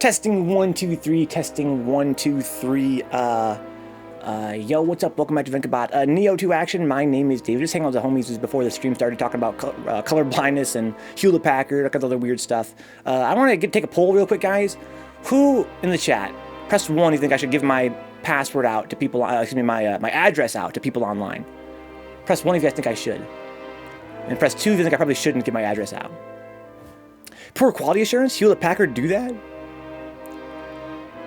Testing 1 2 3. Testing 1 2 3. Yo, what's up? Welcome back to Vencabot. Nioh 2 action. My name is David. Just hanging out with the homies before the stream started, talking about color blindness and Hewlett Packard, all kinds of other weird stuff. I want to take a poll real quick, guys. Who in the chat, press 1, you think I should give my password out to people? Excuse me, my address out to people online. Press 1 if you guys think I should, and press 2 if you think I probably shouldn't give my address out. Poor quality assurance. Hewlett Packard do that?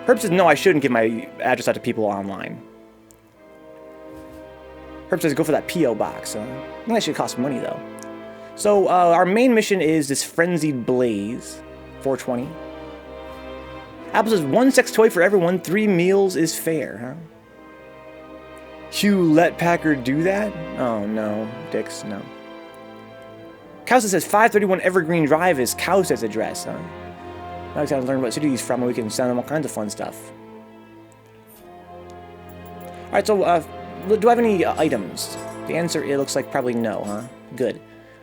Herb says no, I shouldn't give my address out to people online. Herb says go for that P.O. box. I think that should cost money, though. So, our main mission is this Frenzied Blaze. 420. Apple says 1 sex toy for everyone, 3 meals is fair, huh? Hewlett Packard do that? Oh, no. Dix, no. Kasha says 531 Evergreen Drive is Kasha's address, huh? Now we gotta learn what city he's from, and we can send him all kinds of fun stuff. Alright, so, do I have any items? The answer, it looks like probably no, huh? Good.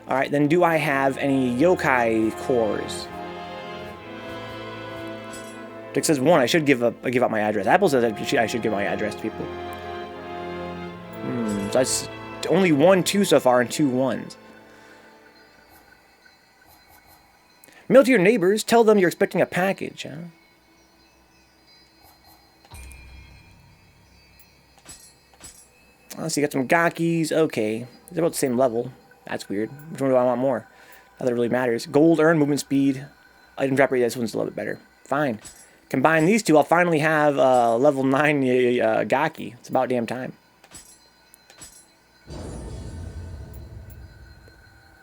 Alright, then do I have any yokai cores? Dick says 1, I should give out my address. Apple says I should give my address to people. So that's only 1 2 so far and 2 1s. Mail to your neighbors, tell them you're expecting a package, huh? Oh, so you got some Gakis, okay. They're about the same level. That's weird. Which one do I want more? Not that it really matters. Gold, earn, movement speed, item drop rate, this one's a little bit better. Fine. Combine these two, I'll finally have level 9 Gaki. It's about damn time.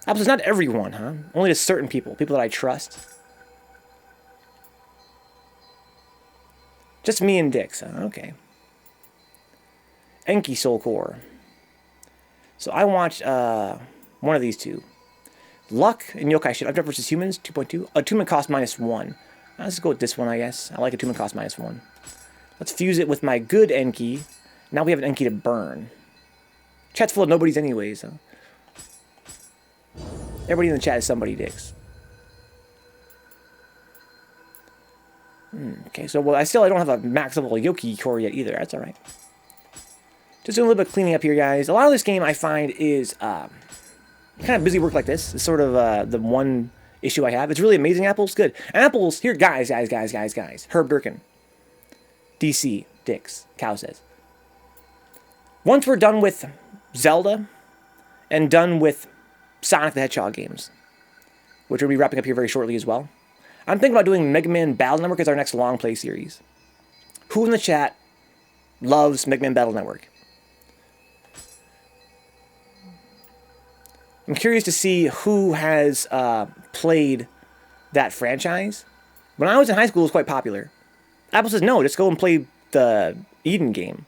Apple's not everyone, huh? Only to certain people. People that I trust. Just me and Dix, huh? Okay. Enki Soul Core. So I want one of these two. Luck and Yokai shit. Object versus humans, 2.2. Attunement cost -1. Let's go with this one, I guess. I like attunement cost -1. Let's fuse it with my good Enki. Now we have an Enki to burn. Chat's full of nobodies anyways, huh? Everybody in the chat is somebody, Dix. Okay, so well, I don't have a max level Yoki core yet either. That's alright. Just doing a little bit of cleaning up here, guys. A lot of this game I find is kind of busy work like this. It's sort of the one issue I have. It's really amazing. Apples, good. Apples, here, guys. Herb Durkin. DC, Dix, Cow says. Once we're done with Zelda and done with Sonic the Hedgehog games, which we'll be wrapping up here very shortly as well, I'm thinking about doing Mega Man Battle Network as our next long play series. Who in the chat loves Mega Man Battle Network? I'm curious to see who has played that franchise. When I was in high school, it was quite popular. Apple says, no, just go and play the Eden game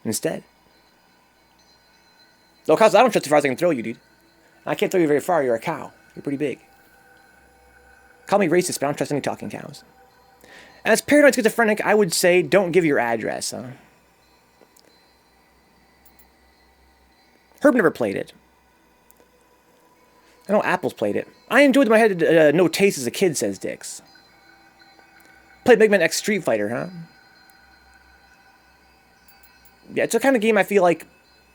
instead. Oh, Cows, I don't trust as far as I can throw you, dude. I can't throw you very far. You're a cow. You're pretty big. Call me racist, but I don't trust any talking cows. As paranoid schizophrenic, I would say don't give your address. Huh? Herb never played it. I know Apple's played it. I enjoyed my head no taste as a kid, says Dix. Played Mega Man X Street Fighter, huh? Yeah, it's a kind of game I feel like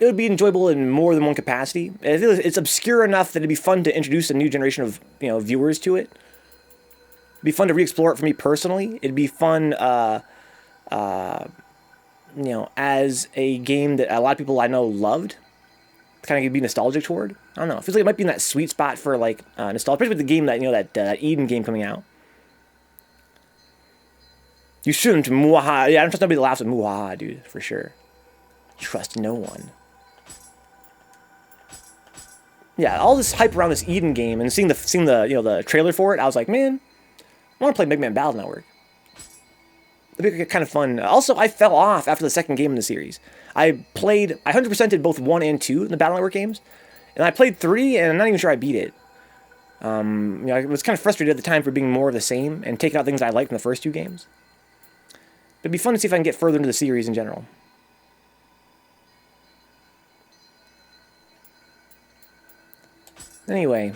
it would be enjoyable in more than one capacity. I feel it's obscure enough that it'd be fun to introduce a new generation of viewers to it. It'd be fun to re-explore it for me personally. It'd be fun, as a game that a lot of people I know loved. Kind of be nostalgic toward. I don't know. It feels like it might be in that sweet spot for like nostalgia, especially with the game that that Eden game coming out. You shouldn't, muaha. Yeah, I don't trust nobody that laughs at muaha, dude, for sure. Trust no one. Yeah, all this hype around this Eden game and seeing the trailer for it, I was like, man, I want to play Mega Man Battle Network. It'd be kind of fun. Also, I fell off after the second game in the series. I 100%ed both 1 and 2 in the Battle Network games, and I played 3, and I'm not even sure I beat it. I was kind of frustrated at the time for being more of the same and taking out things I liked in the first 2 games. But it'd be fun to see if I can get further into the series in general. Anyway,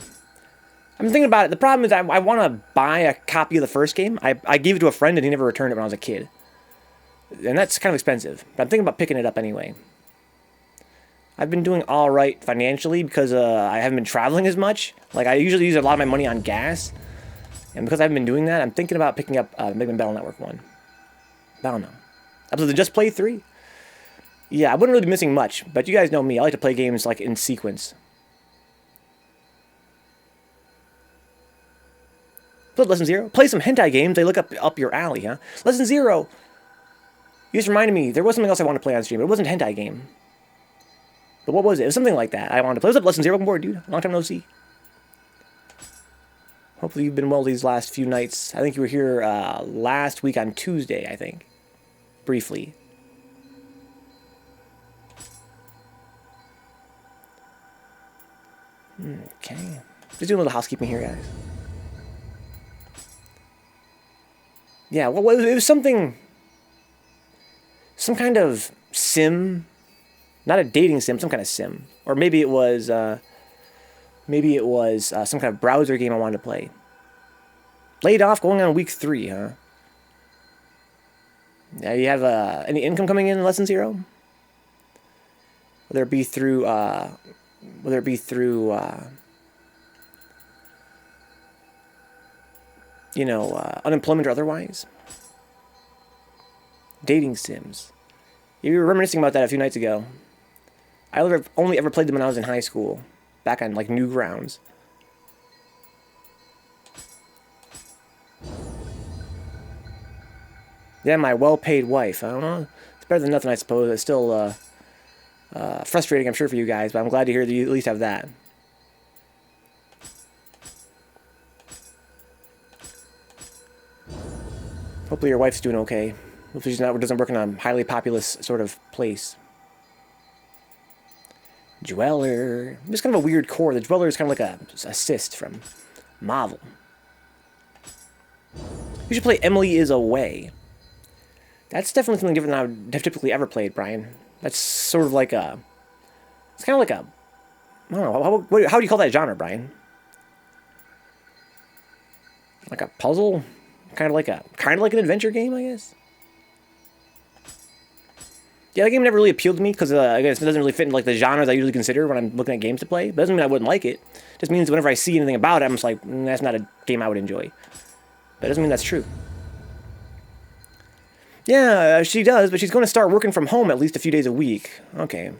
I'm thinking about it. The problem is I want to buy a copy of the first game. I gave it to a friend and he never returned it when I was a kid. And that's kind of expensive. But I'm thinking about picking it up anyway. I've been doing all right financially because I haven't been traveling as much. Like, I usually use a lot of my money on gas. And because I haven't been doing that, I'm thinking about picking up Mega Man Battle Network 1. I don't know. Other than Just Play 3. Yeah, I wouldn't really be missing much. But you guys know me. I like to play games, like, in sequence. Flip Lesson Zero. Play some hentai games. They look up your alley, huh? Lesson Zero. You just reminded me. There was something else I wanted to play on stream, but it wasn't a hentai game. But what was it? It was something like that. I wanted to play. What's up, Lesson Zero? Welcome aboard, dude. Long time no see. Hopefully you've been well these last few nights. I think you were here last week on Tuesday, I think. Briefly. Okay. Just doing a little housekeeping here, guys. Yeah, well, it was something... Some kind of sim... Not a dating sim, some kind of sim. Or maybe it was some kind of browser game I wanted to play. Laid off, going on week 3, huh? Yeah, you have any income coming in Lesson Zero? Whether it be through you know, unemployment or otherwise. Dating sims. You were reminiscing about that a few nights ago. I only ever played them when I was in high school. Back on, like, Newgrounds. Yeah, my well-paid wife. I don't know. It's better than nothing, I suppose. It's still frustrating, I'm sure, for you guys, but I'm glad to hear that you at least have that. Hopefully your wife's doing okay. Hopefully she doesn't work in a highly populous sort of place. Dweller. Just kind of a weird core. The Dweller is kind of like a cyst from Marvel. You should play Emily is Away. That's definitely something different than I would have typically ever played, Brian. That's sort of like a... It's kind of like a... I don't know. How do you call that genre, Brian? Like a puzzle? Kind of like an adventure game, I guess? Yeah, that game never really appealed to me because I guess it doesn't really fit in like the genres I usually consider when I'm looking at games to play. But it doesn't mean I wouldn't like it. It just means whenever I see anything about it, I'm just like, that's not a game I would enjoy. But it doesn't mean that's true. Yeah, she does, but she's going to start working from home at least a few days a week. Okay.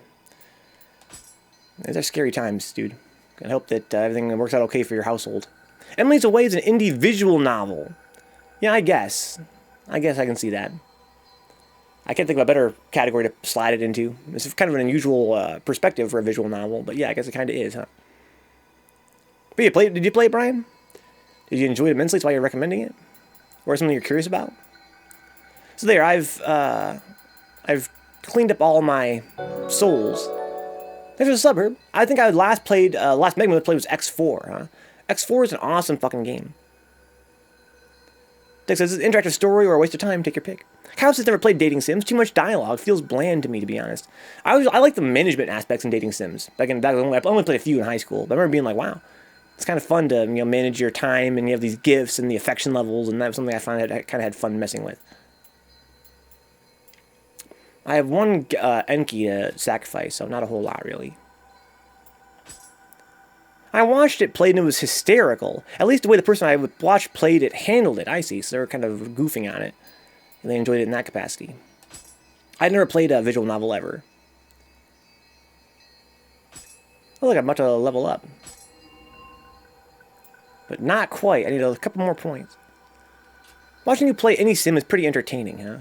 These are scary times, dude. I hope that everything works out okay for your household. Emily's Away is an indie visual novel. Yeah, I guess. I can see that. I can't think of a better category to slide it into. It's kind of an unusual perspective for a visual novel, but yeah, I guess it kind of is, huh? But did you play it, Brian? Did you enjoy it immensely? That's why you're recommending it? Or something you're curious about? So there, I've cleaned up all my souls. There's a suburb. I think I last Mega Man I played was X4, huh? X4 is an awesome fucking game. Dick says, is it an interactive story or a waste of time? Take your pick. Kyle says never played dating sims. Too much dialogue. Feels bland to me, to be honest. I like the management aspects in dating sims. I only played a few in high school, but I remember being like, wow, it's kind of fun to manage your time, and you have these gifts and the affection levels, and that was something I kind of had fun messing with. I have one Enki to sacrifice, so not a whole lot, really. I watched it played and it was hysterical. At least the way the person I watched played it handled it, I see. So they were kind of goofing on it. And they enjoyed it in that capacity. I'd never played a visual novel ever. Oh, look, I'm about to level up. But not quite. I need a couple more points. Watching you play any sim is pretty entertaining, huh?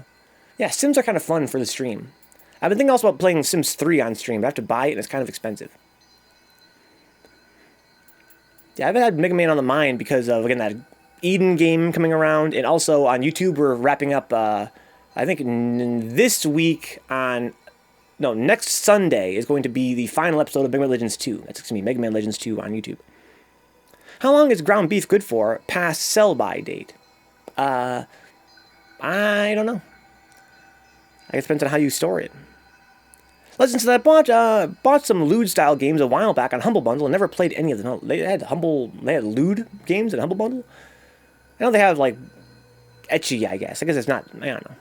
Yeah, sims are kind of fun for the stream. I've been thinking also about playing Sims 3 on stream, but I have to buy it and it's kind of expensive. Yeah, I've had Mega Man on the mind because of, again, that Eden game coming around, and also on YouTube we're wrapping up, I think this week next Sunday is going to be the final episode of Mega Man Legends 2. That's going to be Mega Man Legends 2 on YouTube. How long is ground beef good for past sell-by date? I don't know. I guess it depends on how you store it. Listen, so I bought some Lewd-style games a while back on Humble Bundle and never played any of them. They had Lewd games in Humble Bundle? I know they have, like, ecchi, I guess. I guess it's not, I don't know.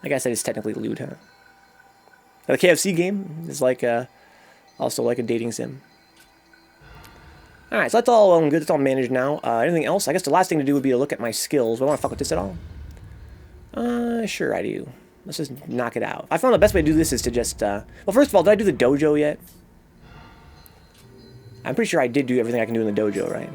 I guess that is technically lewd, huh? The KFC game is like also like a dating sim. Alright, so that's all good. That's all managed now. Anything else? I guess the last thing to do would be to look at my skills. Do I want to fuck with this at all? Sure I do. Let's just knock it out. I found the best way to do this is to just, well, first of all, did I do the dojo yet? I'm pretty sure I did do everything I can do in the dojo, right?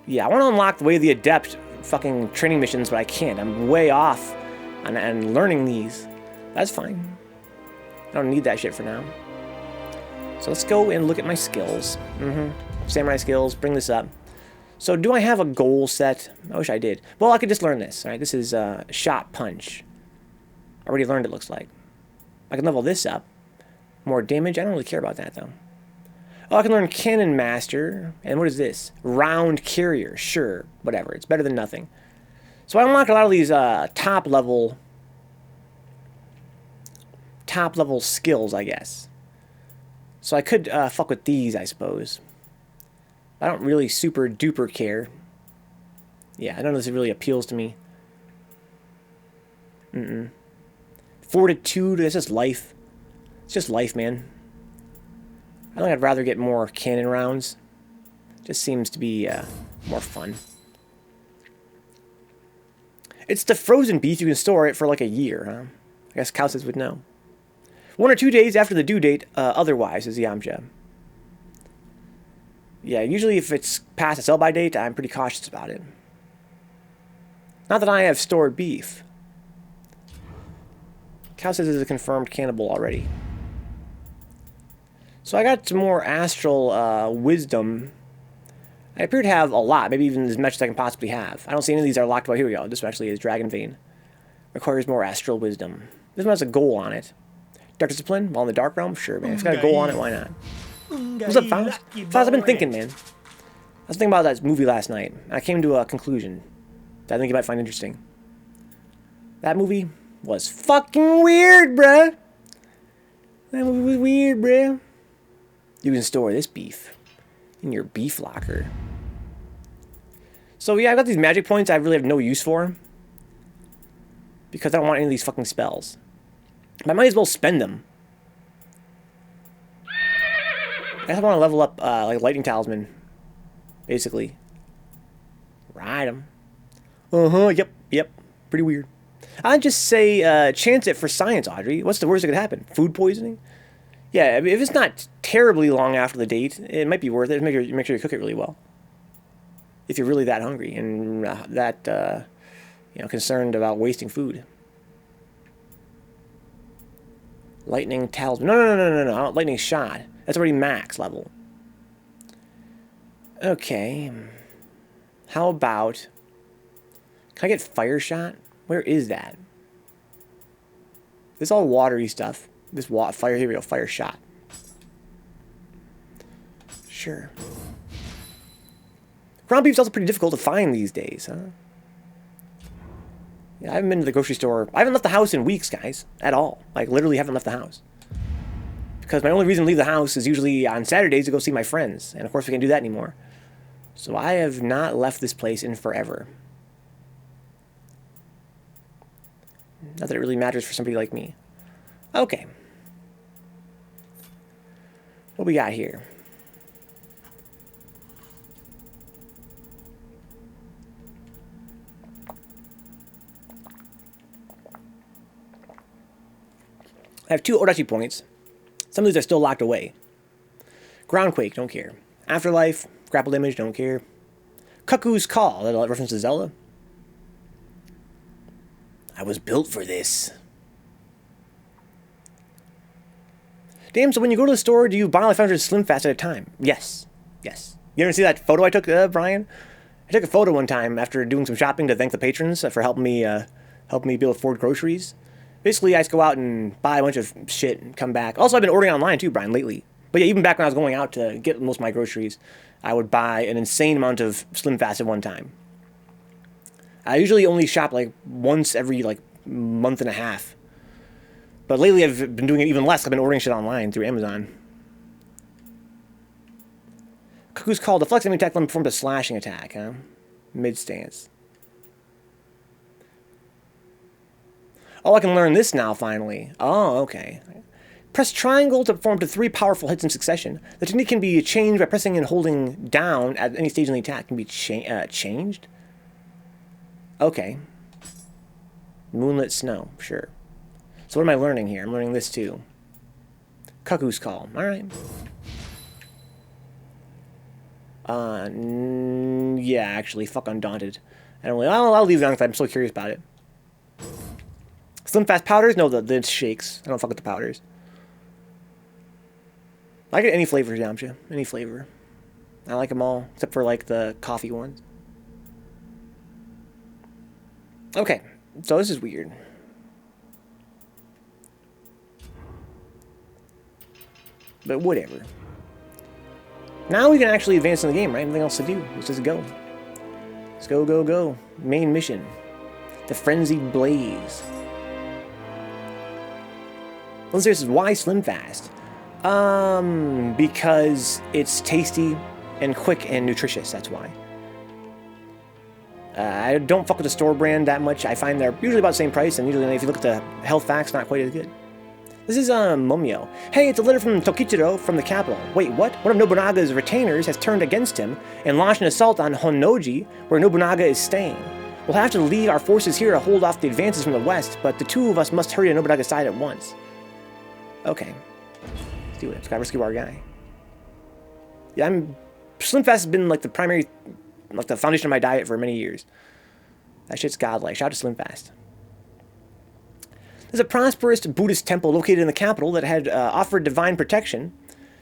Yeah, I want to unlock the Way of the Adept fucking training missions, but I can't. I'm way off on learning these. That's fine. I don't need that shit for now. So let's go and look at my skills. Samurai skills, bring this up. So do I have a goal set? I wish I did. Well, I could just learn this, right? This is shot punch. Already learned it, looks like. I can level this up. More damage? I don't really care about that, though. Oh, I can learn Cannon Master. And what is this? Round Carrier. Sure, whatever. It's better than nothing. So I unlocked a lot of these top level skills, I guess. So I could fuck with these, I suppose. I don't really super duper care. Yeah, none of this really appeals to me. Fortitude, that's just life. It's just life, man. I think I'd rather get more cannon rounds. Just seems to be more fun. It's the frozen beef. You can store it for like a year, huh? I guess Kausas would know. 1 or 2 days after the due date, otherwise, is Yamcha. Yeah, usually if it's past the sell-by date, I'm pretty cautious about it. Not that I have stored beef. Kausas is a confirmed cannibal already. So I got some more astral wisdom. I appear to have a lot, maybe even as much as I can possibly have. I don't see any of these are locked away. Here we go. This actually is Dragon Vein. Requires more astral wisdom. This one has a goal on it. Dark Discipline, while in the Dark Realm? Sure, man. If it's got a goal on it, why not? What's up, Faust? Faust, I've been thinking, man. I was thinking about that movie last night. I came to a conclusion that I think you might find interesting. That movie was fucking weird, bruh. That movie was weird, bruh. You can store this beef in your beef locker. So yeah, I got these magic points I really have no use for. Because I don't want any of these fucking spells. But I might as well spend them. I just want to level up like Lightning Talisman. Basically. Ride them. Yep. Pretty weird. I'd just say chance it for science, Audrey. What's the worst that could happen? Food poisoning? Yeah, I mean, if it's not terribly long after the date, it might be worth it. Make sure you cook it really well. If you're really that hungry and that concerned about wasting food. Lightning Talisman. No. Lightning Shot. That's already max level. Okay. How about... Can I get Fire Shot? Where is that? This is all watery stuff. This fire, here we go, Fire Shot. Sure. Ground beef's also pretty difficult to find these days, huh? Yeah, I haven't been to the grocery store. I haven't left the house in weeks, guys. At all. Like, literally haven't left the house. Because my only reason to leave the house is usually on Saturdays to go see my friends. And of course we can't do that anymore. So I have not left this place in forever. Not that it really matters for somebody like me. Okay. What we got here? I have 2 Odachi points. Some of these are still locked away. Groundquake, don't care. Afterlife, Grappled Image, don't care. Cuckoo's Call, that reference to Zelda. I was built for this. Damn, so when you go to the store, do you buy like 500 Slim Fast at a time? Yes. You ever see that photo I took, Brian? I took a photo one time after doing some shopping to thank the patrons for helping me be able to afford groceries. Basically, I just go out and buy a bunch of shit and come back. Also, I've been ordering online too, Brian, lately. But yeah, even back when I was going out to get most of my groceries, I would buy an insane amount of Slim Fast at one time. I usually only shop like once every like month and a half. But lately I've been doing it even less. I've been ordering shit online through Amazon. Cuckoo's Call. The flex enemy attack limit performed a slashing attack, huh? Mid-stance. Oh, I can learn this now, finally. Oh, okay. Press triangle to perform to 3 powerful hits in succession. The technique can be changed by pressing and holding down at any stage in the attack. Can be changed? Okay. Moonlit Snow, sure. So what am I learning here? I'm learning this too. Cuckoo's Call. Alright. Yeah, actually, fuck Undaunted. I don't really... I'll leave it on because I'm so curious about it. Slim Fast Powders? No, the shakes. I don't fuck with the powders. I get any flavor, Yamcha. Any flavor. I like them all, except for, like, the coffee ones. Okay, so this is weird. But whatever. Now we can actually advance in the game, right? Nothing else to do. Let's just go. Let's go, go, go. Main mission. The Frenzied Blaze. Let's say this is why Slim Fast? Because it's tasty and quick and nutritious, that's why. I don't fuck with the store brand that much. I find they're usually about the same price, and usually if you look at the health facts, not quite as good. This is Momio. Hey, it's a letter from Tokichiro from the capital. Wait, what? One of Nobunaga's retainers has turned against him and launched an assault on Honnoji, where Nobunaga is staying. We'll have to leave our forces here to hold off the advances from the west, but the two of us must hurry to Nobunaga's side at once. Okay. Let's do it. Let's gotta rescue our guy. Yeah, Slim Fast has been like the primary, like the foundation of my diet for many years. That shit's godlike. Shout out to Slim Fast. There's a prosperous Buddhist temple located in the capital that had offered divine protection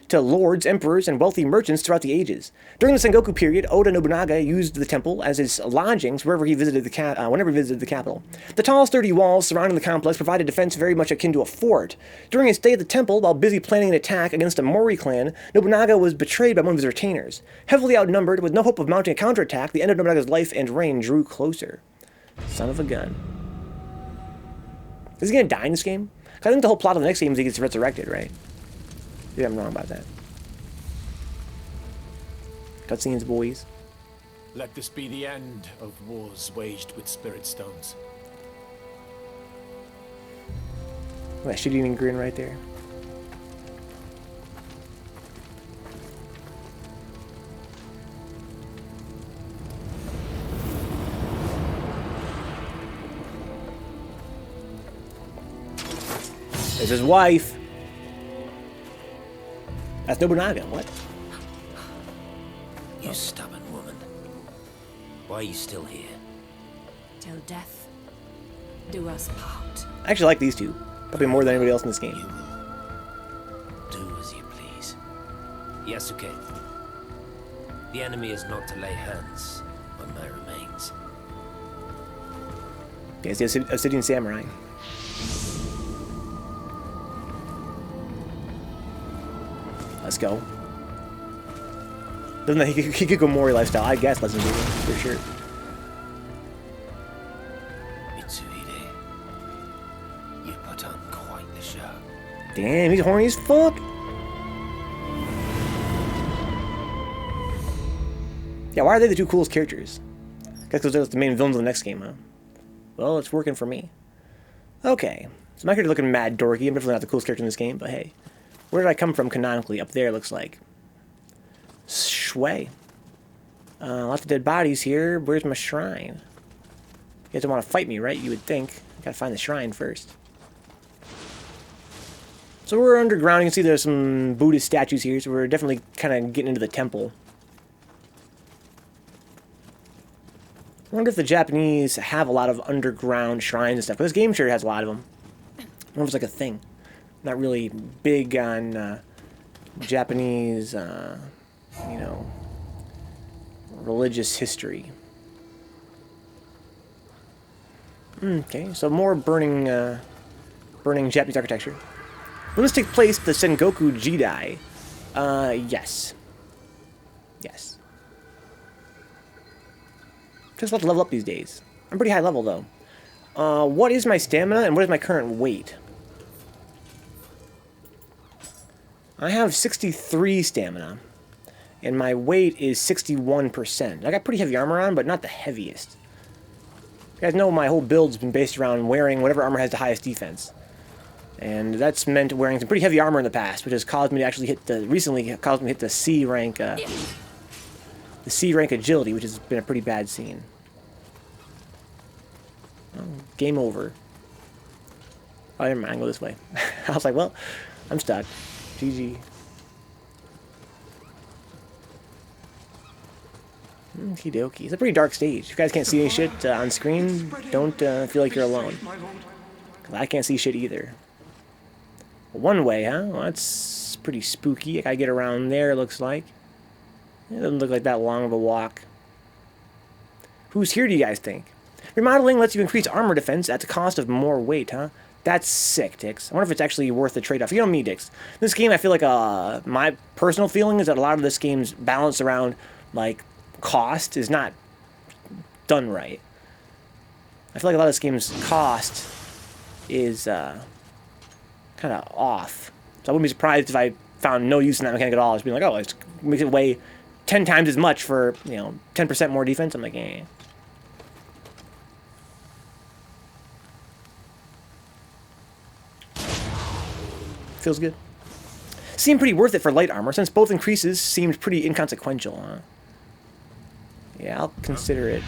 to lords, emperors, and wealthy merchants throughout the ages. During the Sengoku period, Oda Nobunaga used the temple as his lodgings whenever he visited the capital. The tall, sturdy walls surrounding the complex provided defense very much akin to a fort. During his stay at the temple, while busy planning an attack against a Mori clan, Nobunaga was betrayed by one of his retainers. Heavily outnumbered, with no hope of mounting a counterattack, the end of Nobunaga's life and reign drew closer. Son of a gun. Is he gonna die in this game? I think the whole plot of the next game is he gets resurrected, right? Maybe I'm wrong about that. Cutscenes, boys. Let this be the end of wars waged with spirit stones. That shit-eating grin right there. There's his wife. That's Nobunaga. What? You stubborn woman. Why are you still here? Till death do us part. I actually like these two. Probably more than anybody else in this game. You will do as you please. Yasuke, the enemy is not to lay hands on my remains. Yeah, it's the Obsidian Samurai. Let's go. Doesn't that he could go Mori lifestyle? I guess Legends for sure. Mitsuhide, you put on quite the show. Damn, he's horny as fuck. Yeah, why are they the two coolest characters? Guess because they're the main villains of the next game, huh? Well, it's working for me. Okay, so my character's looking mad dorky. I'm definitely not the coolest character in this game, but hey. Where did I come from canonically? Up there, looks like. Shui. Lots of dead bodies here. Where's my shrine? You guys don't want to fight me, right? You would think. Gotta find the shrine first. So we're underground. You can see there's some Buddhist statues here, so we're definitely kind of getting into the temple. I wonder if the Japanese have a lot of underground shrines and stuff. Because this game sure has a lot of them. I wonder if it's like a thing. Not really big on Japanese, you know, religious history. Okay, so more burning Japanese architecture. When this takes place, the Sengoku Jidai. Yes. Yes. Just about to level up these days. I'm pretty high level, though. What is my stamina and what is my current weight? I have 63 stamina, and my weight is 61%. I got pretty heavy armor on, but not the heaviest. You guys know my whole build's been based around wearing whatever armor has the highest defense. And that's meant wearing some pretty heavy armor in the past, which has caused me to actually hit the, recently caused me to hit the C rank agility, which has been a pretty bad scene. Oh, game over. Oh, never mind, go this way. I was like, well, I'm stuck. GG. Okie dokie. It's a pretty dark stage. If you guys can't see any shit on screen, don't feel like you're alone. 'Cause I can't see shit either. One way, huh? Well, that's pretty spooky. I gotta get around there, it looks like. It doesn't look like that long of a walk. Who's here, do you guys think? Remodeling lets you increase armor defense at the cost of more weight, huh? That's sick, Dix. I wonder if it's actually worth the trade-off. You know me, Dix. This game, I feel like my personal feeling is that a lot of this game's balanced around, like, cost is not done right. I feel like a lot of this game's cost is kind of off. So I wouldn't be surprised if I found no use in that mechanic at all. Just being like, oh, it makes it weigh 10 times as much for, 10% more defense. I'm like, eh. Feels good. Seemed pretty worth it for light armor, since both increases seemed pretty inconsequential, huh? Yeah, I'll consider it.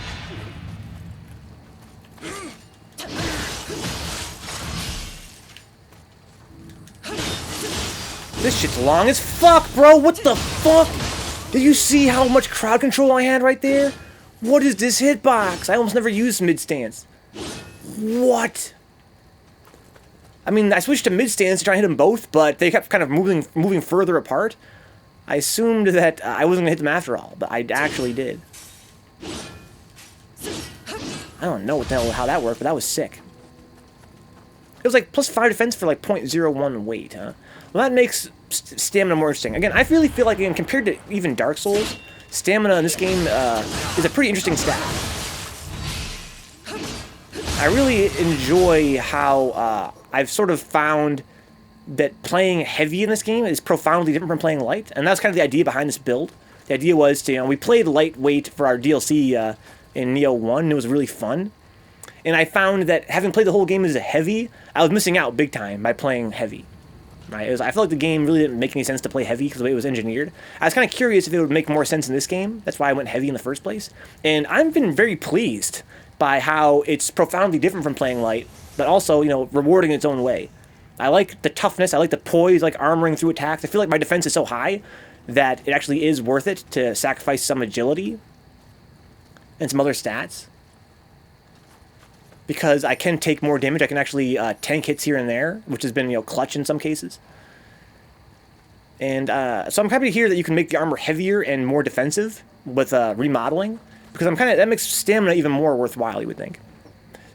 This shit's long as fuck, bro! What the fuck? Did you see how much crowd control I had right there? What is this hitbox? I almost never used mid-stance. What? I mean, I switched to mid-stance to try and hit them both, but they kept kind of moving further apart. I assumed that I wasn't going to hit them after all, but I actually did. I don't know how that worked, but that was sick. It was like plus 5 defense for like 0.01 weight, huh? Well, that makes stamina more interesting. Again, I really feel like, again, compared to even Dark Souls, stamina in this game is a pretty interesting stat. I really enjoy how I've sort of found that playing heavy in this game is profoundly different from playing light, and that's kind of the idea behind this build. The idea was to, we played lightweight for our DLC in Nioh 1, and it was really fun. And I found that having played the whole game as a heavy, I was missing out big time by playing heavy. Right? I felt like the game really didn't make any sense to play heavy because of the way it was engineered. I was kind of curious if it would make more sense in this game. That's why I went heavy in the first place. And I've been very pleased by how it's profoundly different from playing light, but also, rewarding in its own way. I like the toughness, I like the poise, like armoring through attacks. I feel like my defense is so high that it actually is worth it to sacrifice some agility and some other stats. Because I can take more damage, I can actually tank hits here and there, which has been, clutch in some cases. And so I'm happy to hear that you can make the armor heavier and more defensive with remodeling, because that makes stamina even more worthwhile, you would think.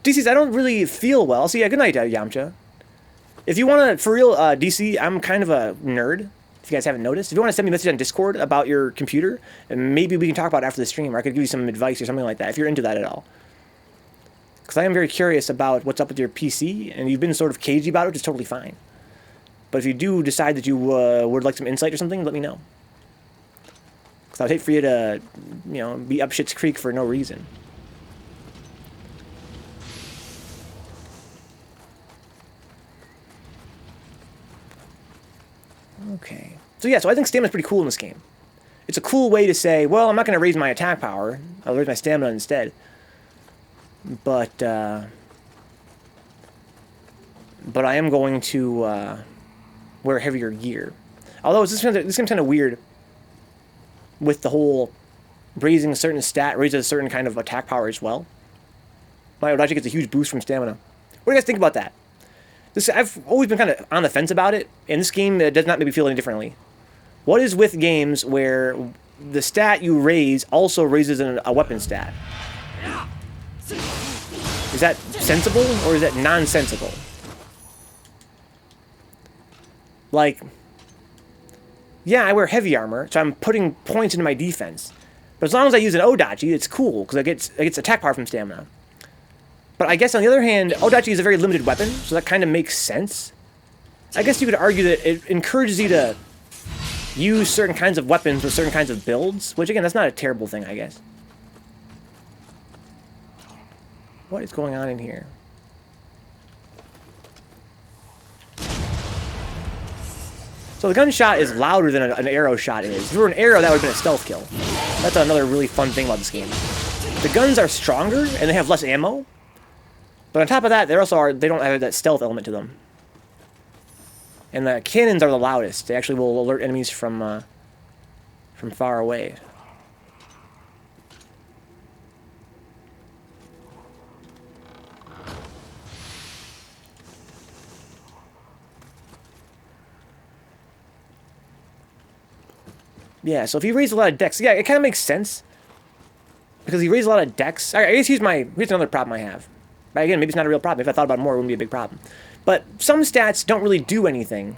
DCs, I don't really feel well. So yeah, good night, Yamcha. If you want to, for real, DC, I'm kind of a nerd, if you guys haven't noticed. If you want to send me a message on Discord about your computer, and maybe we can talk about it after the stream, or I could give you some advice or something like that, if you're into that at all. Because I am very curious about what's up with your PC, and you've been sort of cagey about it, which is totally fine. But if you do decide that you would like some insight or something, let me know. Because I would hate for you to, be up shit's creek for no reason. Okay. So yeah, so I think stamina's pretty cool in this game. It's a cool way to say, well, I'm not going to raise my attack power. I'll raise my stamina instead. But I am going to wear heavier gear. Although this game's kind of weird with the whole raising a certain stat, raises a certain kind of attack power as well. My Odachi gets a huge boost from stamina. What do you guys think about that? I've always been kind of on the fence about it, and this game does not make me feel any differently. What is with games where the stat you raise also raises a weapon stat? Is that sensible, or is that nonsensical? Like, yeah, I wear heavy armor, so I'm putting points into my defense. But as long as I use an Odachi, it's cool, because I get attack power from stamina. But I guess on the other hand, Odachi is a very limited weapon, so that kind of makes sense. I guess you could argue that it encourages you to use certain kinds of weapons with certain kinds of builds, which again, that's not a terrible thing, I guess. What is going on in here? So the gunshot is louder than an arrow shot is. If it were an arrow, that would have been a stealth kill. That's another really fun thing about this game. The guns are stronger, and they have less ammo. But on top of that, they don't have that stealth element to them. And the cannons are the loudest. They actually will alert enemies from far away. Yeah, so if he raised a lot of decks, yeah, it kind of makes sense. Because he raised a lot of decks. I guess here's another problem I have. But again, maybe it's not a real problem. If I thought about it more, it wouldn't be a big problem. But some stats don't really do anything.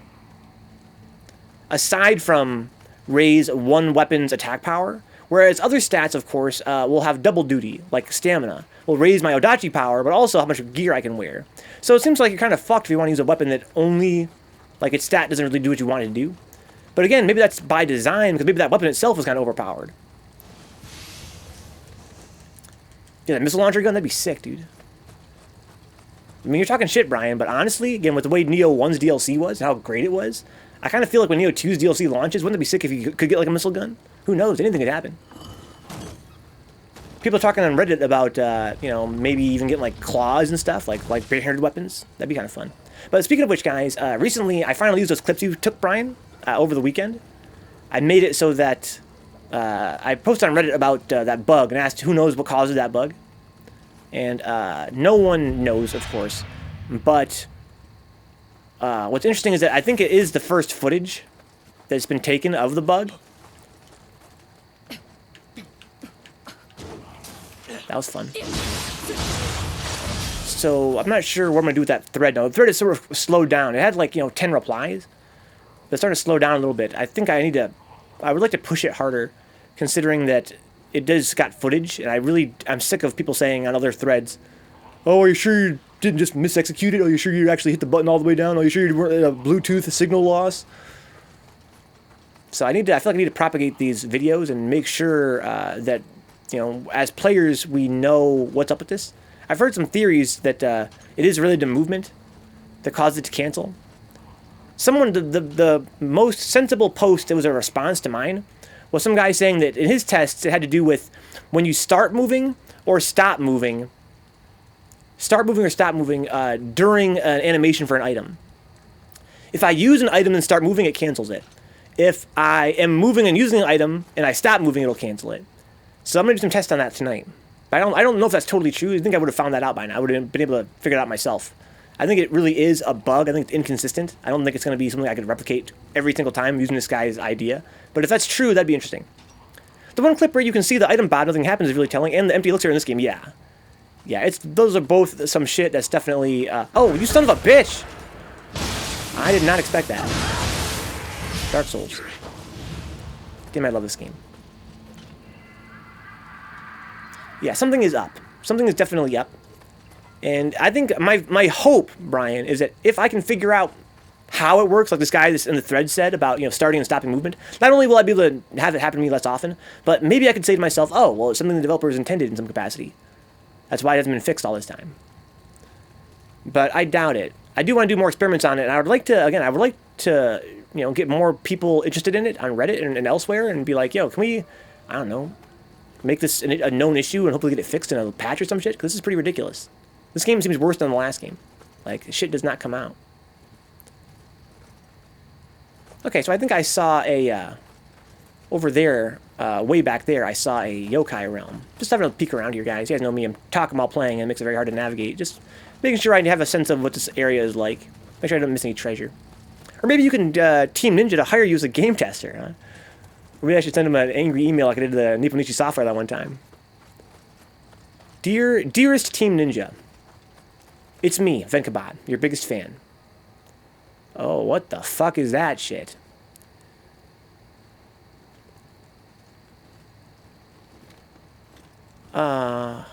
Aside from raise one weapon's attack power. Whereas other stats, of course, will have double duty. Like stamina. Will raise my Odachi power, but also how much gear I can wear. So it seems like you're kind of fucked if you want to use a weapon that only... Like, its stat doesn't really do what you want it to do. But again, maybe that's by design, because maybe that weapon itself is kind of overpowered. Yeah, that missile launcher gun, that'd be sick, dude. I mean, you're talking shit, Brian, but honestly, again, with the way Nioh 1's DLC was, and how great it was, I kind of feel like when Nioh 2's DLC launches, wouldn't it be sick if you could get, like, a missile gun? Who knows? Anything could happen. People are talking on Reddit about, you know, maybe even getting, like, claws and stuff, like bare-handed weapons. That'd be kind of fun. But speaking of which, guys, recently, I finally used those clips you took, Brian, over the weekend. I made it so that I posted on Reddit about that bug and asked who knows what causes that bug. And no one knows, of course. But what's interesting is that I think it is the first footage that's been taken of the bug. That was fun. So I'm not sure what I'm going to do with that thread now. The thread is sort of slowed down. It had like, 10 replies. It's starting to slow down a little bit. I think I would like to push it harder, considering that it does got footage, and I'm sick of people saying on other threads, "Oh, are you sure you didn't just misexecute it? Are you sure you actually hit the button all the way down? Are you sure you weren't a Bluetooth signal loss?" So I feel like I need to propagate these videos and make sure that, as players, we know what's up with this. I've heard some theories that it is related to movement that caused it to cancel. Someone, the most sensible post that was a response to mine was some guy saying that in his tests it had to do with when you start moving or stop moving during an animation for an item. If I use an item and start moving, it cancels it. If I am moving and using an item and I stop moving, it'll cancel it. So I'm going to do some tests on that tonight. But I don't know if that's totally true. I think I would have found that out by now. I would have been able to figure it out myself. I think it really is a bug. I think it's inconsistent. I don't think it's going to be something I could replicate every single time using this guy's idea. But if that's true, that'd be interesting. The one clip where you can see the item bot, nothing happens, is really telling. And the empty elixir in this game, yeah. Yeah, those are both some shit that's definitely... oh, you son of a bitch! I did not expect that. Dark Souls. Damn, I love this game. Yeah, something is up. Something is definitely up. And I think my hope, Brian, is that if I can figure out how it works, like this guy in the thread said about, starting and stopping movement, not only will I be able to have it happen to me less often, but maybe I could say to myself, oh, well, it's something the developers intended in some capacity. That's why it hasn't been fixed all this time. But I doubt it. I do want to do more experiments on it, and I would like to, get more people interested in it on Reddit and elsewhere, and be like, yo, can we, I don't know, make this a known issue and hopefully get it fixed in a patch or some shit? Because this is pretty ridiculous. This game seems worse than the last game. Like, shit does not come out. Okay, so I think I saw over there, way back there, I saw a yokai realm. Just having a peek around here, guys. You guys know me, I'm talking while playing, and it makes it very hard to navigate. Just making sure I have a sense of what this area is like. Make sure I don't miss any treasure. Or maybe you can Team Ninja to hire you as a game tester, huh? Or maybe I should send him an angry email like I did to the Nipponichi Software that one time. Dearest Team Ninja, it's me, Vencabot, your biggest fan. Oh, what the fuck is that shit? Okay,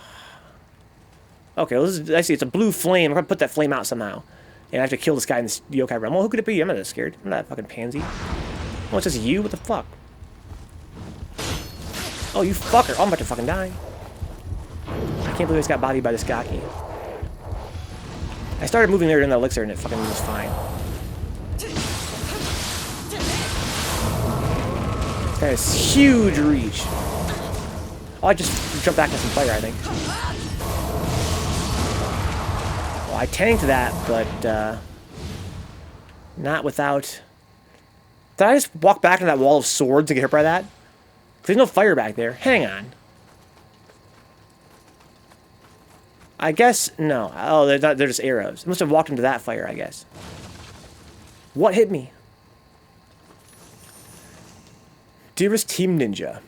well, I see it's a blue flame. I'm gonna put that flame out somehow. And I have to kill this guy in this yokai realm. Well, who could it be? I'm not that scared. I'm not a fucking pansy. Oh, it's just you? What the fuck? Oh, you fucker. Oh, I'm about to fucking die. I can't believe I just got bodied by this Gaki. I started moving there in the elixir and it fucking was fine. This guy has huge reach. Oh, I just jumped back into some fire, I think. Well, I tanked that, but not without... Did I just walk back into that wall of swords to get hit by that? There's no fire back there. Hang on. I guess... No. Oh, they're just arrows. I must have walked into that fire, I guess. What hit me? Dearest Team Ninja,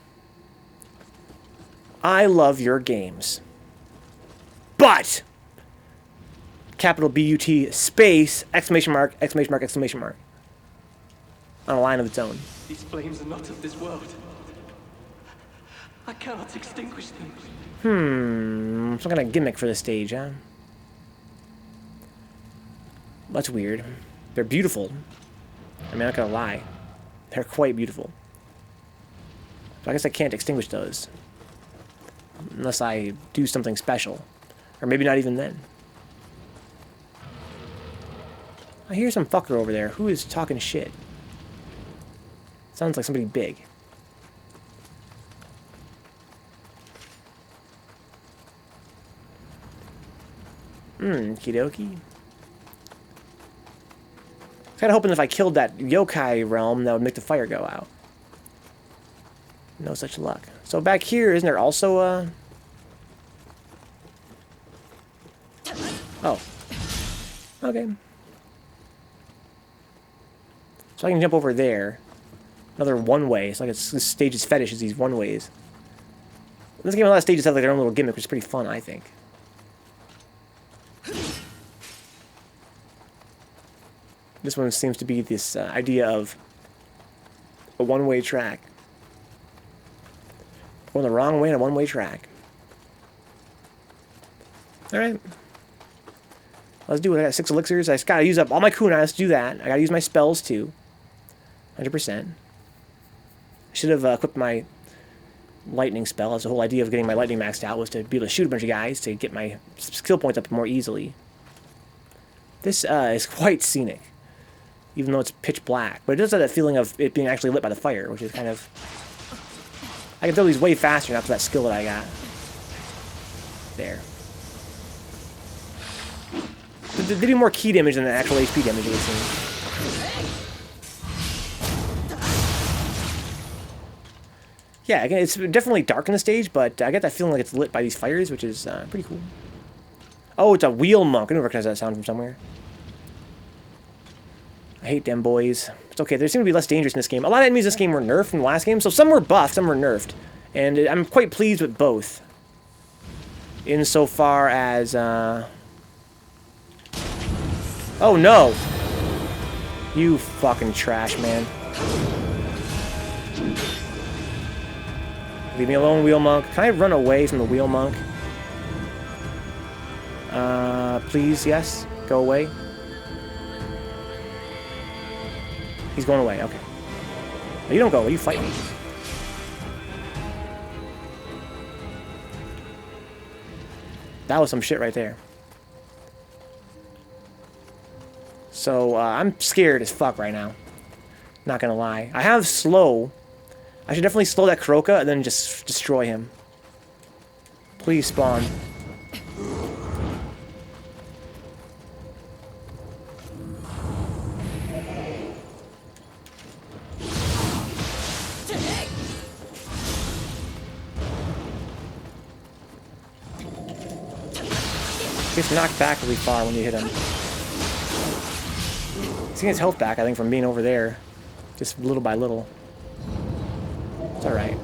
I love your games. But... capital B-U-T space, exclamation mark, exclamation mark, exclamation mark. On a line of its own. These flames are not of this world. I cannot extinguish them. Some kind of gimmick for this stage, huh? That's weird. They're beautiful. I mean, I'm not gonna lie. They're quite beautiful. So I guess I can't extinguish those. Unless I do something special. Or maybe not even then. I hear some fucker over there. Who is talking shit? Sounds like somebody big. Kidoki. Kinda hoping if I killed that yokai realm, that would make the fire go out. No such luck. So back here, isn't there also a... Oh. Okay. So I can jump over there. Another one-way. It's like this stage's fetish is these one-ways. This game, a lot of stages have like their own little gimmick, which is pretty fun, I think. This one seems to be this idea of a one-way track. Going the wrong way on a one-way track. Alright. Let's do it. I got 6 elixirs. I just gotta use up all my kunais to do that. I gotta use my spells too. 100%. I should have equipped my lightning spell. That's the whole idea of getting my lightning maxed out, was to be able to shoot a bunch of guys to get my skill points up more easily. This is quite scenic, even though it's pitch black. But it does have that feeling of it being actually lit by the fire, which is kind of... I can throw these way faster after that skill that I got. There. They do more key damage than the actual HP damage, it would seem. Yeah, again, it's definitely dark in the stage, but I get that feeling like it's lit by these fires, which is pretty cool. Oh, it's a wheel monk. I don't recognize that sound from somewhere. I hate them boys. It's okay. They seem to be less dangerous in this game. A lot of enemies in this game were nerfed in the last game, so some were buffed, some were nerfed. And I'm quite pleased with both. Insofar as... Oh, no! You fucking trash, man. Leave me alone, wheel monk. Can I run away from the wheel monk? Please, yes. Go away. He's going away, okay. No, you don't go away, you fight me. That was some shit right there. So, I'm scared as fuck right now. Not gonna lie. I have slow. I should definitely slow that Kuroka and then just destroy him. Please spawn. Gets knocked back really far when you hit him. He's getting his health back, I think, from being over there. Just little by little. It's alright.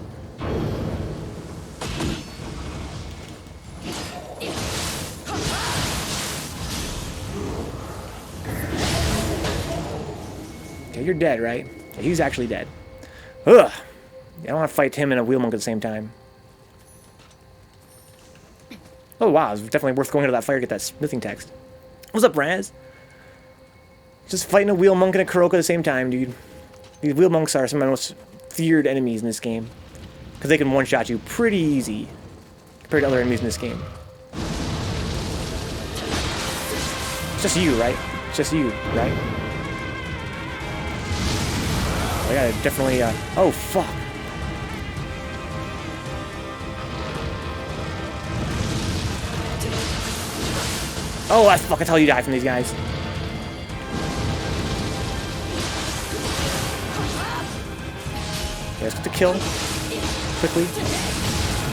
Okay, you're dead, right? Okay, he's actually dead. Ugh! I don't want to fight him and a wheel monk at the same time. Oh wow, it's definitely worth going into that fire to get that smithing text. What's up, Raz? Just fighting a wheel monk and a Kuroka at the same time, dude. These wheel monks are some of the most feared enemies in this game. Because they can one-shot you pretty easy compared to other enemies in this game. It's just you, right? It's just you, right? I gotta definitely, oh, fuck. Oh, that's fucking how you die from these guys. Let's get the kill. Quickly.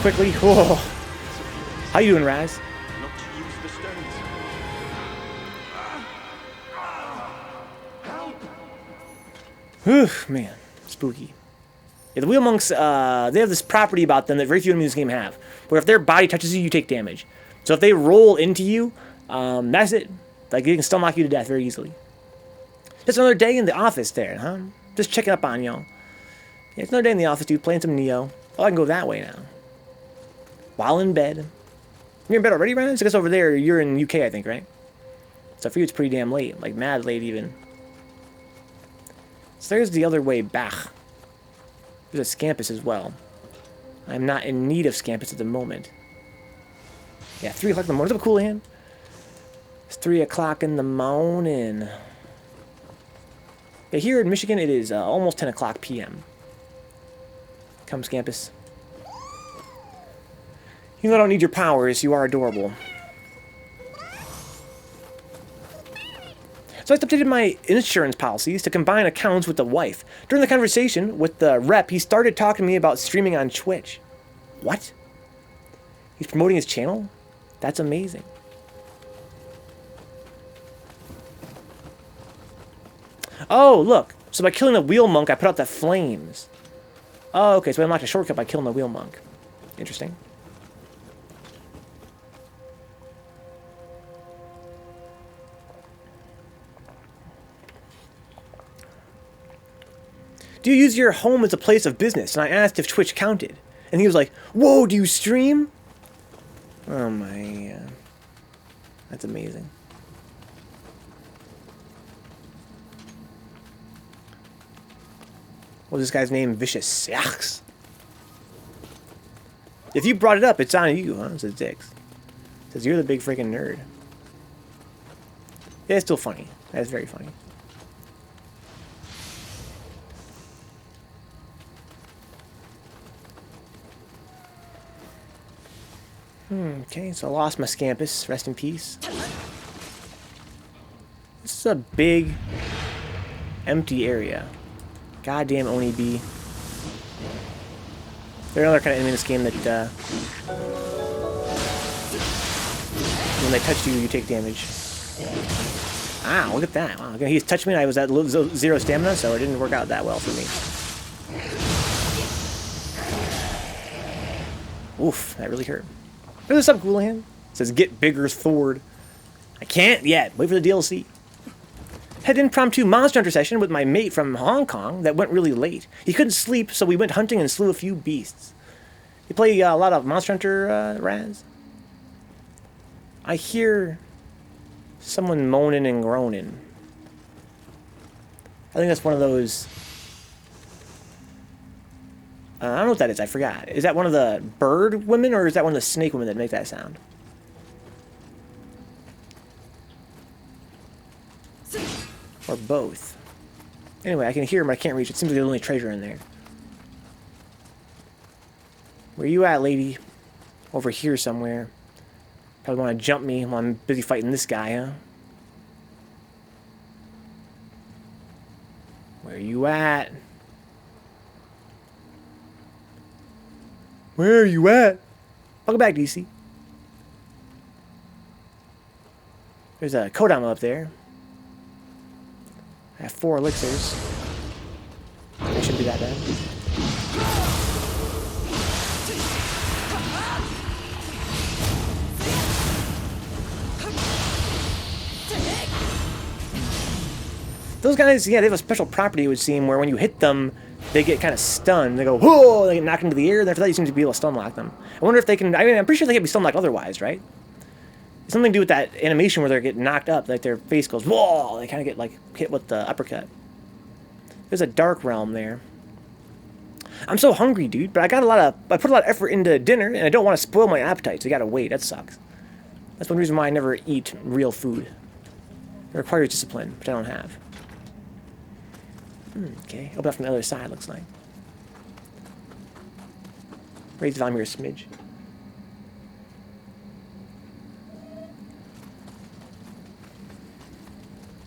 Quickly. Whoa. How you doing, Raz? Not to use the stones. Whew, man. Spooky. Yeah, the wheel monks, they have this property about them that very few enemies in this game have. Where if their body touches you, you take damage. So if they roll into you, that's it. Like, they can still knock you to death very easily. Just another day in the office there, huh? Just checking up on y'all. Yeah, it's another day in the office, dude, playing some Nioh. Oh, I can go that way now. While in bed. You're in bed already, Ryan? I guess over there, you're in UK, I think, right? So for you, it's pretty damn late. Like, mad late, even. So there's the other way back. There's a Scampus as well. I'm not in need of Scampus at the moment. Yeah, 3 o'clock in the morning. What's up, cool hand? It's 3 o'clock in the morning. Yeah, here in Michigan, it is almost 10 o'clock p.m. Come, Scampus. Even though I don't need your powers, you are adorable. So I updated my insurance policies to combine accounts with the wife. During the conversation with the rep, he started talking to me about streaming on Twitch. What? He's promoting his channel? That's amazing. Oh, look. So by killing the wheel monk, I put out the flames. Oh, okay. So I unlocked a shortcut by killing the wheel monk. Interesting. Do you use your home as a place of business? And I asked if Twitch counted. And he was like, whoa, do you stream? Oh my... that's amazing. What was this guy's name? Vicious Yaks. If you brought it up, it's on you, huh? Says Dix. Says you're the big freaking nerd. Yeah, it's still funny. That's very funny. Okay, so I lost my Scampus. Rest in peace. This is a big, empty area. Goddamn Oni-B. They're another kind of enemy in this game that, when they touch you, you take damage. Ah, look at that. Wow, he's touched me and I was at 0 stamina, so it didn't work out that well for me. Oof, that really hurt. What's up, Ghoulahan? It says, get bigger Thord. I can't yet. Wait for the DLC. Had an impromptu Monster Hunter session with my mate from Hong Kong that went really late. He couldn't sleep, so we went hunting and slew a few beasts. You play a lot of Monster Hunter, Raz? I hear someone moaning and groaning. I think that's one of those... I don't know what that is. I forgot. Is that one of the bird women, or is that one of the snake women that make that sound? Or both. Anyway, I can hear him, but I can't reach. It seems like there's only treasure in there. Where you at, lady? Over here somewhere. Probably want to jump me while I'm busy fighting this guy, huh? Where you at? Where are you at? Welcome back, DC. There's a Kodama up there. I have 4 elixirs. It shouldn't be that bad. Those guys, yeah, they have a special property, it would seem, where when you hit them, they get kind of stunned. They go, whoa! They get knocked into the air, and after that you seem to be able to stun lock them. I wonder if they can... I mean, I'm pretty sure they can be stun locked otherwise, right? It's something to do with that animation where they get knocked up, like their face goes, whoa! They kind of get, like, hit with the uppercut. There's a dark realm there. I'm so hungry, dude, but I put a lot of effort into dinner, and I don't want to spoil my appetite, so you gotta wait. That sucks. That's one reason why I never eat real food. It requires discipline, which I don't have. Okay, open up from the other side, looks like. Raise the volume here a smidge.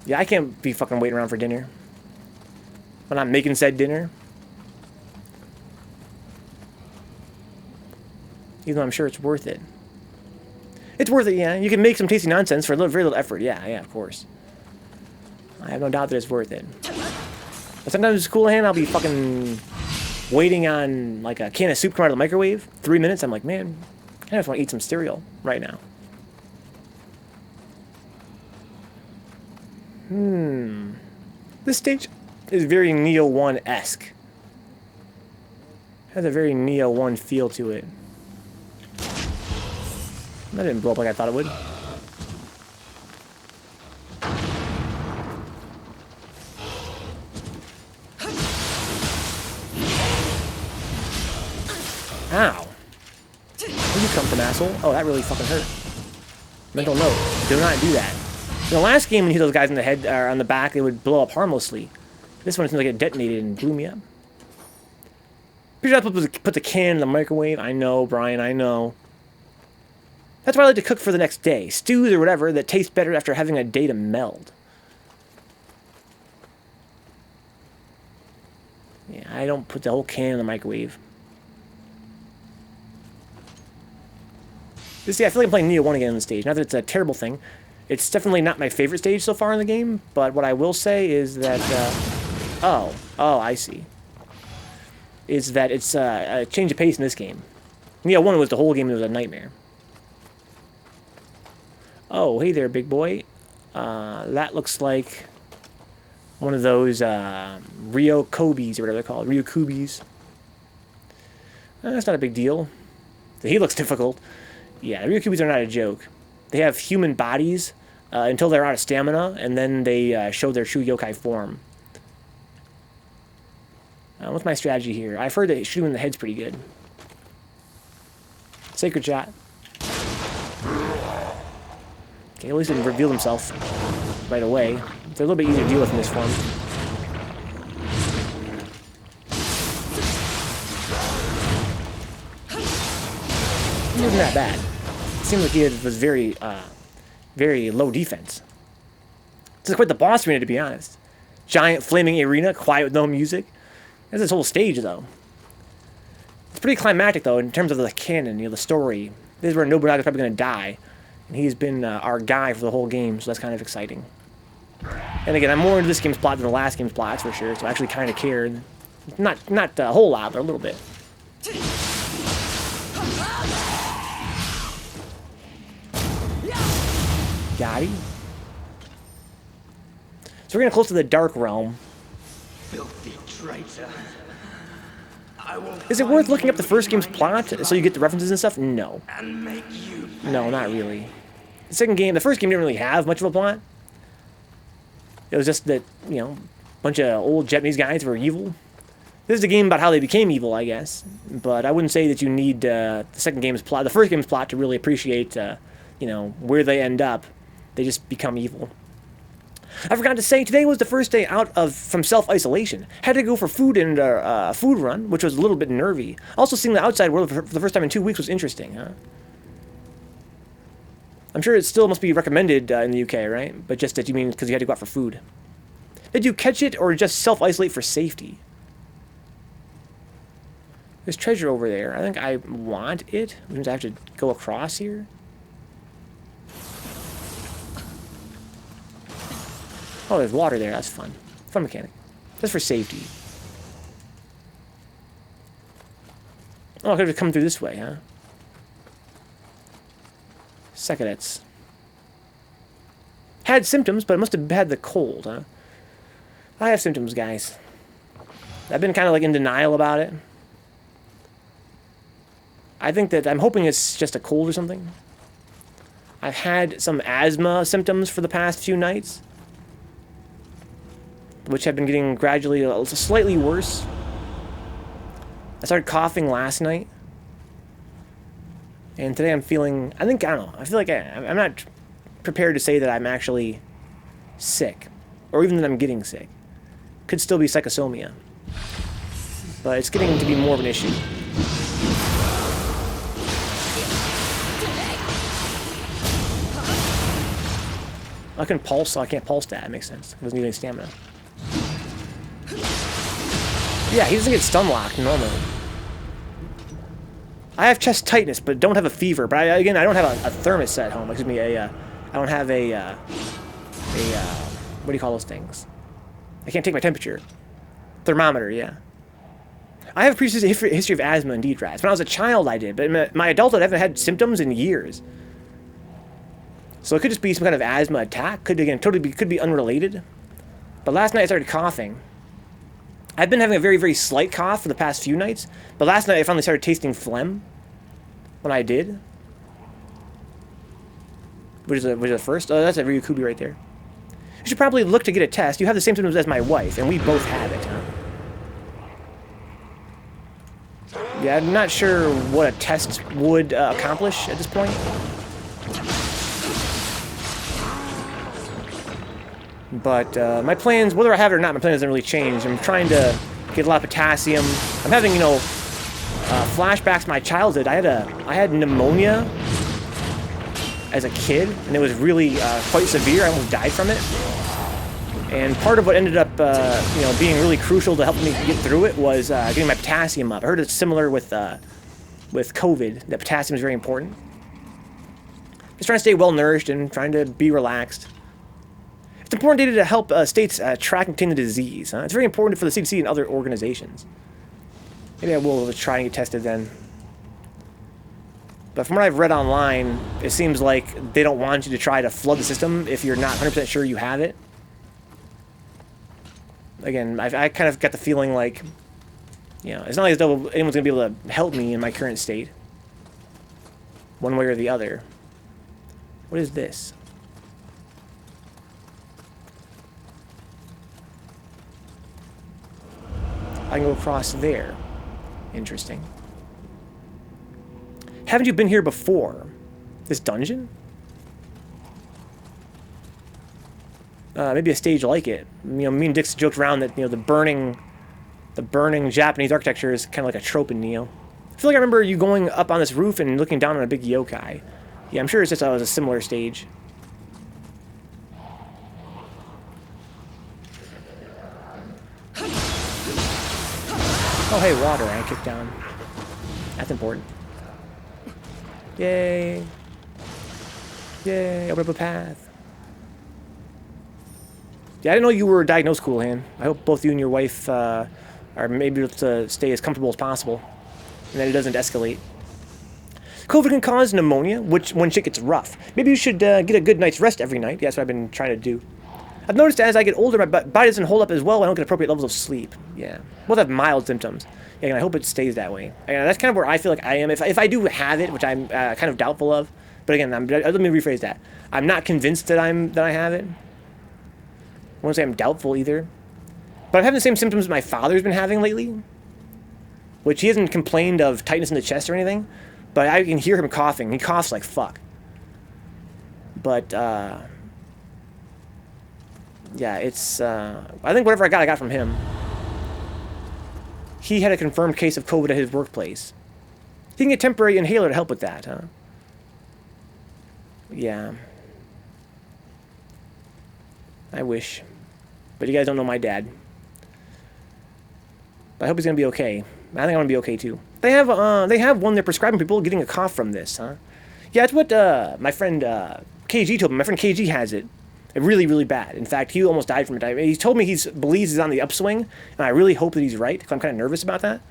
Yeah, I can't be fucking waiting around for dinner. When I'm making said dinner. Even though I'm sure it's worth it. It's worth it, yeah. You can make some tasty nonsense for very little effort. Yeah, of course. I have no doubt that it's worth it. But sometimes it's cool hand, I'll be fucking waiting on like a can of soup come out of the microwave. 3 minutes, I'm like, man, I just want to eat some cereal right now. This stage is very Nioh 1-esque. Has a very Nioh 1 feel to it. That didn't blow up like I thought it would. Ow. Where'd you come from, asshole? Oh, that really fucking hurt. Mental note. Do not do that. In the last game, when you hit those guys in the head or on the back, they would blow up harmlessly. This one seems like it detonated and blew me up. Pretty sure I put the can in the microwave. I know, Brian, I know. That's why I like to cook for the next day. Stews or whatever that taste better after having a day to meld. Yeah, I don't put the whole can in the microwave. You see, I feel like I'm playing Nioh 1 again on the stage. Not that it's a terrible thing. It's definitely not my favorite stage so far in the game, but what I will say is that... oh, I see. Is that it's a change of pace in this game. Nioh 1 was the whole game, it was a nightmare. Oh, hey there, big boy. That looks like one of those Rio Kobe's or whatever they're called. Rio Kubi's. That's not a big deal. He looks difficult. Yeah, Rio Kubi's are not a joke. They have human bodies until they're out of stamina, and then they show their true yokai form. What's my strategy here? I've heard that shooting in the head's pretty good. Sacred shot. Okay, at least it didn't reveal himself right away. They're a little bit easier to deal with in this form. He wasn't that bad. It seemed like he was very, very low defense. This is quite the boss arena, to be honest. Giant flaming arena, quiet with no music. That's this whole stage, though. It's pretty climactic, though, in terms of the canon, the story. This is where Nobunaga's probably going to die. And he's been our guy for the whole game, so that's kind of exciting. And again, I'm more into this game's plot than the last game's plot, that's for sure. So I actually kind of cared. Not a whole lot, but a little bit. Got him. So we're getting close to the Dark Realm. Filthy traitor. Is it worth looking up the first game's plot so you get the references and stuff? No. And make you No, not really. The first game didn't really have much of a plot. It was just that, you know, a bunch of old Japanese guys were evil. This is a game about how they became evil, I guess. But I wouldn't say that you need the second game's plot, the first game's plot to really appreciate, you know, where they end up. They just become evil. I forgot to say, today was the first day out from self-isolation. Had to go for food and a food run, which was a little bit nervy. Also, seeing the outside world for the first time in 2 weeks was interesting, huh? I'm sure it still must be recommended in the UK, right? But just that you mean because you had to go out for food. Did you catch it or just self-isolate for safety? There's treasure over there. I think I want it. Which means I have to go across here. Oh, there's water there. That's fun. Fun mechanic. Just for safety. Oh, I could have come through this way, huh? Secondets. Had symptoms, but it must have had the cold, huh? I have symptoms, guys. I've been kind of like in denial about it. I think that I'm hoping it's just a cold or something. I've had some asthma symptoms for the past few nights. which have been getting gradually slightly worse. I started coughing last night. And today I'm feeling, I don't know, I feel like I'm not prepared to say that I'm actually sick. Or even that I'm getting sick. Could still be psychosomia. But it's getting to be more of an issue. I can pulse, so I can't pulse that. It makes sense. He doesn't need any stamina. Yeah, he doesn't get stun locked normally. I have chest tightness, but don't have a fever. But again, I don't have a thermos at home. Excuse me, I don't have what do you call those things? I can't take my temperature. Thermometer, yeah. I have a previous history of asthma, indeed, Raz. When I was a child, I did, but in my adulthood, I haven't had symptoms in years. So it could just be some kind of asthma attack. Could be unrelated. But last night I started coughing. I've been having a very, very slight cough for the past few nights, but last night I finally started tasting phlegm. When I did. Which is the first? Oh, that's a Ryukubi right there. You should probably look to get a test. You have the same symptoms as my wife, and we both have it, huh? Yeah, I'm not sure what a test would accomplish at this point. But my plans, whether I have it or not, my plan doesn't really change. I'm trying to get a lot of potassium. I'm having, you know, flashbacks to my childhood. I had pneumonia as a kid, and it was really quite severe. I almost died from it. And part of what ended up, you know, being really crucial to help me get through it was getting my potassium up. I heard it's similar with COVID. That potassium is very important. Just trying to stay well nourished and trying to be relaxed. It's important data to help states track and contain the disease. It's very important for the CDC and other organizations. Maybe I will try and get tested then. But from what I've read online, it seems like they don't want you to try to flood the system if you're not 100% sure you have it. Again, I kind of got the feeling like, you know, it's not like as though anyone's going to be able to help me in my current state. One way or the other. What is this? I can go across there. Interesting. Haven't you been here before? This dungeon? Maybe a stage like it. You know, me and Dix joked around that, you know, the burning Japanese architecture is kind of like a trope in Nioh. I feel like I remember you going up on this roof and looking down on a big yokai. Yeah, I'm sure it's just a similar stage. Oh, hey, water. I kicked down. That's important. Yay. Yay, open up a path. Yeah, I didn't know you were diagnosed, Cool Hand. I hope both you and your wife are maybe able to stay as comfortable as possible. And that it doesn't escalate. COVID can cause pneumonia, which when shit gets rough. Maybe you should get a good night's rest every night. Yeah, that's what I've been trying to do. I've noticed as I get older, my body doesn't hold up as well. I don't get appropriate levels of sleep. Yeah. Both have mild symptoms. Yeah, and I hope it stays that way. And that's kind of where I feel like I am. If I do have it, which I'm kind of doubtful of. But again, let me rephrase that. I'm not convinced that I have it. I won't say I'm doubtful either. But I'm having the same symptoms my father's been having lately. Which he hasn't complained of tightness in the chest or anything. But I can hear him coughing. He coughs like fuck. But, yeah, it's, I think whatever I got from him. He had a confirmed case of COVID at his workplace. He can get a temporary inhaler to help with that, huh? Yeah. I wish. But you guys don't know my dad. But I hope he's going to be okay. I think I'm going to be okay, too. They have one they're prescribing people getting a cough from this, huh? Yeah, it's what my friend KG told me. My friend KG has it. Really, really bad. In fact, he almost died from it. He told me he believes he's on the upswing, and I really hope that he's right, because I'm kind of nervous about that.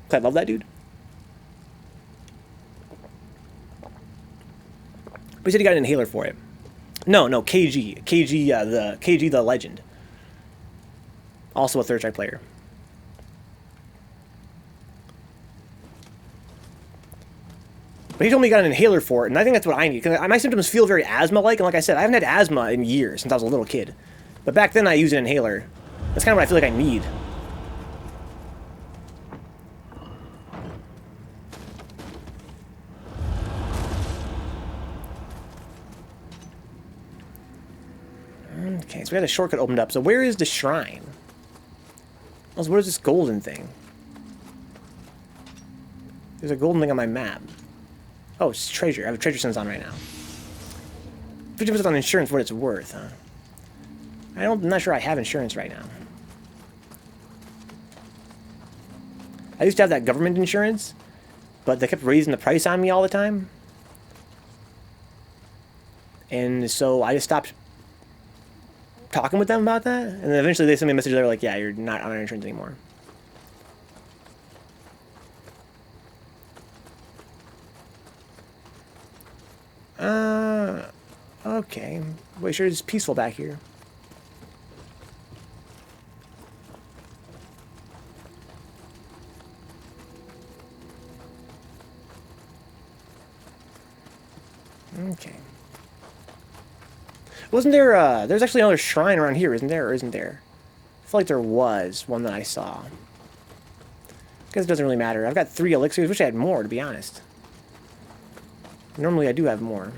Because I love that dude. But he said he got an inhaler for it. No, KG. KG the legend. Also a third strike player. But he told me he got an inhaler for it, and I think that's what I need. Because my symptoms feel very asthma-like, and like I said, I haven't had asthma in years, since I was a little kid. But back then I used an inhaler. That's kind of what I feel like I need. Okay, so we had a shortcut opened up. So where is the shrine? Also, what is this golden thing? There's a golden thing on my map. Oh, it's treasure. I have a treasure sense on right now. 50% on insurance, what it's worth, huh? I'm not sure I have insurance right now. I used to have that government insurance, but they kept raising the price on me all the time. And so I just stopped talking with them about that. And then eventually they sent me a message. They were like, yeah, you're not on our insurance anymore. Okay. Wait, sure it's peaceful back here. Okay. Wasn't there, there's actually another shrine around here, isn't there, or isn't there? I feel like there was one that I saw. I guess it doesn't really matter. I've got 3 elixirs. Wish I had more, to be honest. Normally I do have more.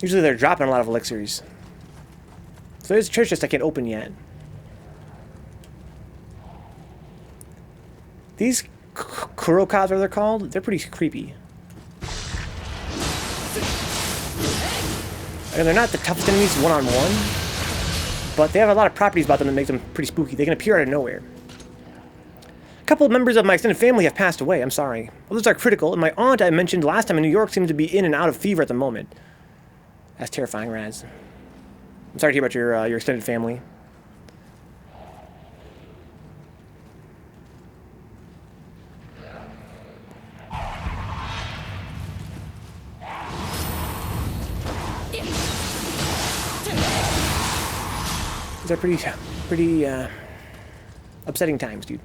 Usually they're dropping a lot of elixirs. So there's a treasure chest I can't open yet. These Kurokas, what they're called, they're pretty creepy. And they're not the toughest enemies one-on-one, but they have a lot of properties about them that make them pretty spooky. They can appear out of nowhere. A couple of members of my extended family have passed away, I'm sorry. Others are critical, and my aunt I mentioned last time in New York seems to be in and out of fever at the moment. That's terrifying, Raz. I'm sorry to hear about your extended family. These are pretty upsetting times, dude.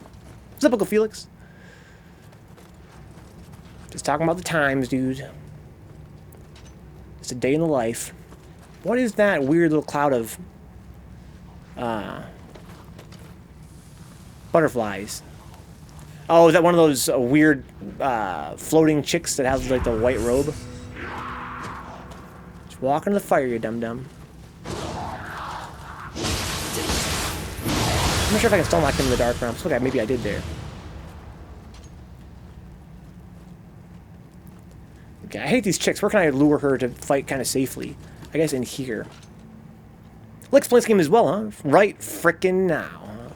What's up, Uncle Felix? Just talking about the times, dude. It's a day in the life. What is that weird little cloud of butterflies? Oh, is that one of those weird floating chicks that has like the white robe? Just walk into the fire, you dum-dum. I'm not sure if I can still knock him in the dark realm. So maybe I did there. Okay, I hate these chicks. Where can I lure her to fight kind of safely? I guess in here. Let's play this game as well, huh? Right frickin' now. Huh?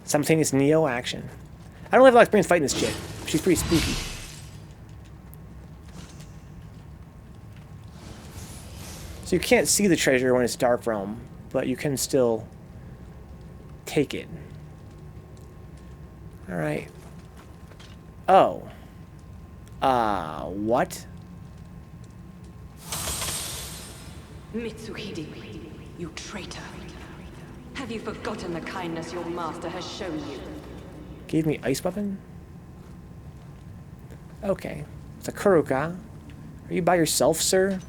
Simultaneous Nioh action. I don't have a lot of experience fighting this chick. She's pretty spooky. So you can't see the treasure when it's Dark Realm, but you can still take it. Alright. Oh. What? Mitsuhide, you traitor. Have you forgotten the kindness your master has shown you? Gave me ice weapon? Okay. It's a Kuroka. Are you by yourself, sir?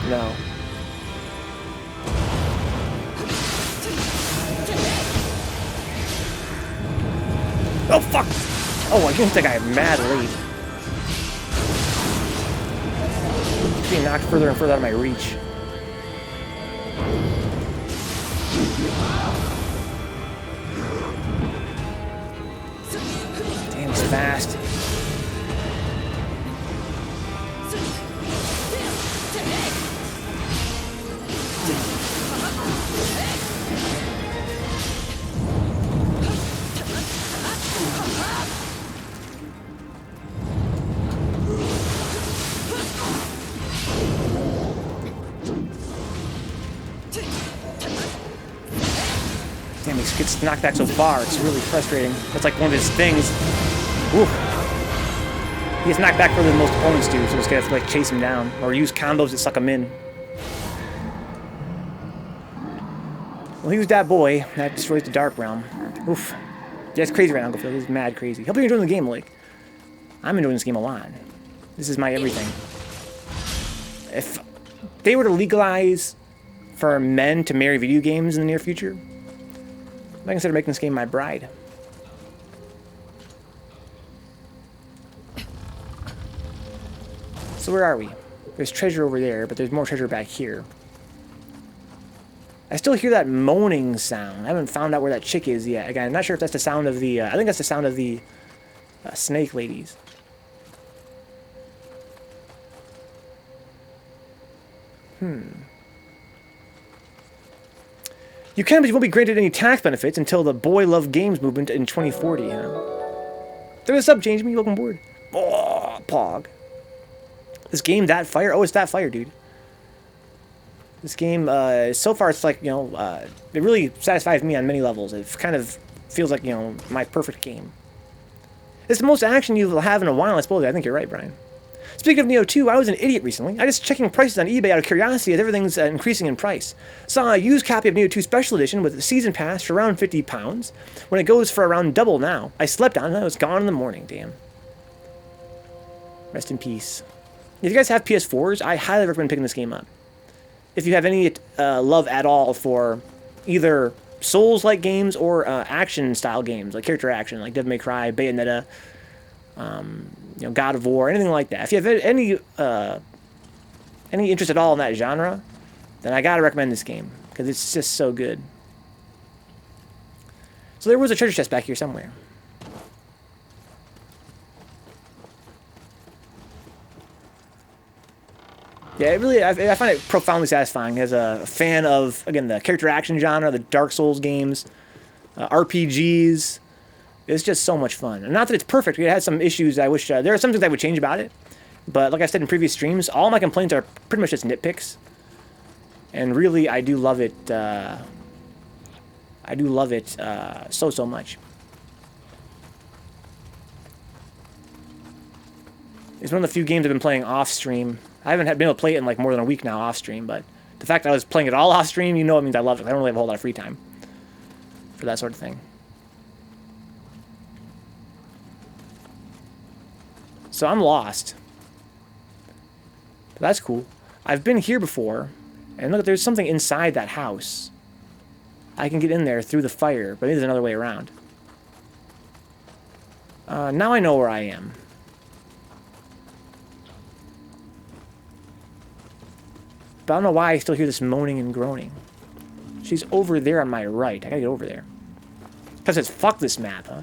No. Oh, fuck! Oh, I didn't think I had mad late. Being knocked further and further out of my reach. Damn, it's fast. Damn, he gets knocked back so far. It's really frustrating. It's like one of his things. Ooh. He gets knocked back further than most opponents do, so just gonna have to like chase him down or use combos that suck him in. Well, he was that boy that destroys the Dark Realm. Oof. Yeah, it's crazy right now, Uncle Phil. This is mad crazy. Hope you're enjoying the game, like. I'm enjoying this game a lot. This is my everything. If they were to legalize for men to marry video games in the near future, I might consider making this game my bride. So where are we? There's treasure over there, but there's more treasure back here. I still hear that moaning sound. I haven't found out where that chick is yet. Again, I'm not sure if that's the sound of the... I think that's the sound of the snake ladies. You can, but you won't be granted any tax benefits until the Boy Love Games movement in 2040, huh? There's a sub, change me, welcome aboard. Oh, Pog. This game, that fire? Oh, it's that fire, dude. This game, so far, it's like, you know, it really satisfies me on many levels. It kind of feels like, you know, my perfect game. It's the most action you'll have in a while, I suppose. I think you're right, Brian. Speaking of Nioh 2, I was an idiot recently. I was checking prices on eBay out of curiosity as everything's increasing in price. Saw a used copy of Nioh 2 Special Edition with a season pass for around £50, when it goes for around double now. I slept on it and I was gone in the morning, damn. Rest in peace. If you guys have PS4s, I highly recommend picking this game up. If you have any love at all for either Souls-like games or action-style games, like character action, like Devil May Cry, Bayonetta, you know, God of War, anything like that. If you have any interest at all in that genre, then I gotta recommend this game, because it's just so good. So there was a treasure chest back here somewhere. Yeah, it really, I find it profoundly satisfying as a fan of, again, the character action genre, the Dark Souls games, RPGs. It's just so much fun. And not that it's perfect. It has some issues I wish... there are some things I would change about it. But like I said in previous streams, all my complaints are pretty much just nitpicks. And really, I do love it... I do love it so much. It's one of the few games I've been playing off-stream. I haven't been able to play it in like more than a week now off-stream, but the fact that I was playing it all off-stream, you know it means I love it. I don't really have a whole lot of free time for that sort of thing. So I'm lost. But that's cool. I've been here before, and look, there's something inside that house. I can get in there through the fire, but maybe there's another way around. Now I know where I am. But I don't know why I still hear this moaning and groaning. She's over there on my right. I gotta get over there. Because it's fuck this map, huh?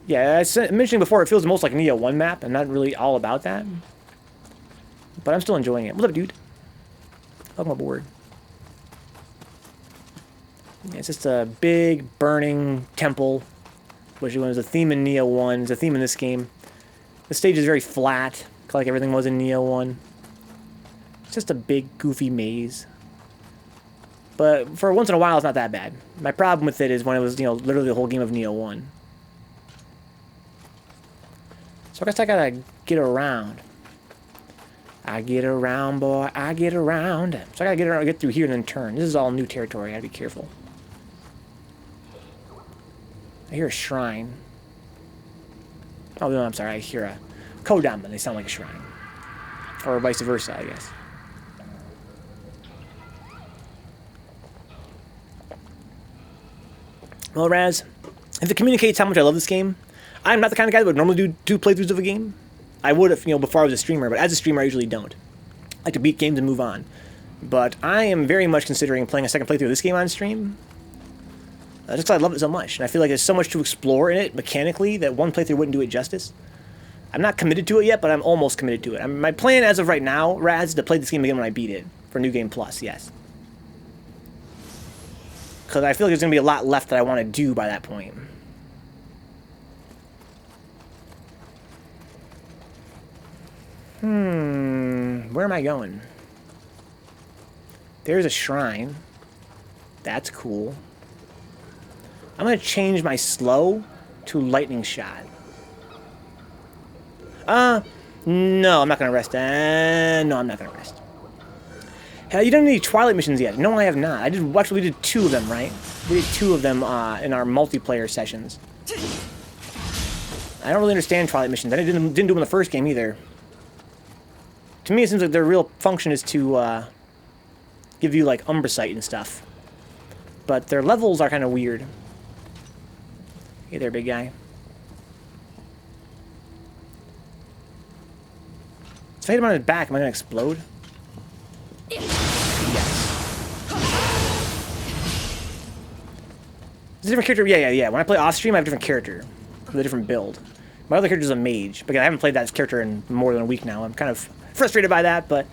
Yeah, as I mentioned before, it feels the most like a Nioh 1 map. I'm not really all about that. But I'm still enjoying it. What's up, dude? Welcome aboard. Yeah, it's just a big, burning temple, which was a theme in Nioh 1. It's a theme in this game. The stage is very flat, like everything was in Nioh 1. It's just a big, goofy maze. But for once in a while, it's not that bad. My problem with it is when it was, you know, literally the whole game of Nioh 1. So I guess I gotta get around. I get around, boy. I get around. So I gotta get through here and then turn. This is all new territory. I gotta be careful. I hear a shrine. Oh, no, I'm sorry. I hear a kodama. They sound like a shrine. Or vice versa, I guess. Well, Raz, if it communicates how much I love this game, I'm not the kind of guy that would normally do 2 playthroughs of a game. I would if, you know, before I was a streamer, but as a streamer, I usually don't. I like to beat games and move on. But I am very much considering playing a second playthrough of this game on stream. Just because I love it so much. And I feel like there's so much to explore in it mechanically that one playthrough wouldn't do it justice. I'm not committed to it yet, but I'm almost committed to it. My plan as of right now, Raz, is to play this game again when I beat it. For New Game Plus, yes. Because I feel like there's going to be a lot left that I want to do by that point. Where am I going? There's a shrine. That's cool. I'm going to change my slow to lightning shot. No, I'm not going to rest. No, I'm not going to rest. You done any Twilight missions yet? No, I have not. We did 2 of them, right? We did 2 of them in our multiplayer sessions. I don't really understand Twilight missions. I didn't do them in the first game either. To me, it seems like their real function is to give you like Umbrasight and stuff. But their levels are kind of weird. Hey there, big guy. If I hit him on his back, am I gonna explode? Yes. It's a different character. Yeah. When I play off stream, I have a different character with a different build. My other character is a mage, but I haven't played that character in more than a week now. I'm kind of frustrated by that, but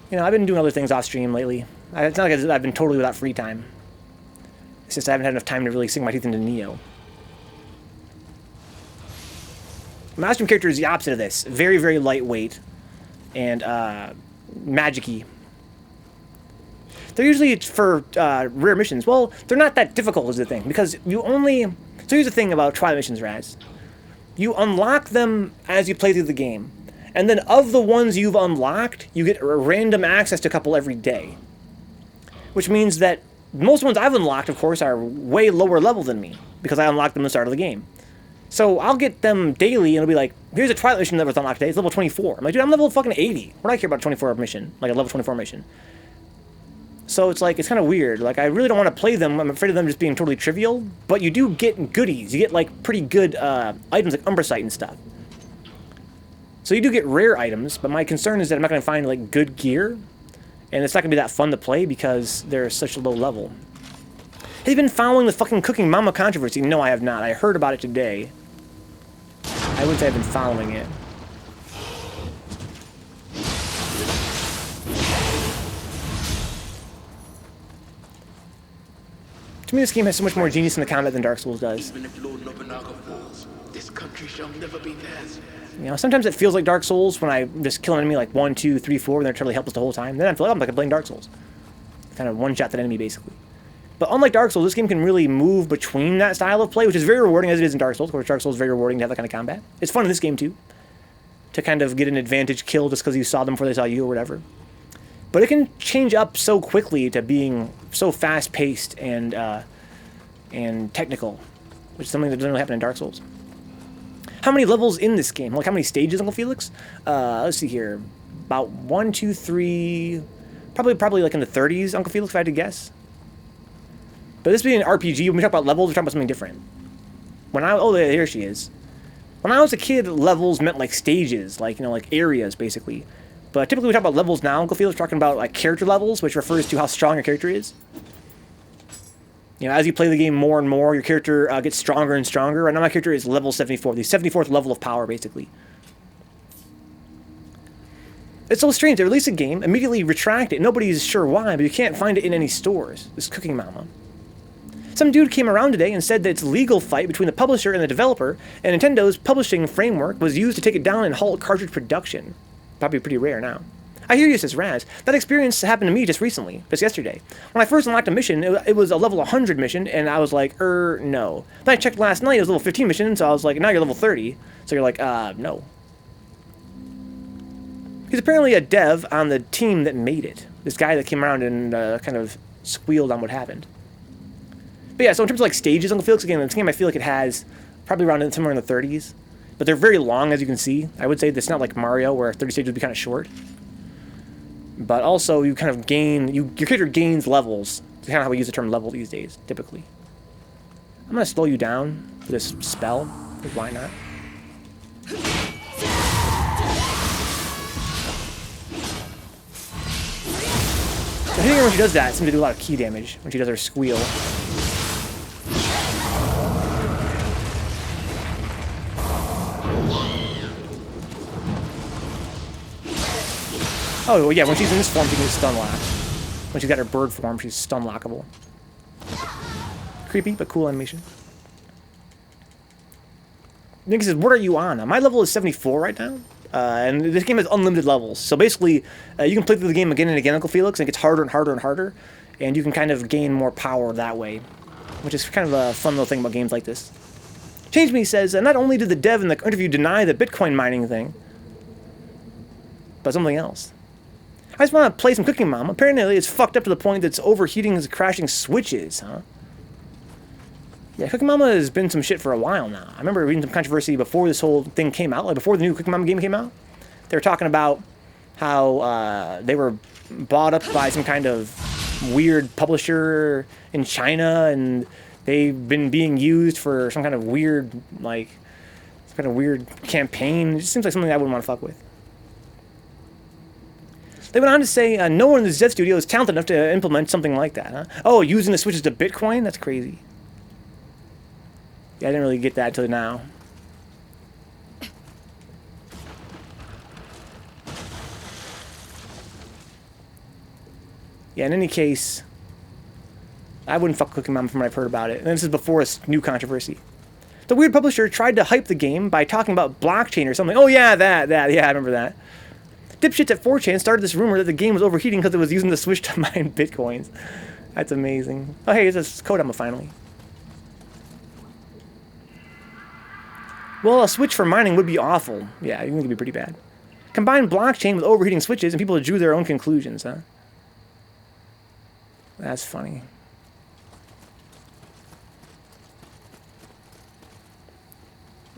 you know, I've been doing other things off stream lately. It's not like I've been totally without free time. It's just I haven't had enough time to really sink my teeth into Nioh. My off-stream character is the opposite of this. Very, very lightweight and magic-y. They're usually for rare missions. Well, they're not that difficult is the thing, because you only... So here's the thing about Twilight missions, Raz. You unlock them as you play through the game. And then of the ones you've unlocked, you get random access to a couple every day. Which means that most ones I've unlocked, of course, are way lower level than me, because I unlocked them at the start of the game. So I'll get them daily, and it'll be like, here's a Twilight mission that was unlocked today. It's level 24. I'm like, dude, I'm level fucking 80. What do I care about a 24 mission? Like a level 24 mission. So it's like, it's kind of weird. Like, I really don't want to play them. I'm afraid of them just being totally trivial. But you do get goodies. You get, like, pretty good items like Umbrasight and stuff. So you do get rare items, but my concern is that I'm not going to find, like, good gear. And it's not going to be that fun to play because they're such a low level. Have you been following the fucking Cooking Mama controversy? No, I have not. I heard about it today. I wouldn't say I've been following it. To me, this game has so much more genius in the combat than Dark Souls does. Even if Lord Nobunaga falls, this country shall never be theirs. You know, sometimes it feels like Dark Souls when I just kill an enemy like 1, 2, 3, 4, and they're totally helpless the whole time. Then I feel like I'm playing Dark Souls. Kind of one-shot that enemy, basically. But unlike Dark Souls, this game can really move between that style of play, which is very rewarding as it is in Dark Souls. Of course, Dark Souls is very rewarding to have that kind of combat. It's fun in this game, too. To kind of get an advantage kill just because you saw them before they saw you or whatever. But it can change up so quickly to being so fast-paced and technical, which is something that doesn't really happen in Dark Souls. How many levels in this game? Like, how many stages, Uncle Felix? Let's see here. About 1, 2, 3... Probably like in the 30s, Uncle Felix, if I had to guess. But this being an RPG, when we talk about levels, we're talking about something different. Oh, here she is. When I was a kid, levels meant like stages, like, you know, like areas, basically. But typically we talk about levels now. Uncle Felix is talking about like character levels, which refers to how strong your character is. You know, as you play the game more and more, your character gets stronger and stronger. Right now my character is level 74, the 74th level of power, basically. It's so strange. They release a game, immediately retract it. Nobody's sure why, but you can't find it in any stores. This Cooking Mama. Some dude came around today and said that it's a legal fight between the publisher and the developer, and Nintendo's publishing framework was used to take it down and halt cartridge production. Probably pretty rare now. I hear you, says Raz. That experience happened to me just recently, just yesterday. When I first unlocked a mission, it was a level 100 mission, and I was like, no. Then I checked last night, it was a level 15 mission, so I was like, now you're level 30. So you're like, no. He's apparently a dev on the team that made it. This guy that came around and kind of squealed on what happened. But yeah, so in terms of like stages, Uncle Felix, again, this game I feel like it has probably around somewhere in the 30s. But they're very long, as you can see. I would say it's not like Mario, where 30 stages would be kind of short. But also, you kind of gain... your character gains levels. It's kind of how we use the term level these days, typically. I'm going to slow you down for this spell, because why not? So hitting her when she does that seems to do a lot of key damage when she does her squeal. Oh, well, yeah, when she's in this form, she can get stun locked. When she's got her bird form, she's stun lockable. Creepy, but cool animation. Nick says, what are you on? My level is 74 right now. And this game has unlimited levels. So basically, you can play through the game again and again, Uncle Felix, and it gets harder and harder and harder. And you can kind of gain more power that way. Which is kind of a fun little thing about games like this. Change Me says, not only did the dev in the interview deny the Bitcoin mining thing, but something else. I just want to play some Cooking Mama. Apparently it's fucked up to the point that it's overheating and crashing switches, huh? Yeah, Cooking Mama has been some shit for a while now. I remember reading some controversy before this whole thing came out, like before the new Cooking Mama game came out. They were talking about how they were bought up by some kind of weird publisher in China, and they've been being used for some kind of weird, like, some kind of weird campaign. It just seems like something I wouldn't want to fuck with. They went on to say, no one in the Z studio is talented enough to implement something like that, huh? Oh, using the switches to Bitcoin? That's crazy. Yeah, I didn't really get that until now. Yeah, in any case, I wouldn't fuck Cooking Mama from what I've heard about it. And this is before this new controversy. The weird publisher tried to hype the game by talking about blockchain or something. Oh yeah, that. Yeah, I remember that. Dipshits at 4chan started this rumor that the game was overheating because it was using the Switch to mine bitcoins. That's amazing. Oh hey, it's a Kodama finally. Well, a Switch for mining would be awful. Yeah, I think it'd be pretty bad. Combine blockchain with overheating switches and people drew their own conclusions, huh? That's funny.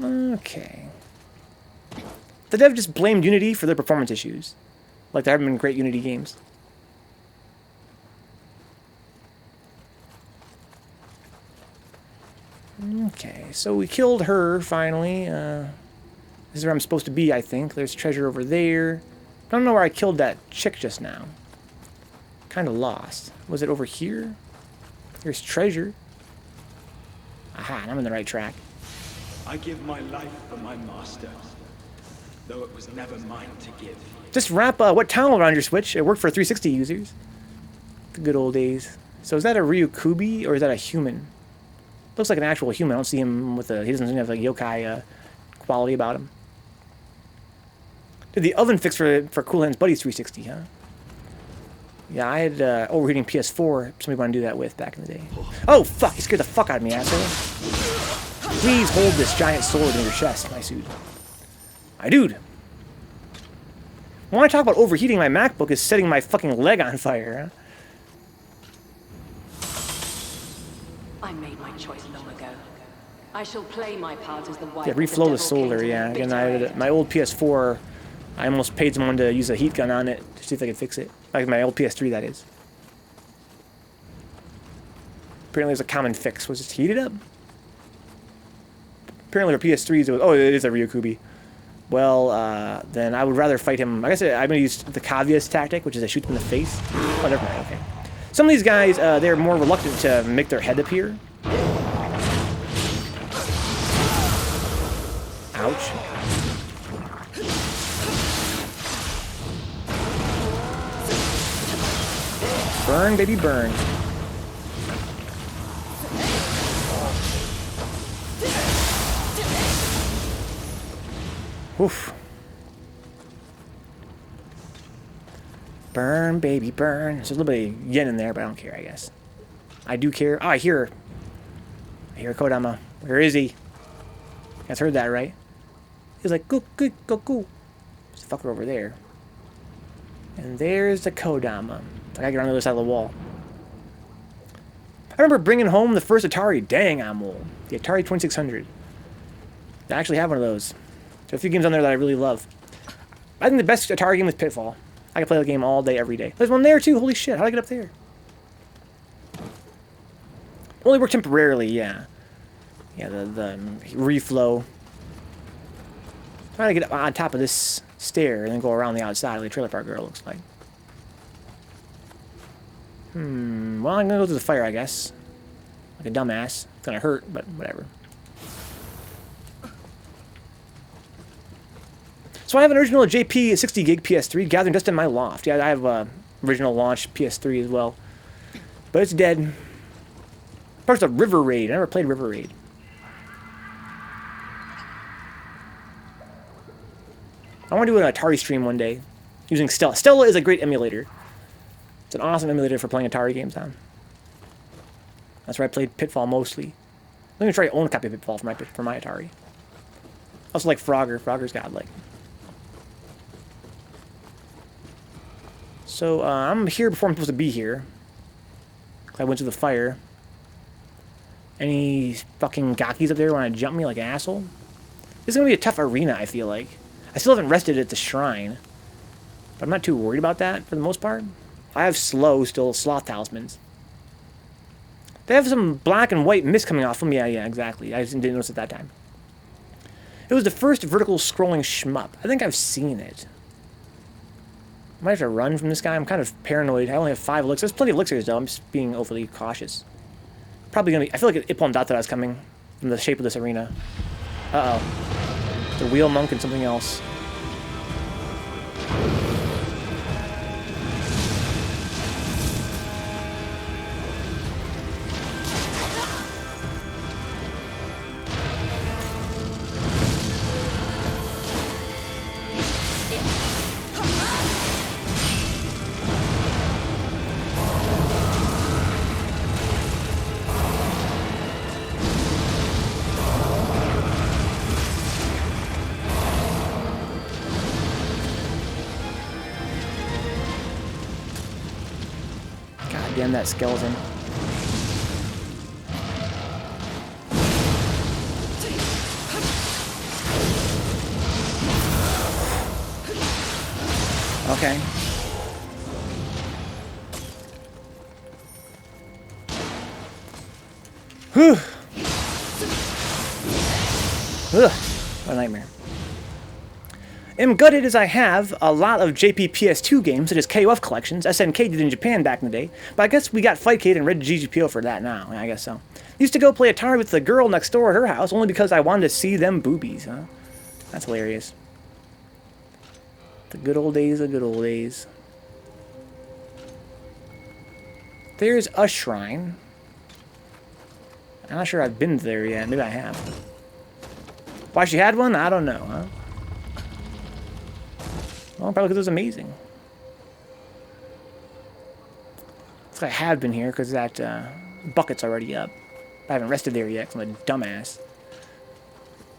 Okay. The dev just blamed Unity for their performance issues. Like there haven't been great Unity games. Okay, so we killed her finally. This is where I'm supposed to be, I think. There's treasure over there. I don't know where I killed that chick just now. Kind of lost. Was it over here? Here's treasure. Aha, I'm on the right track. I give my life for my master, though it was never mine to give. Just wrap what towel around your Switch. It worked for 360 users. The good old days. So is that a Ryukubi or is that a human? Looks like an actual human. I don't see him with a... He doesn't have a yokai quality about him. Did the oven fix for Cool Hand's Buddies 360, huh? Yeah, I had overheating PS4. Somebody want to do that with back in the day. Oh, fuck! You scared the fuck out of me, asshole. Please hold this giant sword in your chest, my suit. My dude. When I talk about overheating, my MacBook is setting my fucking leg on fire, huh? I made my choice long ago. I shall play my part as the wife. Yeah, reflow the solar, yeah. Again, I had my old PS4, I almost paid someone to use a heat gun on it to see if I could fix it. Like my old PS3, that is. Apparently there's a common fix. Was it heat it up? Apparently for PS3s, it was... Oh, it is a Ryukubi. Well, then I would rather fight him... I guess I'm going to use the Kavia's tactic, which is I shoot them in the face. Oh, never mind, okay. Some of these guys, they're more reluctant to make their head appear. Ouch. Burn, baby, burn. Oof. Burn, baby, burn. There's a little bit of yen in there, but I don't care, I guess. I do care. Oh, I hear Kodama. Where is he? You guys heard that, right? He's like, go. There's a fucker over there. And there's the Kodama. I gotta get on the other side of the wall. I remember bringing home the first Atari. Dang, I'm old. The Atari 2600. I actually have one of those. There are a few games on there that I really love. I think the best Atari game is Pitfall. I can play the game all day, every day. There's one there, too. Holy shit. How'd I get up there? Only work temporarily, yeah. Yeah, the reflow. Trying to get up on top of this stair and then go around the outside like a Trailer Park Girl looks like. Well, I'm gonna go to the fire, I guess. Like a dumbass. It's gonna hurt, but whatever. So I have an original JP 60 gig PS3 gathering dust in my loft. Yeah, I have original launch PS3 as well. But it's dead. First, a River Raid. I never played River Raid. I want to do an Atari stream one day using Stella. Stella is a great emulator. It's an awesome emulator for playing Atari games on. That's where I played Pitfall mostly. I'm gonna try to own a copy of Pitfall for my Atari. I also like Frogger. Frogger's godlike. So, I'm here before I'm supposed to be here. I went to the fire. Any fucking gakis up there want to jump me like an asshole? This is going to be a tough arena, I feel like. I still haven't rested at the shrine. But I'm not too worried about that, for the most part. I have slow still, sloth talismans. They have some black and white mist coming off them. Yeah, exactly. I just didn't notice it that time. It was the first vertical scrolling shmup. I think I've seen it. I might have to run from this guy. I'm kind of paranoid. I only have 5 elixirs. There's plenty of elixirs, though. I'm just being overly cautious. Probably going to be... I feel like Ipon was coming from the shape of this arena. Uh-oh. It's a wheel monk and something else. Damn that skeleton. Okay. Whew. Ugh. What a nightmare. Am gutted as I have a lot of JPPS2 games, such as KOF collections, SNK did in Japan back in the day, but I guess we got Fightcade and Red GGPO for that now. I guess so. Used to go play Atari with the girl next door at her house, only because I wanted to see them boobies, huh? That's hilarious. The good old days, the good old days. There's a shrine. I'm not sure I've been there yet. Maybe I have. Why she had one? I don't know, huh? Well, probably because it was amazing. Looks like I have been here because that bucket's already up. I haven't rested there yet because I'm a dumbass.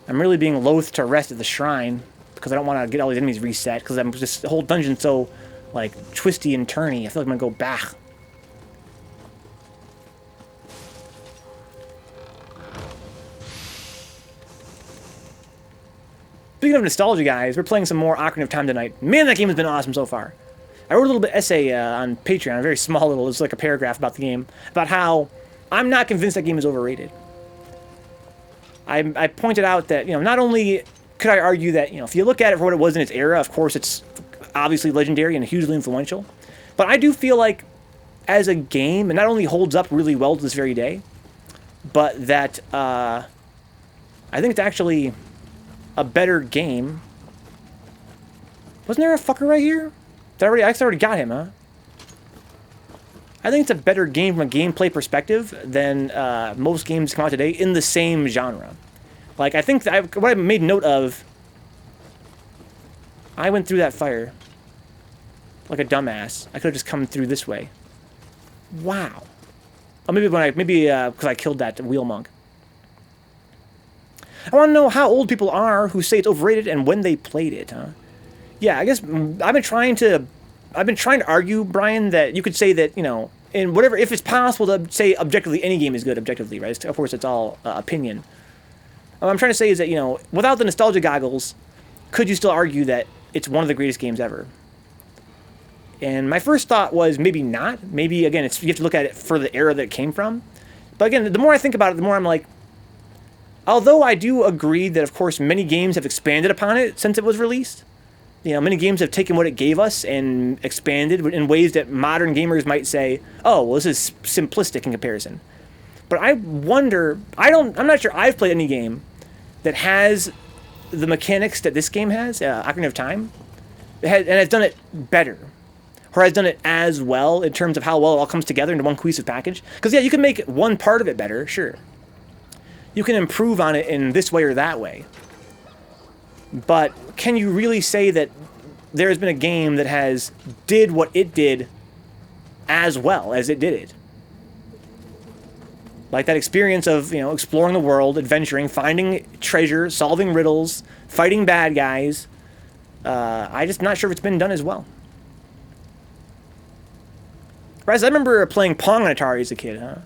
I'm really being loath to rest at the shrine because I don't want to get all these enemies reset because I'm just the whole dungeon's so like twisty and turny. I feel like I'm gonna go back. Speaking of nostalgia, guys, we're playing some more Ocarina of Time tonight. Man, that game has been awesome so far. I wrote a little bit essay on Patreon, a very small little, it's like a paragraph about the game, about how I'm not convinced that game is overrated. I pointed out that, you know, not only could I argue that, you know, if you look at it for what it was in its era, of course it's obviously legendary and hugely influential, but I do feel like as a game, it not only holds up really well to this very day, but that I think it's actually a better game. Wasn't there a fucker right here? I already got him, huh? I think it's a better game from a gameplay perspective than most games that come out today in the same genre. Like, I think that what I made note of, I went through that fire like a dumbass. I could have just come through this way. Wow. Oh, maybe because I killed that wheel monk. I want to know how old people are who say it's overrated and when they played it, huh? Yeah, I guess I've been trying to argue, Brian, that you could say that, you know, in whatever, if it's possible to say objectively any game is good objectively, right? Of course, it's all opinion. What I'm trying to say is that, you know, without the nostalgia goggles, could you still argue that it's one of the greatest games ever? And my first thought was maybe not. Maybe, again, you have to look at it for the era that it came from. But again, the more I think about it, the more I'm like, although I do agree that, of course, many games have expanded upon it since it was released. You know, many games have taken what it gave us and expanded in ways that modern gamers might say, oh, well, this is simplistic in comparison. But I wonder, I'm not sure I've played any game that has the mechanics that this game has, Ocarina of Time, and has done it better. Or has done it as well in terms of how well it all comes together into one cohesive package. Because, yeah, you can make one part of it better, sure. You can improve on it in this way or that way. But can you really say that there's been a game that has did what it did as well as it did it? Like that experience of, you know, exploring the world, adventuring, finding treasure, solving riddles, fighting bad guys. I'm just not sure if it's been done as well. Bryce, I remember playing Pong on Atari as a kid, huh?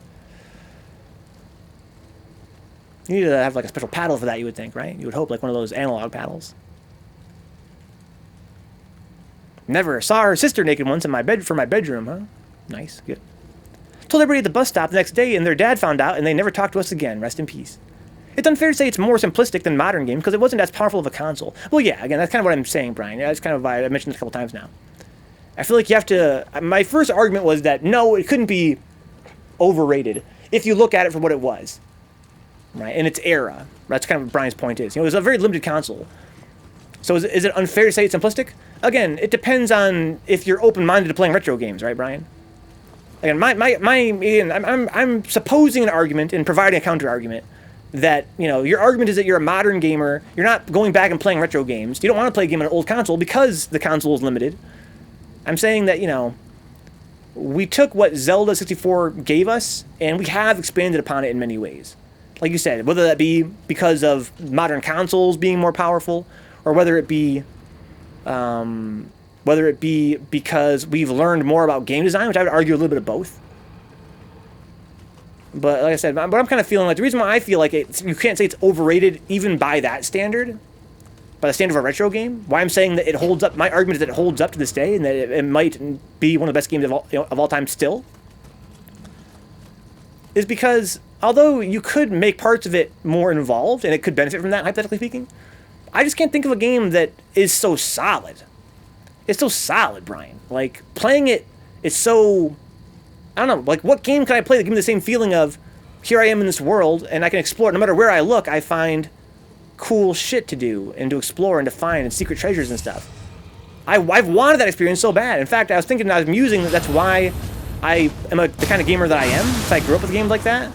You need to have like a special paddle for that, you would think, right? You would hope, like one of those analog paddles. Never saw her sister naked once in my bed for my bedroom, huh? Nice, good. Told everybody at the bus stop the next day, and their dad found out, and they never talked to us again. Rest in peace. It's unfair to say it's more simplistic than modern games because it wasn't as powerful of a console. Well, yeah, again, that's kind of what I'm saying, Brian. Yeah, that's kind of why I mentioned it a couple times now. I feel like you have to... My first argument was that, no, it couldn't be overrated if you look at it for what it was, right? In its era. That's kind of what Brian's point is. You know, it was a very limited console. So is it unfair to say it's simplistic? Again, it depends on if you're open-minded to playing retro games, right, Brian? Again, I'm supposing an argument and providing a counter-argument that, you know, your argument is that you're a modern gamer, you're not going back and playing retro games, you don't want to play a game on an old console because the console is limited. I'm saying that, you know, we took what Zelda 64 gave us, and we have expanded upon it in many ways. Like you said, whether that be because of modern consoles being more powerful, or whether it be because we've learned more about game design, which I would argue a little bit of both. But like I said, but I'm kind of feeling like the reason why I feel like you can't say it's overrated even by that standard, by the standard of a retro game. Why I'm saying that it holds up. My argument is that it holds up to this day, and that it might be one of the best games of all time still. Is because although you could make parts of it more involved, and it could benefit from that, hypothetically speaking, I just can't think of a game that is so solid. It's so solid, Brian. Like, playing it is so... I don't know, like, what game can I play that gives me the same feeling of, here I am in this world, and I can explore. No matter where I look, I find cool shit to do, and to explore, and to find, and secret treasures and stuff. I've wanted that experience so bad. In fact, I was thinking, I was musing that that's why I am the kind of gamer that I am, because I grew up with games like that.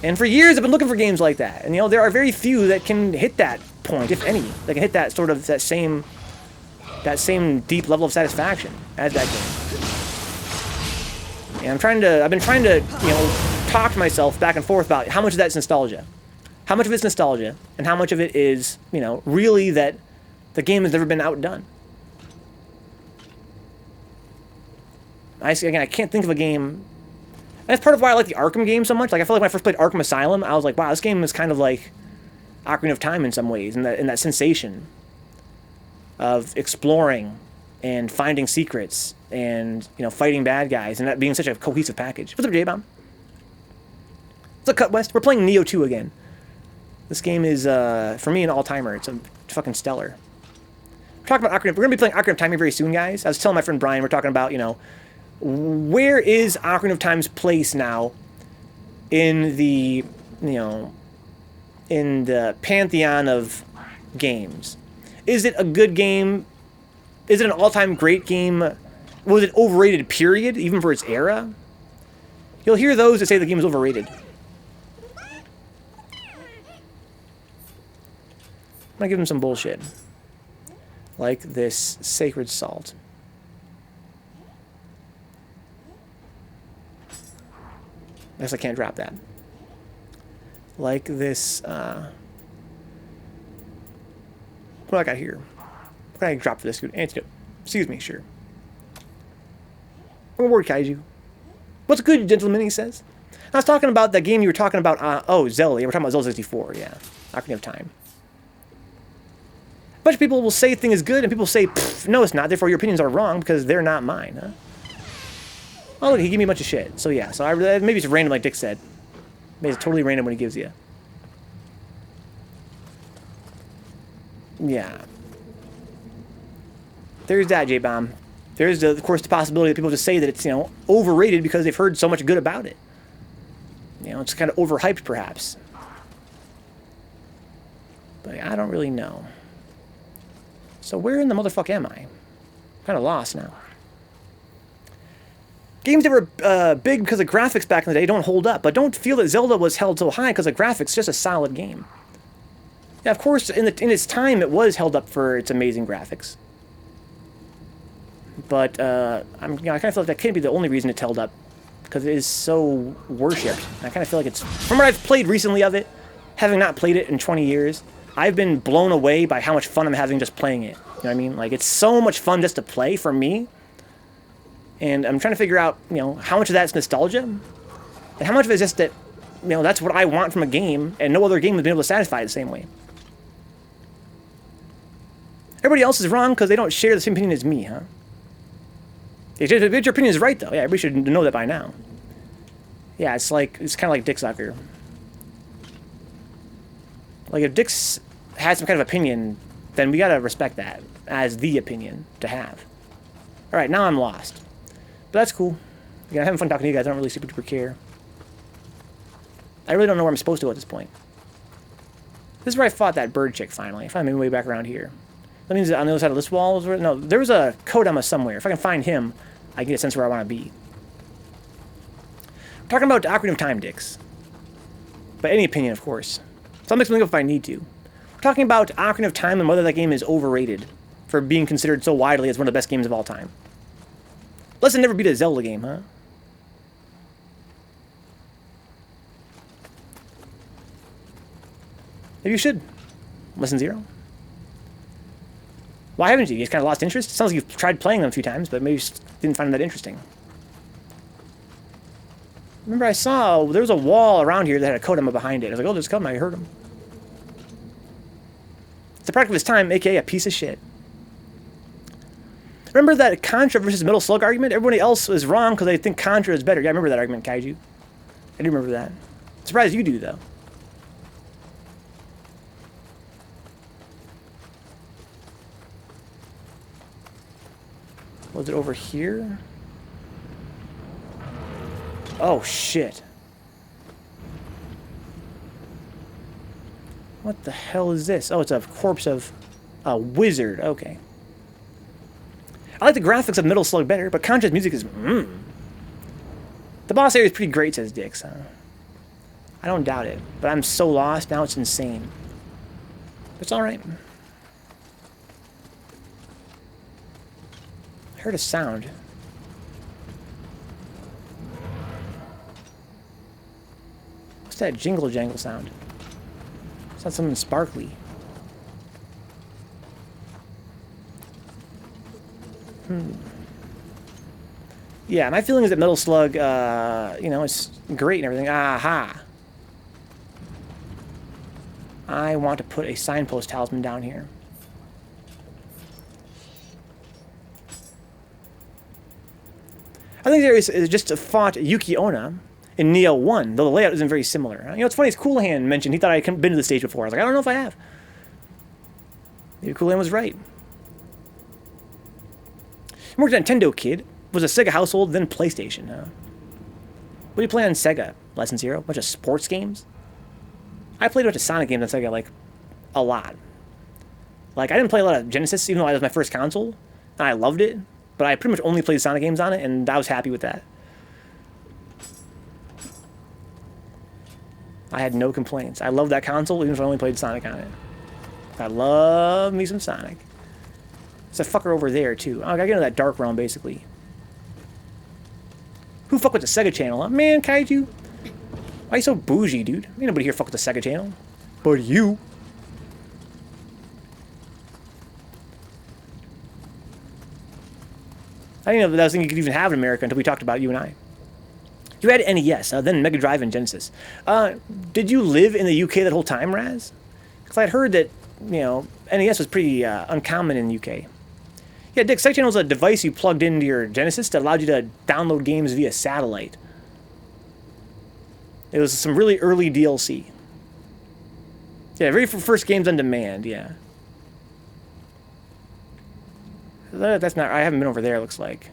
And for years, I've been looking for games like that. And, you know, there are very few that can hit that point, if any. That can hit that sort of, that same deep level of satisfaction as that game. And I've been trying to, you know, talk to myself back and forth about how much of that's nostalgia. How much of it's nostalgia, and how much of it is, you know, really that the game has never been outdone. I can't think of a game. And that's part of why I like the Arkham game so much. Like, I feel like when I first played Arkham Asylum, I was like, wow, this game is kind of like Ocarina of Time in some ways, in that sensation of exploring and finding secrets and, you know, fighting bad guys, and that being such a cohesive package. What's up, J-Bomb? What's up, Cut West? We're playing Nioh 2 again. This game is, for me, an all-timer. It's a fucking stellar. We're talking about Ocarina. We're going to be playing Ocarina of Time very soon, guys. I was telling my friend Brian, we're talking about, you know, where is Ocarina of Time's place now in the, you know, in the pantheon of games? Is it a good game? Is it an all-time great game? Was it overrated, period, even for its era? You'll hear those that say the game is overrated. I'm gonna give them some bullshit. Like this sacred salt. I guess I can't drop that. Like this, what do I got here? What can I drop for this good antidote? Excuse me, sure. Reward Kaiju. What's good, gentlemen, he says. I was talking about that game you were talking about, oh, Zelda. We're talking about Zelda 64, yeah. Ocarina of Time. A bunch of people will say a thing is good, and people say, no, it's not, therefore your opinions are wrong, because they're not mine, huh? Oh, look, he gave me a bunch of shit. So, yeah, so maybe it's random, like Dick said. Maybe it's totally random what he gives you. Yeah. There's that, J-Bomb. There's, of course, the possibility that people just say that it's, you know, overrated because they've heard so much good about it. You know, it's kind of overhyped, perhaps. But I don't really know. So where in the motherfuck am I? I'm kind of lost now. Games that were big because of graphics back in the day don't hold up, but don't feel that Zelda was held so high because of graphics. It's just a solid game. Yeah, of course, in its time, it was held up for its amazing graphics. But I kind of feel like that can't be the only reason it's held up, because it is so worshipped. I kind of feel like it's, from what I've played recently of it, having not played it in 20 years, I've been blown away by how much fun I'm having just playing it. You know what I mean? Like, it's so much fun just to play for me. And I'm trying to figure out, you know, how much of that's nostalgia, and how much of it is just that, you know, that's what I want from a game, and no other game has been able to satisfy it the same way. Everybody else is wrong because they don't share the same opinion as me, huh? If your opinion is right, though, yeah, everybody should know that by now. Yeah, it's kind of like Dick Sucker. Like, if Dick's has some kind of opinion, then we gotta respect that as the opinion to have. Alright, now I'm lost. But that's cool. Again, I'm having fun talking to you guys. I don't really super duper care. I really don't know where I'm supposed to go at this point. This is where I fought that bird chick, finally. I finally made my way back around here. That means that on the other side of this wall... No, there was a Kodama somewhere. If I can find him, I can get a sense of where I want to be. I'm talking about Ocarina of Time, dicks. By any opinion, of course. So I'll make something up if I need to. We're talking about Ocarina of Time and whether that game is overrated for being considered so widely as one of the best games of all time. Lesson never beat a Zelda game, huh? Maybe you should. Lesson 0. Why haven't you? You just kind of lost interest? It sounds like you've tried playing them a few times, but maybe you just didn't find them that interesting. Remember, I saw there was a wall around here that had a Kodama behind it. I was like, oh, there's a Kodama. I heard him. It's a product of his time, aka a piece of shit. Remember that Contra versus Metal Slug argument? Everybody else was wrong because they think Contra is better. Yeah, I remember that argument, Kaiju. I do remember that. I'm surprised you do, though. Was it over here? Oh, shit. What the hell is this? Oh, it's a corpse of a wizard. Okay. I like the graphics of Metal Slug better, but Contra's music is... The boss area is pretty great, says Dix. I don't doubt it, but I'm so lost now it's insane. It's alright. I heard a sound. What's that jingle jangle sound? It's not something sparkly. Yeah, my feeling is that Metal Slug, you know, it's great and everything. Aha! I want to put a signpost talisman down here. I think there is just fought Yuki Onna in Nioh 1, though the layout isn't very similar. You know, it's funny, Cool Hand mentioned he thought I hadn't been to the stage before. I was like, I don't know if I have. Maybe Cool Hand was right. You worked at Nintendo, kid. Was a Sega household, then PlayStation, huh? What do you play on Sega? Lesson 0? A bunch of sports games? I played a bunch of Sonic games on Sega, like, a lot. Like, I didn't play a lot of Genesis, even though it was my first console, and I loved it. But I pretty much only played Sonic games on it, and I was happy with that. I had no complaints. I loved that console, even if I only played Sonic on it. I love me some Sonic. There's a fucker over there, too. Oh, I gotta get into that dark realm, basically. Who fuck with the Sega channel, huh? Man, Kaiju. Why you so bougie, dude? Ain't nobody here fuck with the Sega channel. But you. I didn't know that was a thing you could even have in America until we talked about it, you and I. You had NES, then Mega Drive and Genesis. Did you live in the UK that whole time, Raz? Because I'd heard that, you know, NES was pretty uncommon in the UK. Yeah, Dick, Sega Channel was a device you plugged into your Genesis that allowed you to download games via satellite. It was some really early DLC. Yeah, very first games on demand, yeah. That's not... I haven't been over there, it looks like.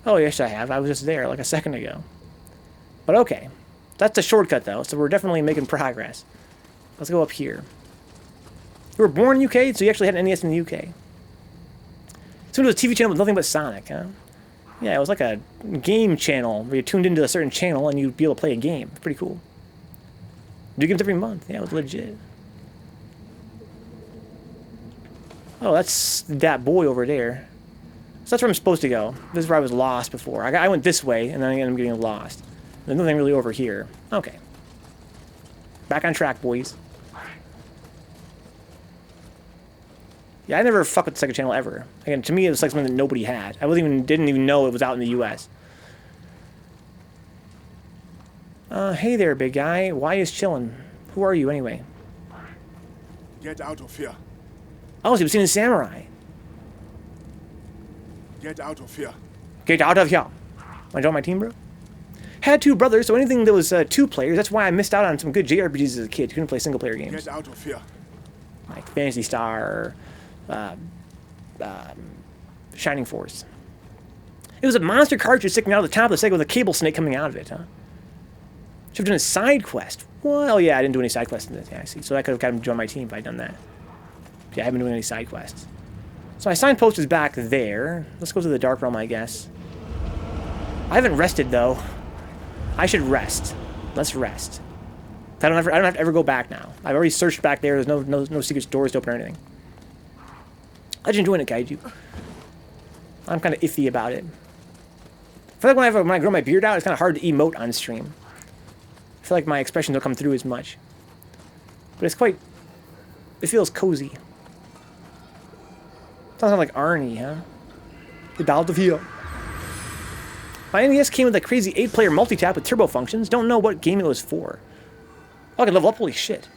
Oh, yes, I have. I was just there, like a second ago. But okay. That's a shortcut, though, so we're definitely making progress. Let's go up here. You were born in the UK, so you actually had an NES in the UK. So it was a TV channel with nothing but Sonic, huh? Yeah, it was like a game channel where you tuned into a certain channel and you'd be able to play a game. Pretty cool. New games every month. Yeah, it was legit. Oh, that's that boy over there. So that's where I'm supposed to go. This is where I was lost before. I went this way, and then I'm getting lost. There's nothing really over here. Okay. Back on track, boys. Yeah, I never fucked with the second channel ever. Again, to me, it was like something that nobody had. I didn't even know it was out in the U.S. Hey there, big guy. Why is chillin'? Who are you, anyway? Get out of here. Oh, so you've seen a samurai. Get out of here. Get out of here. Want to join my team, bro? Had 2 brothers, so anything that was 2 players, that's why I missed out on some good JRPGs as a kid. Couldn't play single-player games. Get out of here. Like Phantasy Star, Shining Force. It was a monster cartridge sticking out of the top of the Sega with a cable snake coming out of it, huh? Should have done a side quest. Well, yeah, I didn't do any side quests in this. Yeah, I see. So I could have got him to join my team if I'd done that. Yeah, I haven't been doing any side quests. So my signpost is back there. Let's go to the Dark Realm, I guess. I haven't rested, though. I should rest. Let's rest. I don't have to ever go back now. I've already searched back there. There's no secret doors to open or anything. I'm just enjoying it, Kaiju. I'm kind of iffy about it. I feel like when I grow my beard out, it's kind of hard to emote on stream. I feel like my expressions don't come through as much. But it's quite... It feels cozy. Sounds like Arnie, huh? Get out of here. My NES came with a crazy 8-player multi-tap with turbo functions. Don't know what game it was for. Oh, I can level up? Holy shit.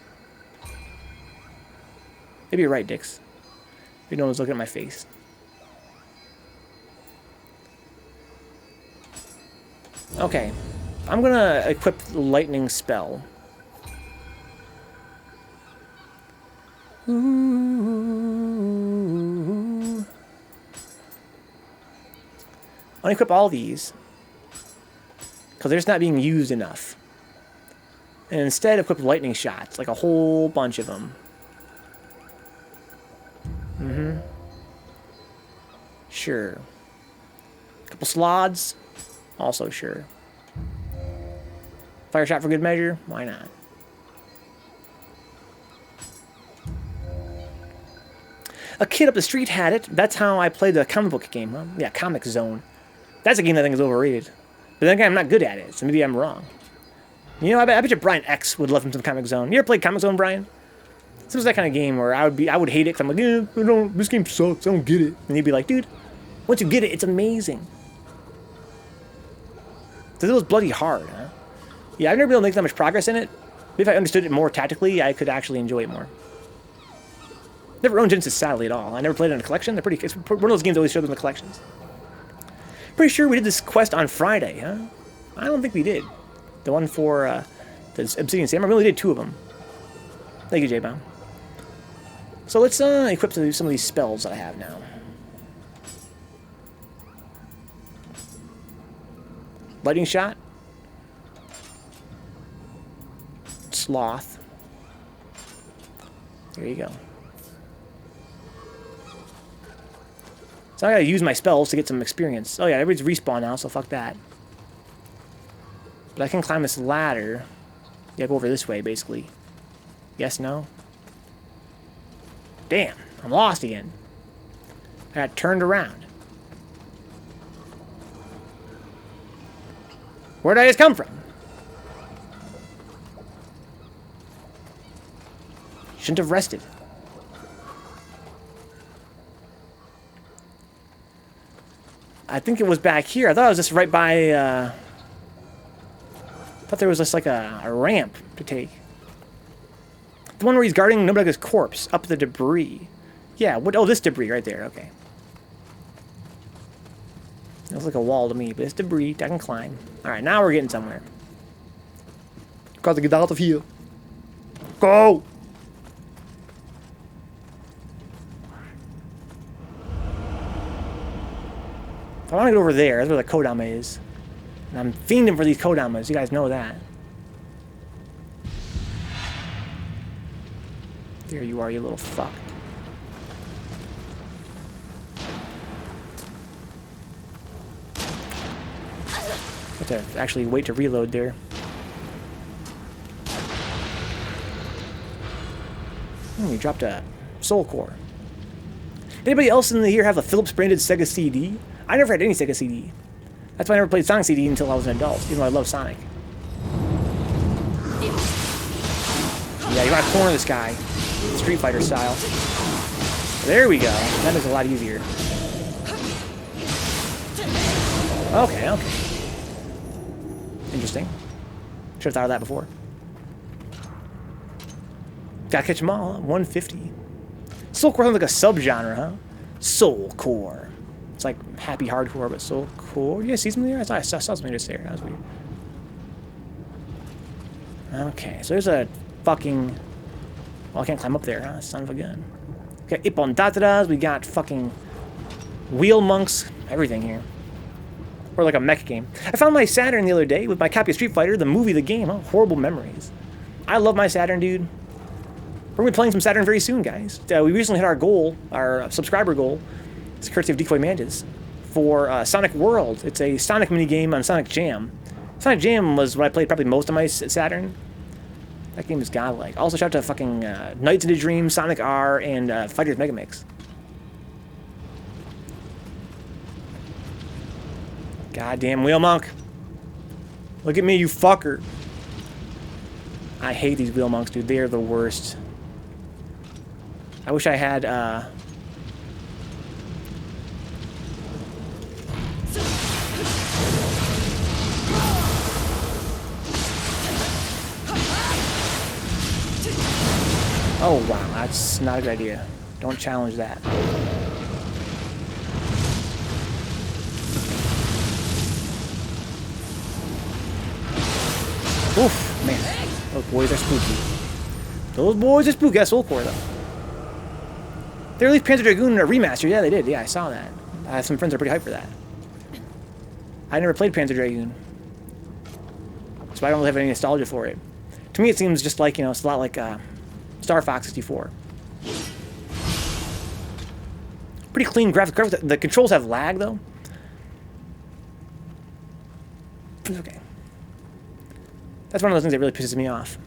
Maybe you're right, Dix. Maybe no one's looking at my face. Okay. I'm gonna equip the lightning spell. Ooh. I'm gonna equip all these because they're just not being used enough. And instead equip lightning shots, like a whole bunch of them. Sure. Couple slots, also sure. Fire shot for good measure, why not? A kid up the street had it. That's how I played the comic book game, huh? Yeah, Comic Zone. That's a game that I think is overrated. But then again, I'm not good at it, so maybe I'm wrong. You know, I bet you Brian X would love him some Comic Zone. You ever played Comic Zone, Brian? This was that kind of game where I would hate it because I'm like, yeah, this game sucks, I don't get it. And he'd be like, dude, once you get it, it's amazing. Because it was bloody hard, huh? Yeah, I've never been able to make that much progress in it. Maybe if I understood it more tactically, I could actually enjoy it more. Never owned Genesis, sadly, at all. I never played it in a collection. It's one of those games that always shows in the collections. Pretty sure we did this quest on Friday, huh? I don't think we did. The one for the Obsidian Samurai. We only did 2 of them. Thank you, J-Bomb. So let's equip some of these spells that I have now. Lightning shot. Sloth. There you go. So I gotta use my spells to get some experience. Oh yeah, everybody's respawn now, so fuck that. But I can climb this ladder. Yeah, go over this way, basically. Yes, no? Damn, I'm lost again. I got turned around. Where did I just come from? Shouldn't have rested. I think it was back here. I thought it was just right by, I thought there was just like a ramp to take. The one where he's guarding Nobunaga's corpse up the debris. Yeah, what? Oh, this debris right there. Okay. It looks like a wall to me, but it's debris. I can climb. Alright, now we're getting somewhere. Gotta get out of here. Go! I want to get over there. That's where the Kodama is. And I'm fiending for these Kodamas. You guys know that. There you are, you little fuck. Have to actually wait to reload there. You dropped a soul core. Anybody else in here have a Philips branded Sega CD? I never had any Sega CD. That's why I never played Sonic CD until I was an adult, even though I love Sonic. Yeah, you want to corner this guy. Street Fighter style. There we go. That is a lot easier. Okay, okay. Interesting. Should have thought of that before. Gotta catch them all. 150. Soulcore sounds like a subgenre, huh? Soulcore. It's like happy hardcore, but soulcore. You guys see something there? I saw something just there. That was weird. Okay, so there's a fucking... Well, I can't climb up there, huh? Son of a gun. We got Ipondataras, we got fucking wheel monks, everything here. Or like a mech game. I found my Saturn the other day with my copy of Street Fighter, the movie, the game. Oh, horrible memories. I love my Saturn, dude. We're going to be playing some Saturn very soon, guys. We recently hit our goal, our subscriber goal. It's courtesy of Decoy Mantis. For Sonic World. It's a Sonic minigame on Sonic Jam. Sonic Jam was what I played probably most of my Saturn. That game is godlike. Also, shout out to fucking Nights into Dream, Sonic R, and Fighters Megamix. Goddamn wheel monk. Look at me, you fucker. I hate these wheel monks, dude. They are the worst. I wish I had, Oh, wow. That's not a good idea. Don't challenge that. Oof, man. Those boys are spooky. Those boys are spooky. That's Soulcore, though. They released Panzer Dragoon in a remaster. Yeah, they did. Yeah, I saw that. I have some friends that are pretty hyped for that. I never played Panzer Dragoon, so I don't really have any nostalgia for it. To me, it seems just like, you know, it's a lot like Star Fox 64. Pretty clean graphics. The controls have lag, though. It's okay. That's one of those things that really pisses me off.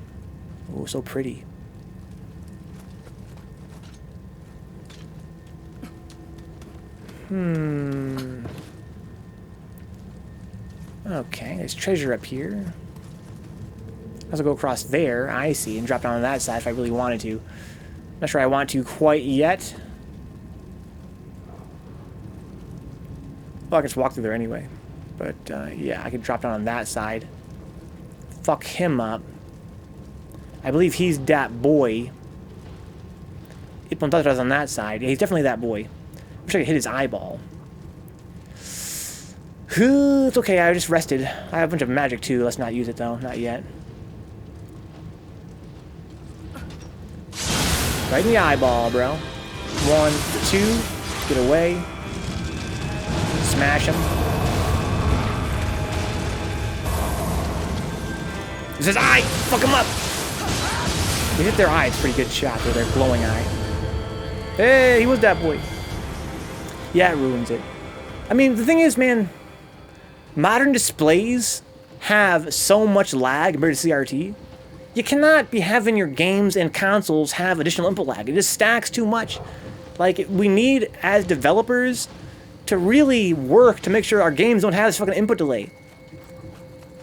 Oh, so pretty. Okay, there's treasure up here. I'll go across there, I see, and drop down on that side if I really wanted to. Not sure I want to quite yet. Well, I can just walk through there anyway. But, yeah, I could drop down on that side. Fuck him up. I believe he's that boy. Ipondata's on that side. Yeah, he's definitely that boy. Wish I could hit his eyeball. It's okay, I just rested. I have a bunch of magic too. Let's not use it though. Not yet. Right in the eyeball, bro. 1, 2. Get away. Smash him. It's his eye! Fuck him up! You hit their eye, it's a pretty good shot. Or their glowing eye. Hey, he was that boy. Yeah, it ruins it. I mean, the thing is, man, modern displays have so much lag compared to CRT. You cannot be having your games and consoles have additional input lag. It just stacks too much. Like, we need, as developers, to really work to make sure our games don't have this fucking input delay.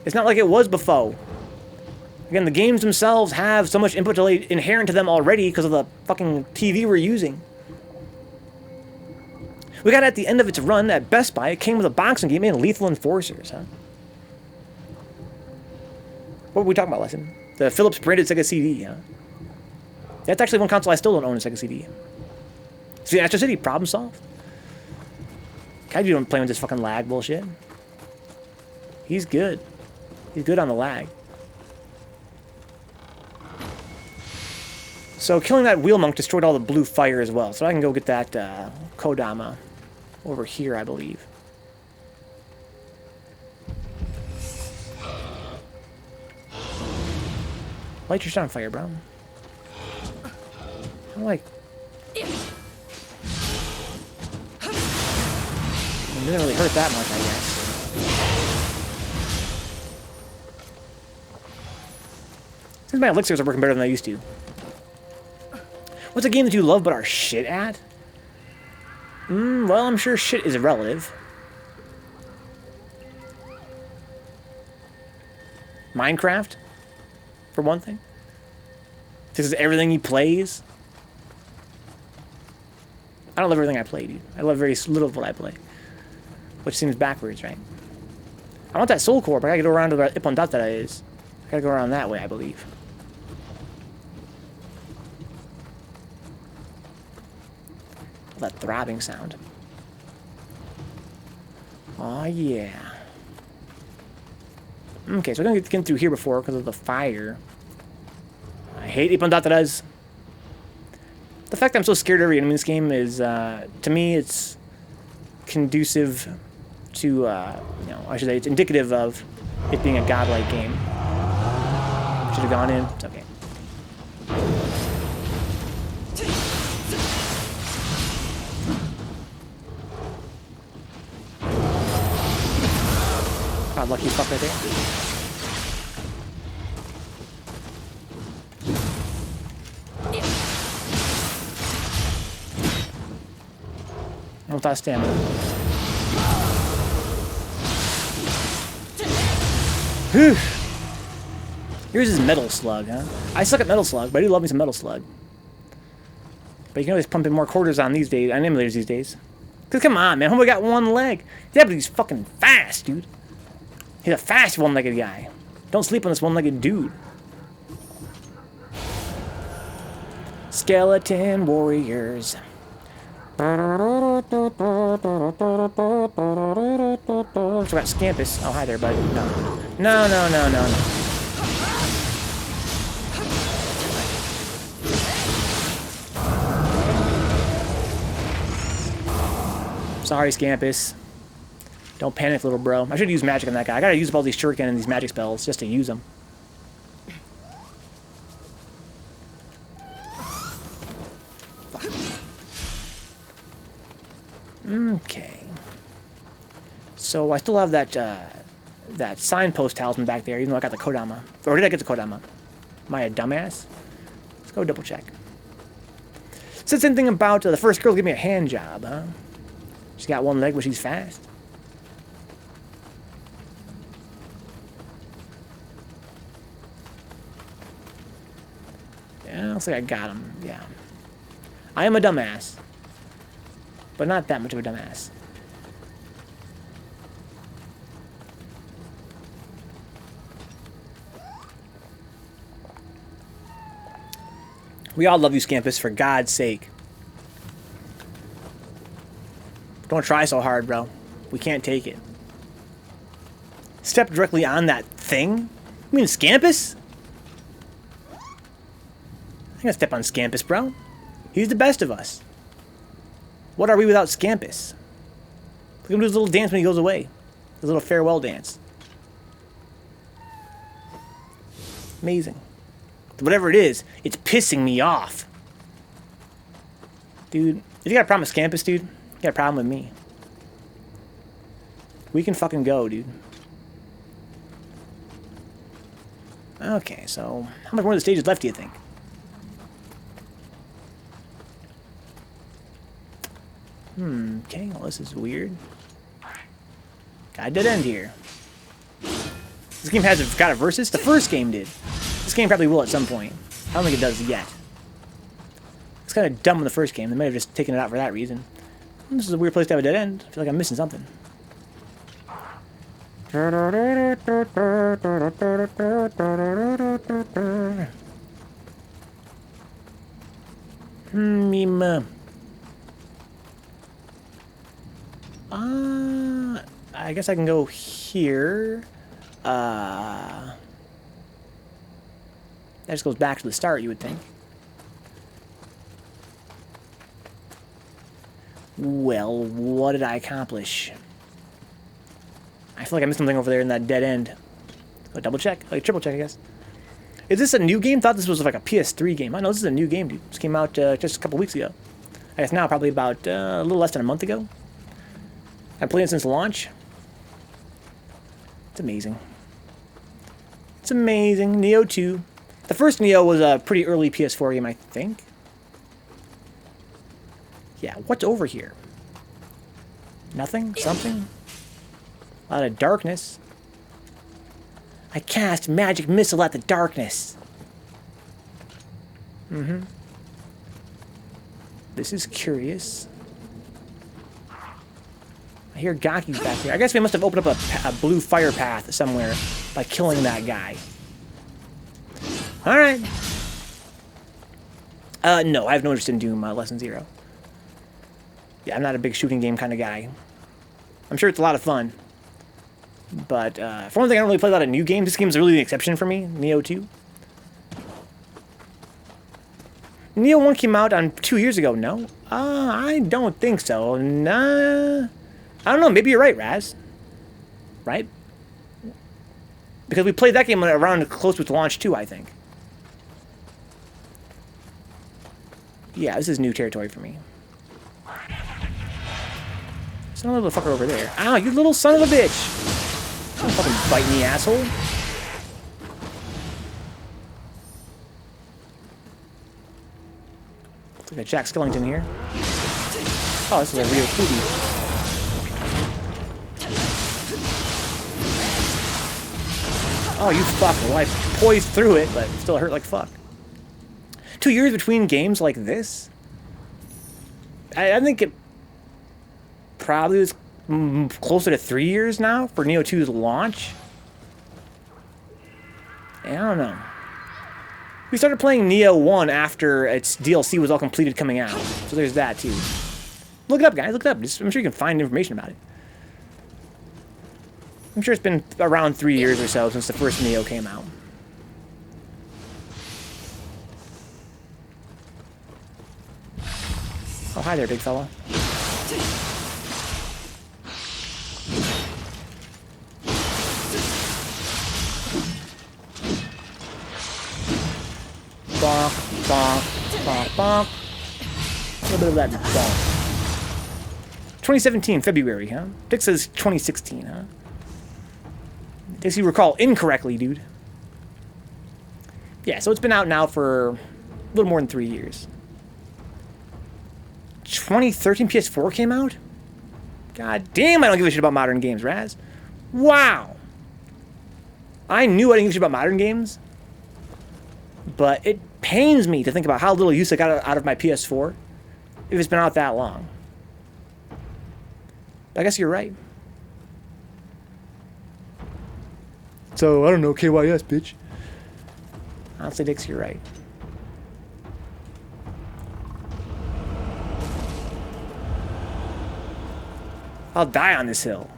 It's not like it was before. Again, the games themselves have so much input delay inherent to them already because of the fucking TV we're using. We got at the end of its run at Best Buy, it came with a boxing game and Lethal Enforcers, huh? What were we talking about, Lesson? The Philips branded Sega CD, huh? That's actually one console I still don't own, a Sega CD. See, Astro City, problem solved. Kaiju don't play with this fucking lag bullshit. He's good. He's good on the lag. So killing that wheel monk destroyed all the blue fire as well. So I can go get that Kodama over here, I believe. Light your shot on fire, bro. I'm like... It didn't really hurt that much, I guess. Seems my elixirs are working better than they used to. What's a game that you love but are shit at? Well, I'm sure shit is relative. Minecraft, for one thing. This is everything he plays. I don't love everything I play, dude. I love very little of what I play. Which seems backwards, right? I want that soul core, but I gotta go around to where Ipondata is. I gotta go around that way, I believe. That throbbing sound. Oh yeah. Okay, so we're gonna get through here before because of the fire. I hate Ipondataras. The fact that I'm so scared of every enemy in this game is, to me, it's conducive to, you know, I should say, it's indicative of it being a godlike game. Should have gone in. It's okay. Oh, lucky fuck right there. Without stamina. Whew. Yours is Metal Slug, huh? I suck at Metal Slug, but I do love me some Metal Slug. But you can always pump in more quarters on these days, on emulators these days. Cause come on, man, homeboy got one leg. Yeah, but he's fucking fast, dude. He's a fast one-legged guy. Don't sleep on this one-legged dude. Skeleton warriors. So got Scampus. Oh, hi there, bud. No. No. Sorry, Scampus. Don't panic, little bro. I should use magic on that guy. I gotta use up all these shuriken and these magic spells just to use them. Okay. So I still have that that signpost talisman back there, even though I got the Kodama. Or did I get the Kodama? Am I a dumbass? Let's go double check. Said the same thing about the first girl give me a hand job, huh? She's got one leg, but she's fast. Yeah, looks like I got him. Yeah. I am a dumbass. But not that much of a dumbass. We all love you, Scampus, for God's sake. Don't try so hard, bro. We can't take it. Step directly on that thing? You mean Scampus? I'm gonna step on Scampus, bro. He's the best of us. What are we without Scampus? Look at him do his little dance when he goes away. His little farewell dance. Amazing. Whatever it is, it's pissing me off. Dude, if you got a problem with Scampus, dude, you got a problem with me. We can fucking go, dude. Okay, so how much more of the stage is left, do you think? Okay, well, this is weird. Got a dead end here. This game hasn't got a versus? The first game did. This game probably will at some point. I don't think it does yet. It's kind of dumb in the first game. They might have just taken it out for that reason. This is a weird place to have a dead end. I feel like I'm missing something. I guess I can go here. That just goes back to the start, you would think. Well, what did I accomplish? I feel like I missed something over there in that dead end. Go double check? Like triple check, I guess. Is this a new game? Thought this was like a PS3 game. I know this is a new game, dude. This came out just a couple weeks ago. I guess now probably about a little less than a month ago. I've played it since launch. It's amazing. It's amazing. Nioh 2. The first Nioh was a pretty early PS4 game, I think. Yeah, what's over here? Nothing? Something? A lot of darkness. I cast magic missile at the darkness. This is curious. hear Gaki's back here. I guess we must have opened up a blue fire path somewhere by killing that guy. Alright. No, I have no interest in Doom Lesson 0. Yeah, I'm not a big shooting game kind of guy. I'm sure it's a lot of fun. But, for one thing, I don't really play a lot of new games. This game's really an exception for me, Nioh 2. Nioh 1 came out on 2 years ago, no? I don't think so. Nah. I don't know, maybe you're right, Raz. Right? Because we played that game around close with launch too, I think. Yeah, this is new territory for me. There's another little fucker over there. Ow, you little son of a bitch! Don't fucking bite me, asshole. Looks like a Jack Skellington here. Oh, this is a real foodie. Oh, you fucker. Well, I poised through it, but still hurt like fuck. 2 years between games like this? I think it probably was closer to 3 years now for Nioh 2's launch. I don't know. We started playing Nioh 1 after its DLC was all completed coming out. So there's that, too. Look it up, guys. Look it up. I'm sure you can find information about it. I'm sure it's been around 3 years or so since the first Nioh came out. Oh, hi there, big fella. Bonk, bonk, bonk, bonk. A little bit of that bonk. 2017, February, huh? Dick says 2016, huh? Guess you recall incorrectly, dude. Yeah, so it's been out now for a little more than 3 years. 2013 PS4 came out? God damn, I don't give a shit about modern games, Raz. Wow. I knew I didn't give a shit about modern games, but it pains me to think about how little use I got out of my PS4 if it's been out that long. But I guess you're right. So, I don't know, KYS, bitch. Honestly, Dix, you're right. I'll die on this hill.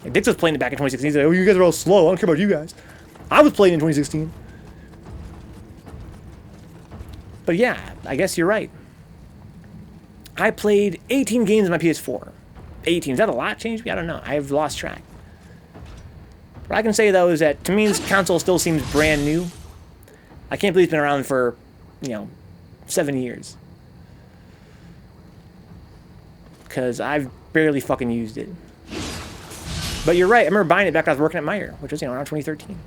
Yeah, Dix was playing it back in 2016. He's like, oh, you guys are all slow. I don't care about you guys. I was playing in 2016. But yeah, I guess you're right. I played 18 games on my PS4. 18. Is that a lot changed me? I don't know. I've lost track. What I can say, though, is that to me, this console still seems brand new. I can't believe it's been around for, 7 years. Because I've barely fucking used it. But you're right. I remember buying it back when I was working at Meyer, which was, around 2013.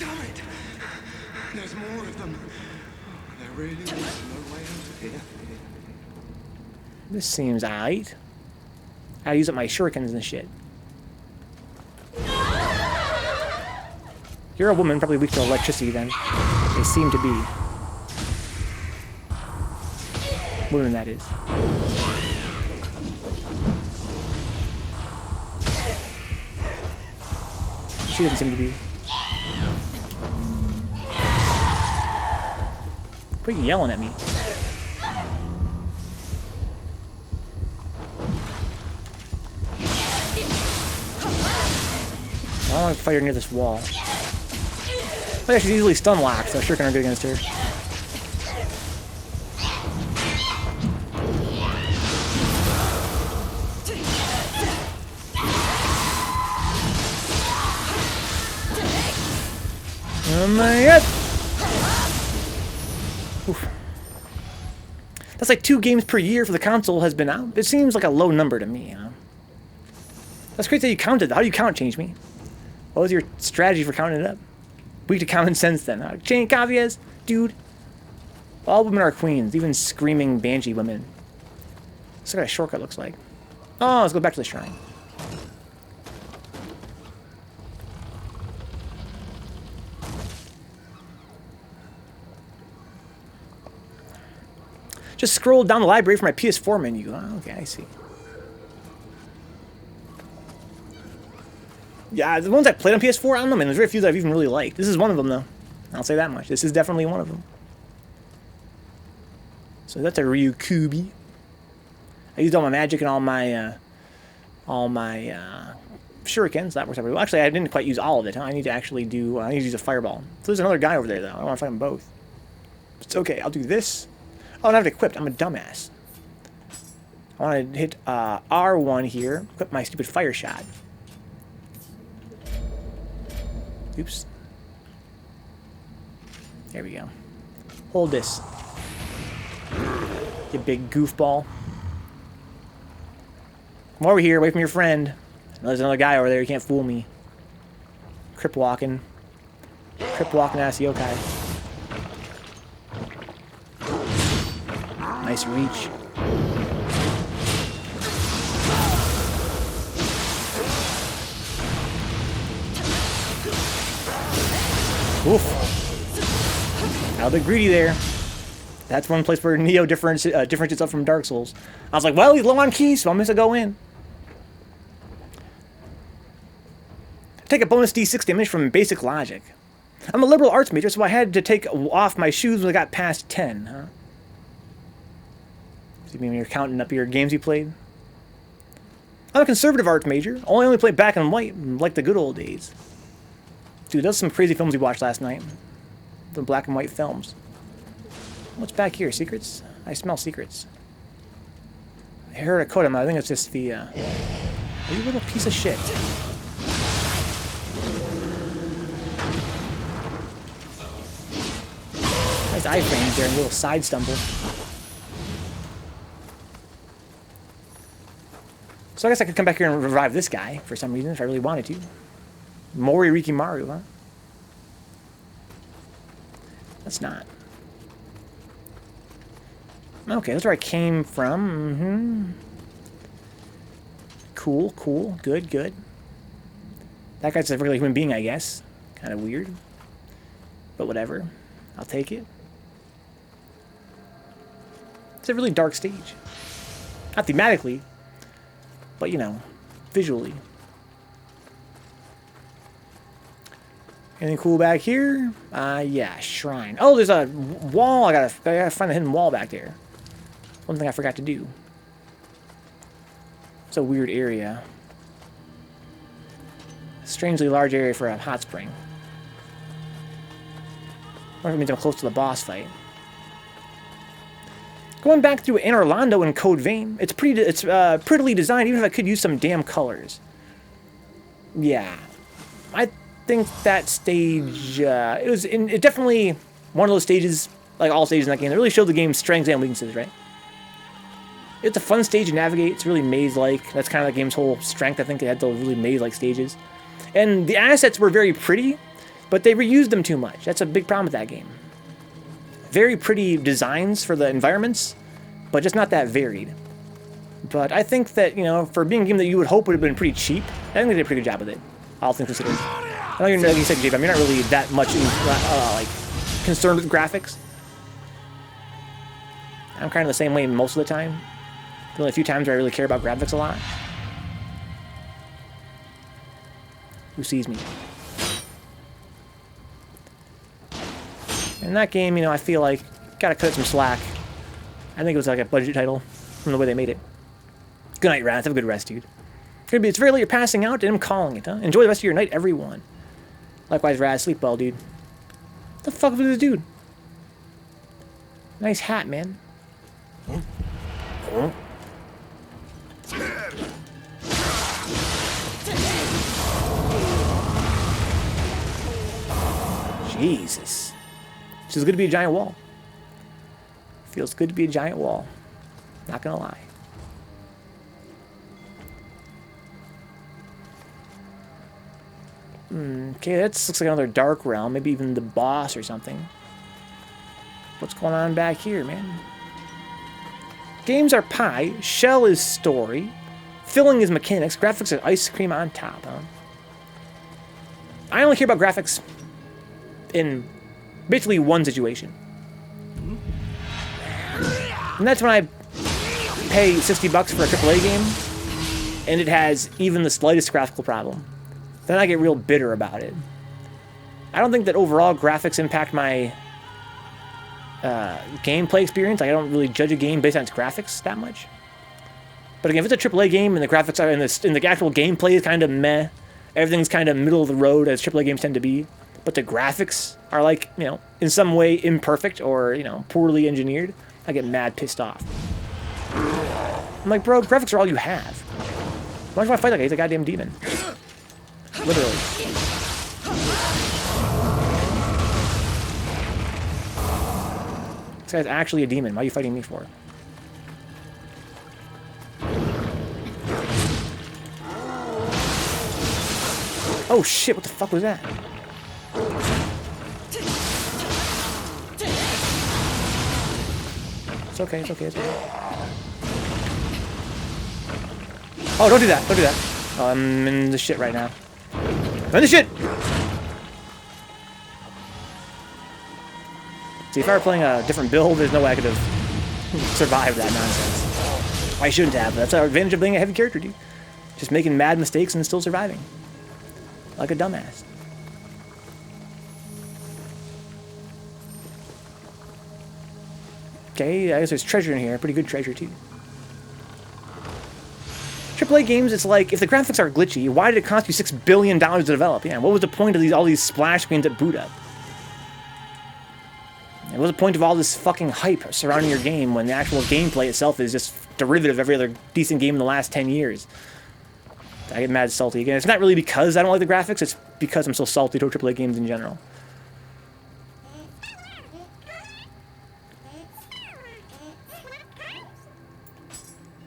Damn it! There's more of them. There really is no way out of here. This seems aight. I use up my shurikens and shit. You're a woman, probably weak to electricity then. They seem to be. Women, that is. She doesn't seem to be. Quit yelling at me. I don't want to fight her near this wall. Oh yeah, she's easily stun locked, so sure can I good against her. Oh my god! Oof. That's like 2 games per year for the console has been out. It seems like a low number to me, That's crazy that you counted. How do you count, Change Me? What was your strategy for counting it up? Weak to common sense then. Change Cavias, dude. All women are queens, even screaming banshee women. That's what a shortcut looks like. Oh, let's go back to the shrine. Just scrolled down the library for my PS4 menu. Oh, okay, I see. Yeah, the ones I played on PS4, I don't know, man. There's very few that I've even really liked. This is one of them, though. I'll say that much. This is definitely one of them. So that's a Ryukubi. I used all my magic and all my shurikens. That works out pretty well. Actually, I didn't quite use all of it. Huh? I need to actually do. I need to use a fireball. So there's another guy over there, though. I don't want to fight them both. It's okay. I'll do this. Oh, I don't have it equipped. I'm a dumbass. I want to hit R1 here. Equip my stupid fire shot. Oops. There we go. Hold this. You big goofball. Come over here, away from your friend. There's another guy over there, you can't fool me. Crip walking. Crip walking ass yokai. Nice reach. Oof. Got a bit greedy there. That's one place where Nioh differentiates up from Dark Souls. I was like, well, he's low on keys, so I'm going to go in. Take a bonus D6 damage from basic logic. I'm a liberal arts major, so I had to take off my shoes when I got past 10, huh? See, maybe you're counting up your games you played? I'm a conservative arts major. Only played black and white, like the good old days. Dude, those are some crazy films we watched last night. The black and white films. What's back here? Secrets? I smell secrets. I heard a code. I think it's just the, you little piece of shit. Nice iframes there, a little side stumble. So I guess I could come back here and revive this guy for some reason if I really wanted to. Mori Rikimaru, huh? That's not. Okay, that's where I came from. Cool, cool. Good, good. That guy's a regular human being, I guess. Kind of weird. But whatever. I'll take it. It's a really dark stage. Not thematically, but, you know, visually. Anything cool back here? Yeah, shrine. Oh, there's a wall. I gotta find a hidden wall back there. One thing I forgot to do. It's a weird area. Strangely large area for a hot spring. I wonder if it means I'm close to the boss fight. Going back through Anne Orlando in Code Vein, it's prettily designed, even if I could use some damn colors. Yeah, I think that stage it definitely one of those stages, like all stages in that game, that really showed the game's strengths and weaknesses, right? It's a fun stage to navigate. It's really maze-like. That's kind of the game's whole strength. I think it had those really maze-like stages, and the assets were very pretty, but they reused them too much. That's a big problem with that game. Very pretty designs for the environments, but just not that varied. But I think that, you know, for being a game that you would hope would have been pretty cheap, I think they did a pretty good job with it, all things considered. I know like you said, Jake, you're not really that much like concerned with graphics. I'm kind of the same way most of the time. The only few times where I really care about graphics a lot. Who sees me? In that game, you know, I feel like gotta cut some slack. I think it was like a budget title from the way they made it. Good night, Raz. Have a good rest, dude. It's very late. You're passing out, and I'm calling it, huh? Enjoy the rest of your night, everyone. Likewise, Raz. Sleep well, dude. What the fuck was this dude? Nice hat, man. Huh? Jesus. Feels good to be a giant wall. Feels good to be a giant wall. Not gonna lie. Okay, that looks like another dark realm. Maybe even the boss or something. What's going on back here, man? Games are pie. Shell is story. Filling is mechanics. Graphics are ice cream on top, huh? I only care about graphics in basically one situation. And that's when I pay $60 for a AAA game, and it has even the slightest graphical problem. Then I get real bitter about it. I don't think that overall graphics impact my gameplay experience. Like, I don't really judge a game based on its graphics that much. But again, if it's a AAA game and the graphics are in the actual gameplay is kind of meh, everything's kind of middle of the road as AAA games tend to be, but the graphics are like, you know, in some way imperfect or, you know, poorly engineered, I get mad pissed off. I'm like, bro, graphics are all you have. Why do I fight like he's a goddamn demon? Literally. This guy's actually a demon. Why are you fighting me for? Oh shit, what the fuck was that? It's okay, it's okay, it's okay. Oh, don't do that, don't do that. Oh, I'm in the shit right now. I'm in the shit! See, if I were playing a different build, there's no way I could have survived that nonsense. I shouldn't have, but that's our advantage of being a heavy character, dude. Just making mad mistakes and still surviving. Like a dumbass. Okay, I guess there's treasure in here. Pretty good treasure, too. AAA games, it's like, if the graphics are glitchy, why did it cost you $6 billion to develop? Yeah, what was the point of all these splash screens at boot up? And what was the point of all this fucking hype surrounding your game when the actual gameplay itself is just derivative of every other decent game in the last 10 years? I get mad salty again. It's not really because I don't like the graphics, it's because I'm so salty to AAA games in general.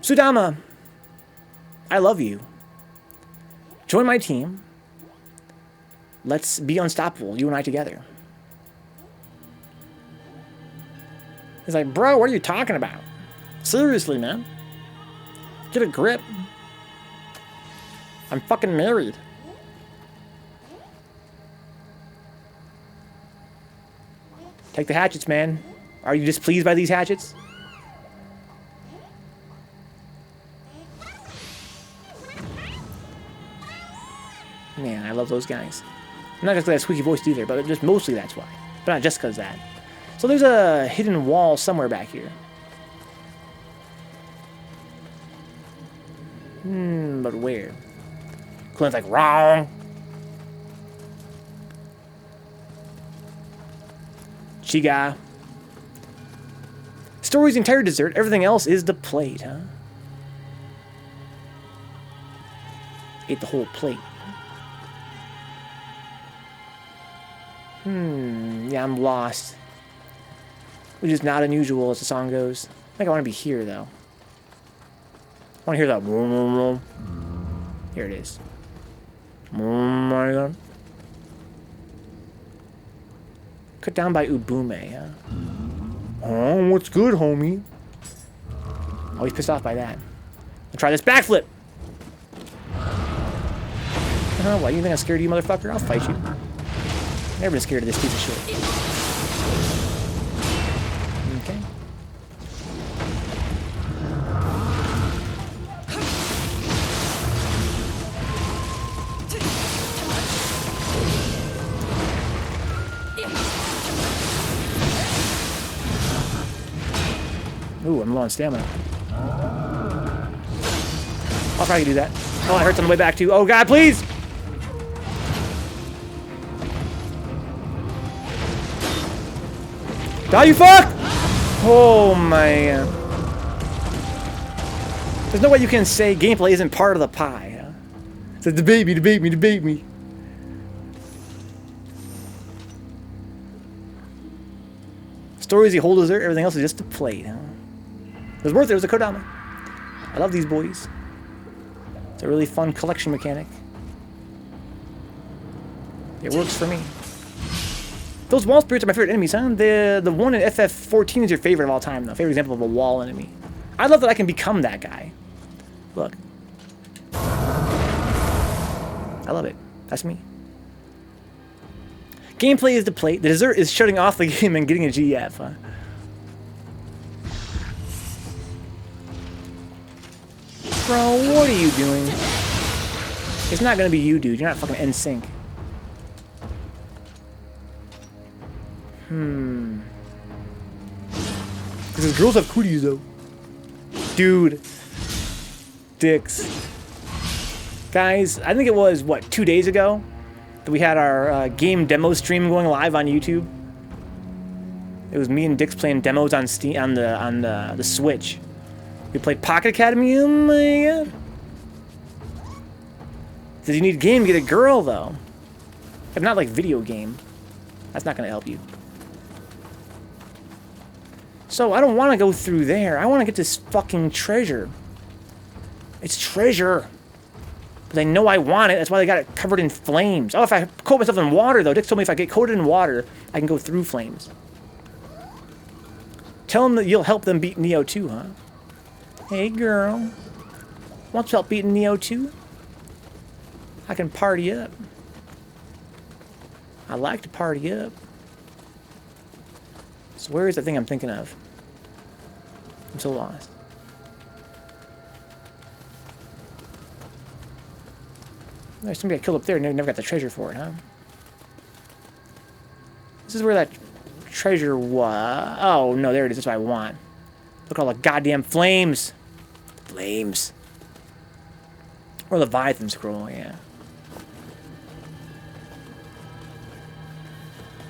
Sudama, I love you. Join my team. Let's be unstoppable, you and I together. He's like, bro, what are you talking about? Seriously, man. Get a grip. I'm fucking married. Take the hatchets, man. Are you displeased by these hatchets? Man, I love those guys. Not just because I have squeaky voice either, but just mostly that's why. But not just because of that. So there's a hidden wall somewhere back here. But where? Clint's like, wrong. Chiga. Story's the entire dessert. Everything else is the plate, huh? Ate the whole plate. Yeah, I'm lost. Which is not unusual as the song goes. I think I want to be here, though. I want to hear that. Here it is. Oh my god. Cut down by Ubume, huh? Oh, what's good, homie? Oh, he's pissed off by that. I'll try this backflip! What, you think I'm scared of you, motherfucker? I'll fight you. Never been scared of this piece of shit. Okay. Ooh, I'm low on stamina. I'll probably do that. Oh, it hurts on the way back too. Oh god, please! Die, you fuck! Oh my god. There's no way you can say gameplay isn't part of the pie, huh? It says debate me, debate me, debate me. Stories you hold dessert, everything else is just a plate, huh? It was worth it, it was a Kodama. I love these boys. It's a really fun collection mechanic. It works for me. Those wall spirits are my favorite enemies, huh? The one in FF14 is your favorite of all time, though. Favorite example of a wall enemy. I love that I can become that guy. Look. I love it. That's me. Gameplay is the plate. The dessert is shutting off the game and getting a GF, huh? Bro, what are you doing? It's not gonna be you, dude. You're not fucking NSYNC. Because girls have cooties, though. Dude. Dicks. Guys, I think it was, what, 2 days ago? That we had our game demo stream going live on YouTube. It was me and Dix playing demos on Steam, on the Switch. We played Pocket Academy. Oh my god. Does you need a game to get a girl, though? If not, like, video game. That's not gonna help you. So, I don't want to go through there. I want to get this fucking treasure. It's treasure. But they know I want it. That's why they got it covered in flames. Oh, if I coat myself in water, though. Dix told me if I get coated in water, I can go through flames. Tell them that you'll help them beat Nioh too, huh? Hey, girl. Want to help beating Nioh too? I can party up. I like to party up. So where is the thing I'm thinking of? I'm so lost. There's somebody I killed up there and never got the treasure for it, huh? This is where that treasure was. Oh, no, there it is. That's what I want. Look at all the goddamn flames. Flames. Or Leviathan scroll, yeah.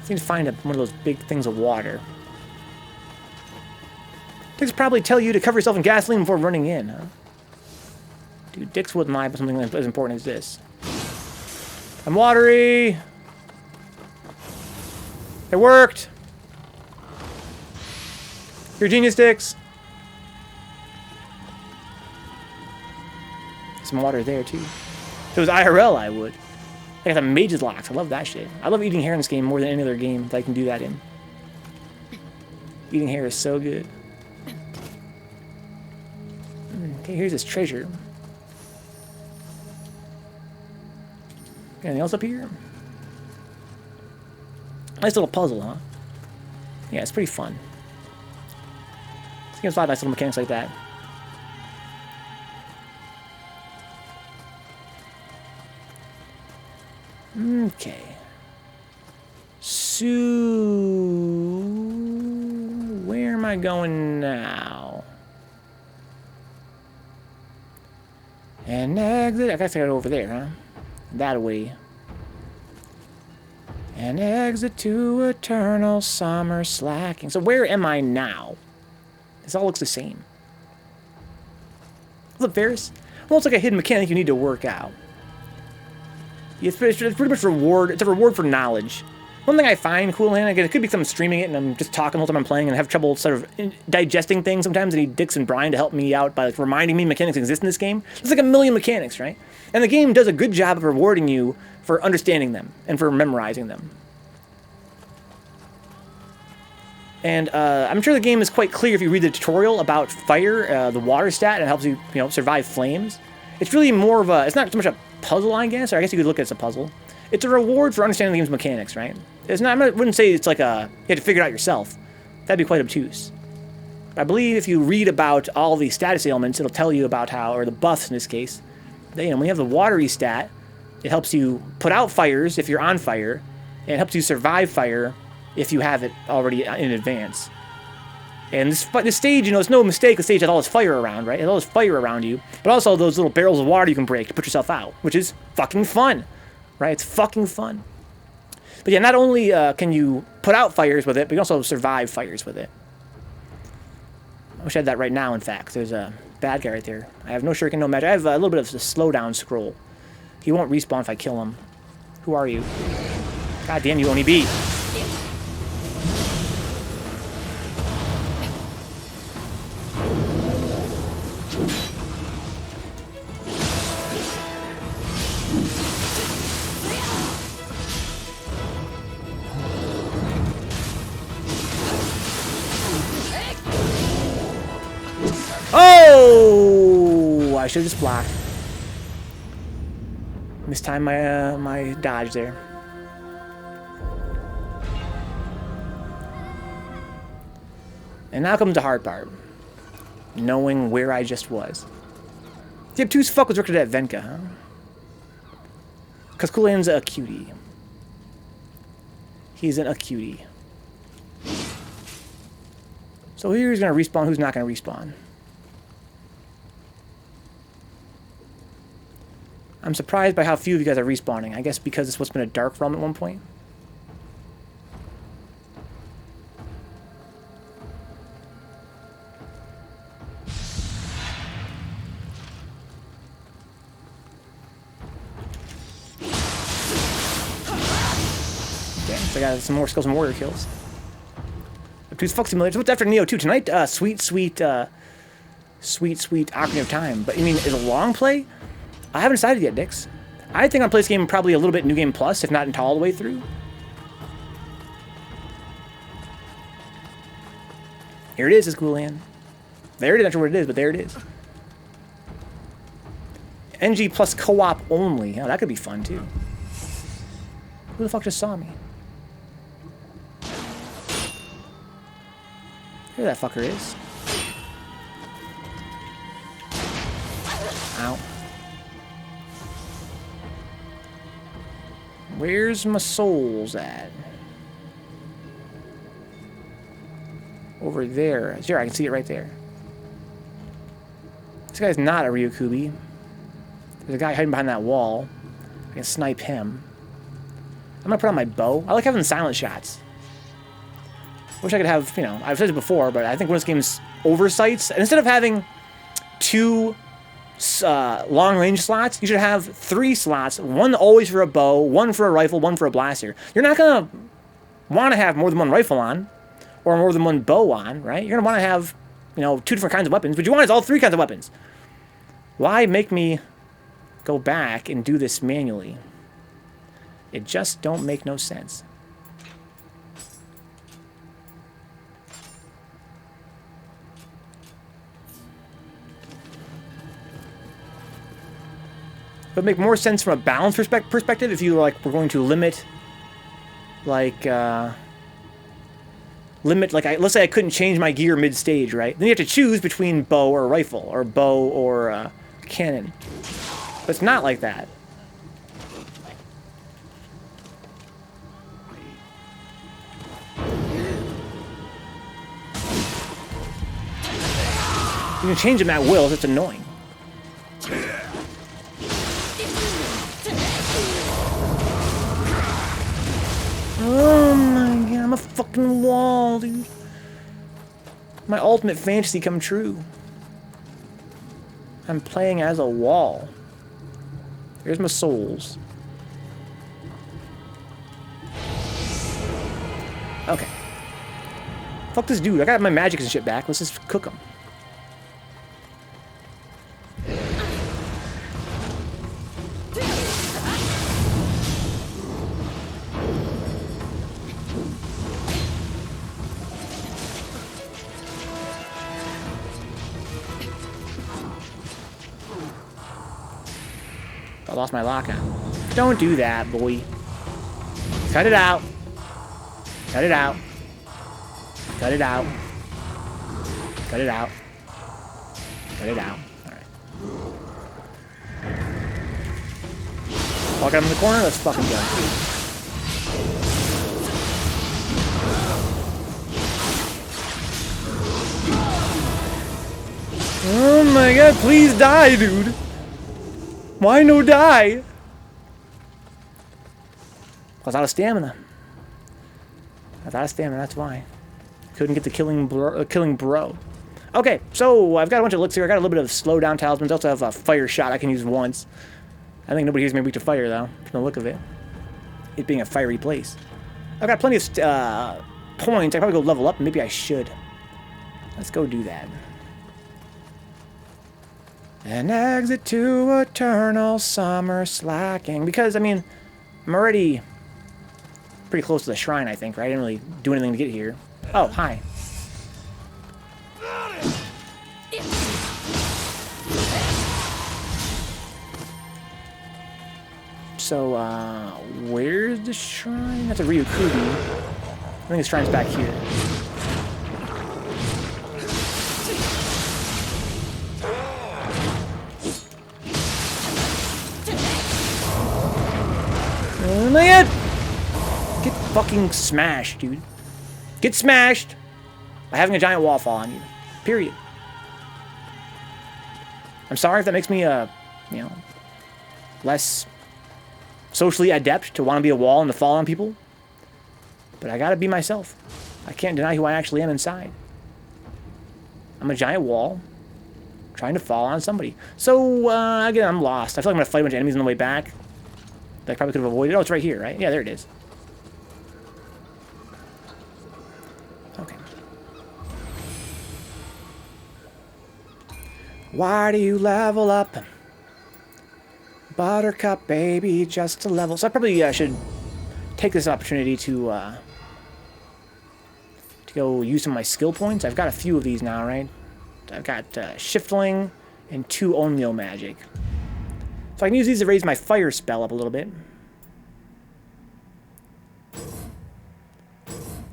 I need to find one of those big things of water. Dix probably tell you to cover yourself in gasoline before running in, huh? Dude, Dix wouldn't lie about something as important as this. I'm watery! It worked! You're a genius, Dix! Some water there, too. If it was IRL, I would. I got the mage's locks. I love that shit. I love eating hair in this game more than any other game that I can do that in. Eating hair is so good. Okay, here's this treasure. Anything else up here? Nice little puzzle, huh? Yeah, it's pretty fun. This game's a lot of nice little mechanics like that. Okay. So, where am I going now? And exit. I guess I got over there, huh? That way. And exit to eternal summer slacking. So where am I now? This all looks the same. Look, Ferris. Well, it's like a hidden mechanic you need to work out. It's pretty much reward. It's a reward for knowledge. One thing I find cool, and again, it could be because I'm streaming it and I'm just talking the whole time I'm playing and I have trouble sort of digesting things sometimes. I need Dix and Brian to help me out by like reminding me mechanics exist in this game. There's like a million mechanics, right? And the game does a good job of rewarding you for understanding them and for memorizing them. And I'm sure the game is quite clear if you read the tutorial about fire, the water stat, and it helps you, survive flames. It's really more of a, it's not so much a puzzle, I guess, or I guess you could look at it as a puzzle. It's a reward for understanding the game's mechanics, right? It's not, I wouldn't say it's like a, you have to figure it out yourself. That'd be quite obtuse. I believe if you read about all the status ailments, it'll tell you about how, or the buffs in this case, that, when you have the watery stat, it helps you put out fires if you're on fire, and it helps you survive fire if you have it already in advance. And this stage, it's no mistake, the stage has all this fire around, right? It has all this fire around you, but also those little barrels of water you can break to put yourself out, which is fucking fun, right? It's fucking fun. But yeah, not only can you put out fires with it, but you can also survive fires with it. I wish I had that right now, in fact. There's a bad guy right there. I have no shuriken, no magic. I have a little bit of a slowdown scroll. He won't respawn if I kill him. Who are you? God damn you, Oni B. Oh! I should have just blocked. Mistimed my my dodge there. And now comes the hard part. Knowing where I just was. The obtuse fuck was directed at Venka, huh? Because Kulan's a cutie. He's a cutie. So who's going to respawn, who's not going to respawn? I'm surprised by how few of you guys are respawning. I guess because it's supposed to be a dark realm at one point. Okay, so I got some more skills and warrior kills. Obtuse fuck simulators. What's after Nioh 2 tonight? Sweet Ocarina of Time. But you mean, is a long play? I haven't decided yet, Dix. I think I'll play this game probably a little bit New Game Plus, if not all the way through. Here it is Kulan. There it is. Not sure what it is, but there it is. NG plus co-op only. Oh, that could be fun, too. Who the fuck just saw me? Here that fucker is. Ow. Where's my souls at? Over there. Sure, I can see it right there. This guy's not a Ryukubi. There's a guy hiding behind that wall. I can snipe him. I'm gonna put on my bow. I like having silent shots. Wish I could have, you know, I've said it before, but I think when this game's oversights, and instead of having 2 long-range slots, you should have 3 slots, 1 always for a bow, 1 for a rifle, 1 for a blaster. You're not going to want to have more than 1 rifle on, or more than 1 bow on, right? You're going to want to have, you know, 2 different kinds of weapons, but you want is all 3 kinds of weapons. Why make me go back and do this manually? It just don't make no sense. It would make more sense from a balance perspective if you were like, we're going to limit, like, let's say I couldn't change my gear mid-stage, right? Then you have to choose between bow or rifle, or bow or cannon. But it's not like that. You can change them at will, it's annoying. Oh my god, I'm a fucking wall, dude. My ultimate fantasy come true. I'm playing as a wall. Here's my souls. Okay. Fuck this dude, I got my magic and shit back. Let's just cook him. I lost my lockout. Don't do that, boy. Cut it out. Cut it out. Cut it out. Cut it out. Cut it out. Alright. Walk out in the corner, let's fucking go. Oh my god, please die, dude. Why no die? I was out of stamina. I was out of stamina, that's why. Couldn't get the killing bro. Okay, so I've got a bunch of elixir. I got a little bit of slow down talismans. I also have a fire shot I can use once. I think nobody here's me weak to fire, though, from the look of it. It being a fiery place. I've got plenty of points. I probably go level up. Maybe I should. Let's go do that. An exit to eternal summer slacking. Because, I mean, I'm already pretty close to the shrine, I think, right? I didn't really do anything to get here. Oh, hi. So, where's the shrine? That's a Ryukubi. I think the shrine's back here. 1 million! Get fucking smashed, dude. Get smashed by having a giant wall fall on you. Period. I'm sorry if that makes me, you know, less socially adept to want to be a wall and to fall on people. But I gotta be myself. I can't deny who I actually am inside. I'm a giant wall trying to fall on somebody. So, again, I'm lost. I feel like I'm gonna fight a bunch of enemies on the way back that I probably could have avoided. Oh, it's right here, right? Yeah, there it is. Okay. Why do you level up? Buttercup, baby, just to level. So I probably should take this opportunity to go use some of my skill points. I've got a few of these now, right? I've got Shiftling and 2 Onmyo magic. So I can use these to raise my fire spell up a little bit.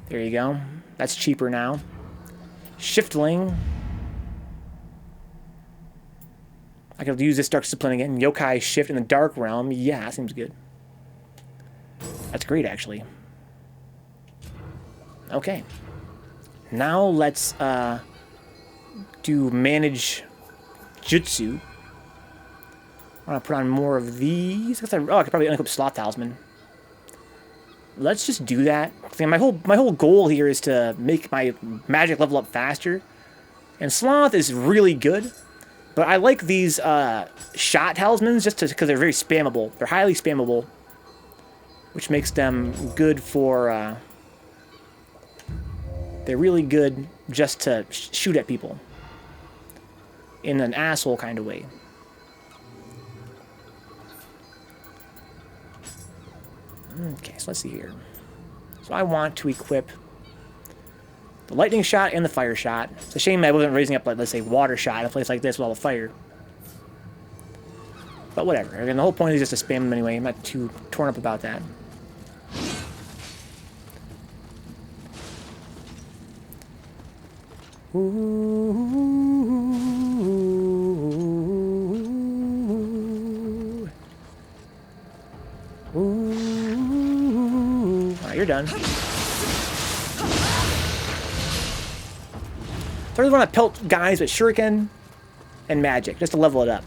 There you go. That's cheaper now. Shiftling. I could use this Dark Discipline again. Yokai Shift in the Dark Realm. Yeah, that seems good. That's great, actually. Okay. Now let's do Manage Jutsu. I want to put on more of these. I could probably unequip Sloth Talisman. Let's just do that. My whole goal here is to make my magic level up faster. And Sloth is really good. But I like these shot talismans just because they're very spammable. They're highly spammable, which makes them good for... they're really good just to shoot at people in an asshole kind of way. Okay, so let's see here. So I want to equip the lightning shot and the fire shot. It's a shame I wasn't raising up, like, let's say, water shot in a place like this with all the fire. But whatever. Again, the whole point is just to spam them anyway. I'm not too torn up about that. Ooh. Ooh. Alright, you're done. So I really want to pelt guys with shuriken and magic, just to level it up.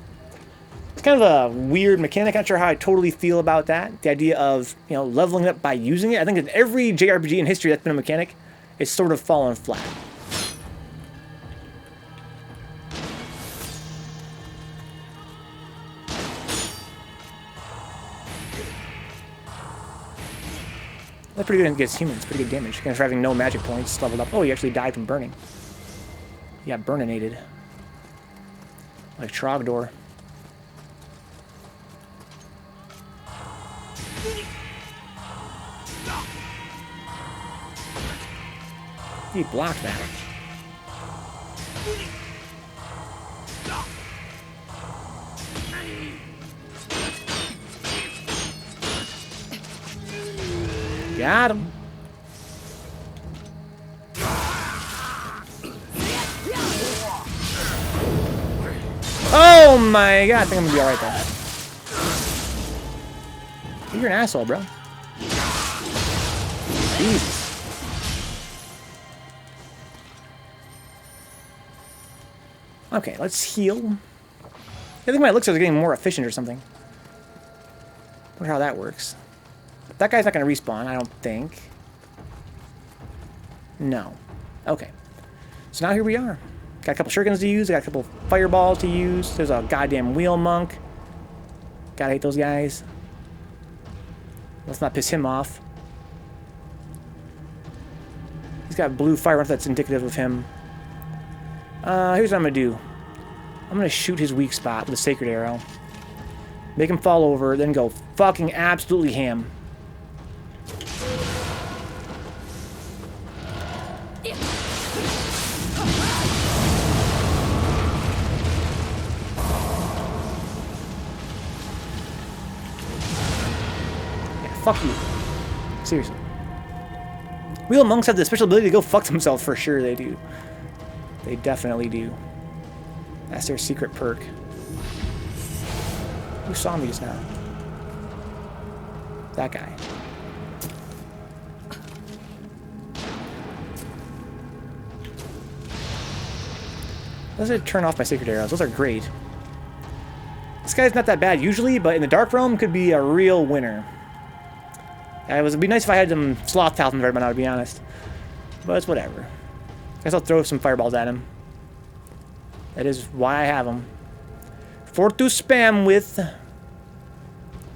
It's kind of a weird mechanic. I'm not sure how I totally feel about that. The idea of, you know, leveling it up by using it. I think in every JRPG in history that's been a mechanic, it's sort of fallen flat. That's pretty good against humans. Pretty good damage. Against having no magic points leveled up. Oh, he actually died from burning. He got burninated. Like Trogdor. He blocked that. Got him. Oh my god, I think I'm gonna be alright there. You're an asshole, bro. Jesus. Okay, let's heal. I think my elixirs are getting more efficient or something. Wonder how that works. That guy's not going to respawn, I don't think. No. Okay. So now here we are. Got a couple shurikens to use. I got a couple fireballs to use. There's a goddamn wheel monk. Gotta hate those guys. Let's not piss him off. He's got blue fire, if that's indicative of him. Here's what I'm going to do. I'm going to shoot his weak spot with a sacred arrow. Make him fall over, then go fucking absolutely ham. Fuck you. Seriously. Real monks have the special ability to go fuck themselves for sure, they do. They definitely do. That's their secret perk. Who saw me just now? That guy. Let's turn off my sacred arrows. Those are great. This guy's not that bad usually, but in the Dark Realm could be a real winner. It'd be nice if I had some sloth talons right now, to be honest. But it's whatever. I guess I'll throw some fireballs at him. That is why I have them. For to spam with.